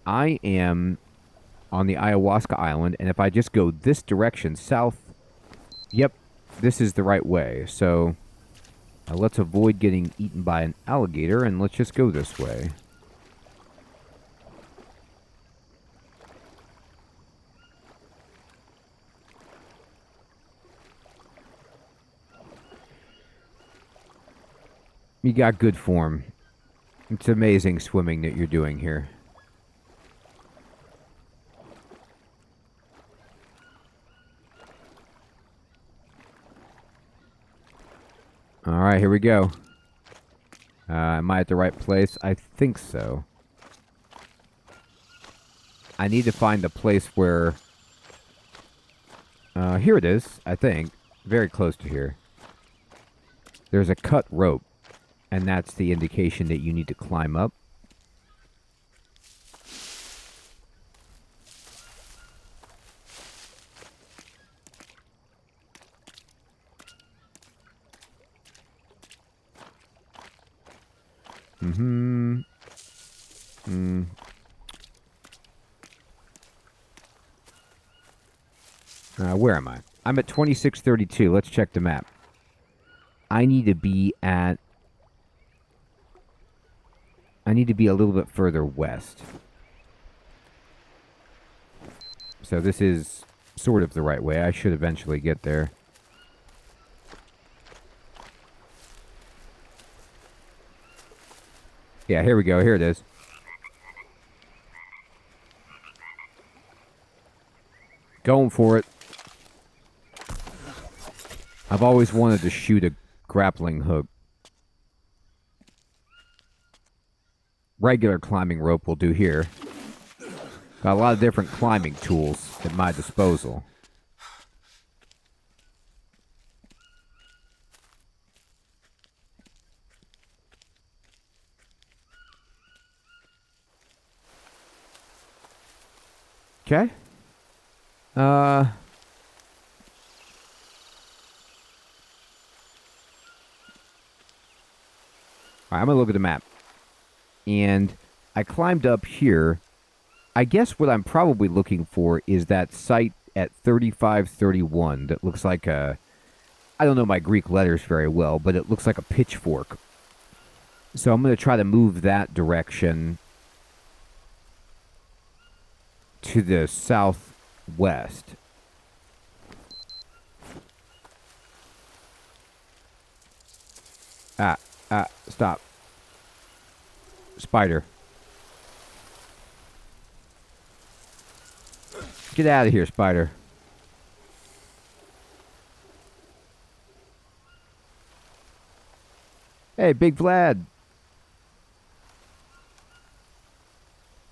I am on the Ayahuasca Island, and if I just go this direction, south, yep, this is the right way. So let's avoid getting eaten by an alligator, and let's just go this way. You got good form. It's amazing swimming that you're doing here. All right, here we go. Am I at the right place? I think so. I need to find a place where... here it is, I think. Very close to here. There's a cut rope. And that's the indication that you need to climb up. Where am I? I'm at 2632. Let's check the map. I need to be a little bit further west. So this is sort of the right way. I should eventually get there. Yeah, here we go. Here it is. Going for it. I've always wanted to shoot a grappling hook. Regular climbing rope will do here. Got a lot of different climbing tools at my disposal. Okay. Alright, I'm gonna look at the map. And I climbed up here. I guess what I'm probably looking for is that site at 3531 that looks like a... I don't know my Greek letters very well, but it looks like a pitchfork. So I'm going to try to move that direction to the southwest. Stop. Spider. Get out of here, spider. Hey, Big Vlad.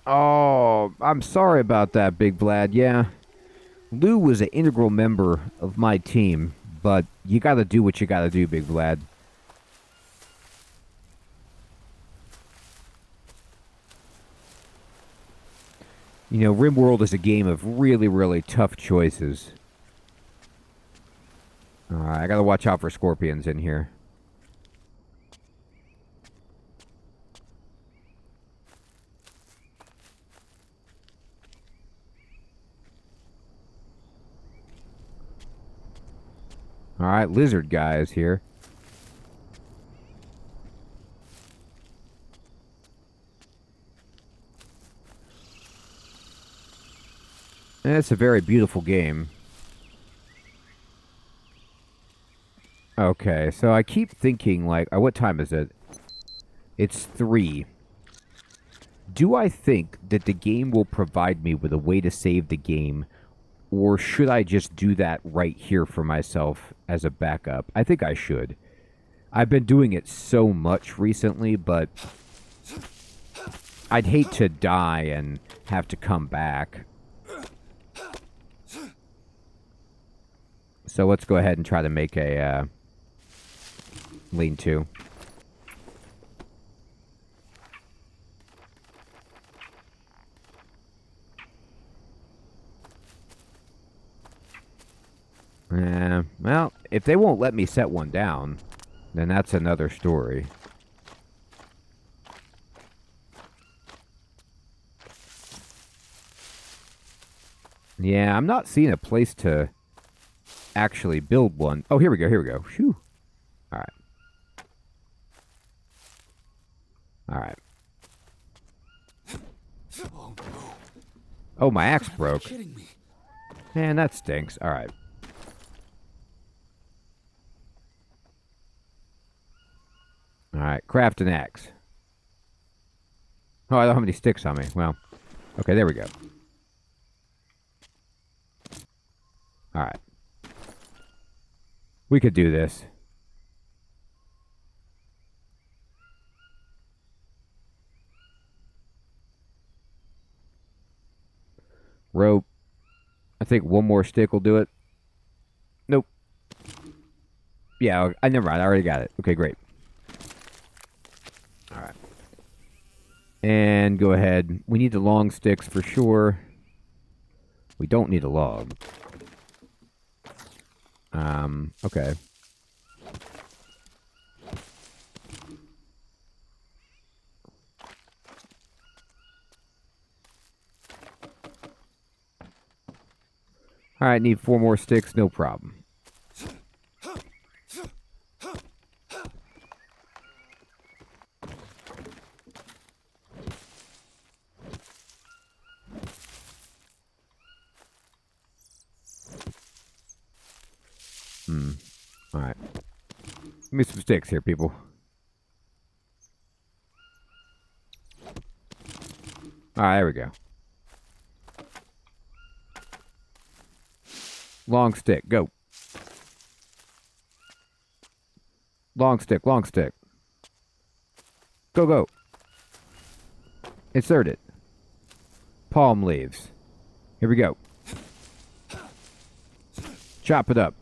Oh, I'm sorry about that, Big Vlad. Yeah, Lou was an integral member of my team, but you gotta do what you gotta do, Big Vlad. You know, RimWorld is a game of really, really tough choices. Alright, I gotta watch out for scorpions in here. Alright, lizard guy is here. And it's a very beautiful game. Okay, so I keep thinking, like, what time is it? It's 3. Do I think that the game will provide me with a way to save the game, or should I just do that right here for myself as a backup? I think I should. I've been doing it so much recently, but I'd hate to die and have to come back. So let's go ahead and try to make a lean-to. Well, if they won't let me set one down, then that's another story. Yeah, I'm not seeing a place to actually build one. Oh, here we go, here we go. Phew. Alright. Alright. Oh, my axe broke. Kidding me. Man, that stinks. Alright. Alright, craft an axe. Oh, I don't have any sticks on me. Well, okay, there we go. Alright. We could do this. Rope. I think one more stick will do it. Nope. Yeah, I never mind. I already got it. Okay, great. Alright. And go ahead. We need the long sticks for sure. We don't need a log. Okay. Alright, need 4 more sticks, no problem. Alright. Give me some sticks here, people. Alright, there we go. Long stick, go. Long stick, long stick. Go, go. Insert it. Palm leaves. Here we go. Chop it up.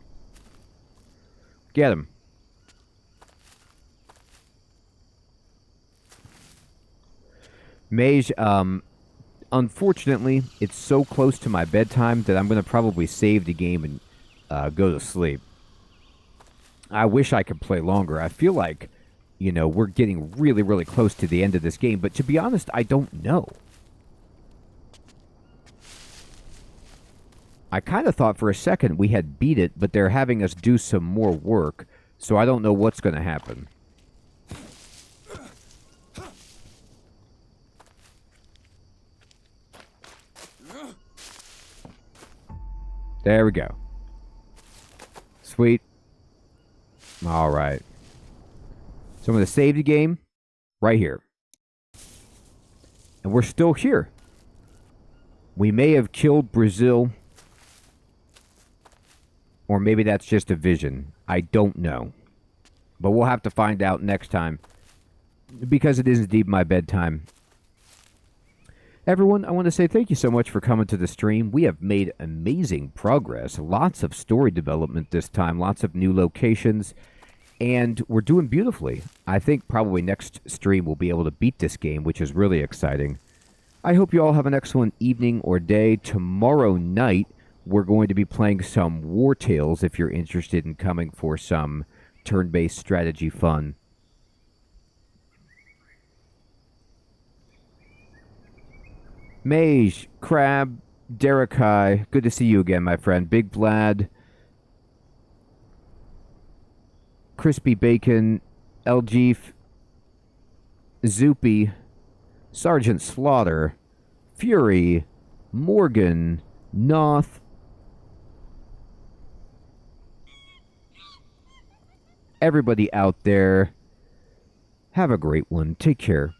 Get him. Mage, unfortunately, it's so close to my bedtime that I'm going to probably save the game and go to sleep. I wish I could play longer. I feel like, you know, we're getting really, really close to the end of this game. But to be honest, I don't know. I kind of thought for a second we had beat it, but they're having us do some more work. So I don't know what's going to happen. There we go. Sweet. Alright. So I'm going to save the game right here. And we're still here. We may have killed Brazil. Or maybe that's just a vision. I don't know. But we'll have to find out next time. Because it is indeed my bedtime. Everyone, I want to say thank you so much for coming to the stream. We have made amazing progress. Lots of story development this time, lots of new locations, and we're doing beautifully. I think probably next stream we'll be able to beat this game, which is really exciting. I hope you all have an excellent evening or day. Tomorrow night, we're going to be playing some War Tales if you're interested in coming for some turn-based strategy fun. Mage, Crab, Derekai, good to see you again, my friend. Big Vlad, Crispy Bacon, Eljeef, Zoopy, Sergeant Slaughter, Fury, Morgan, Noth, everybody out there, have a great one. Take care.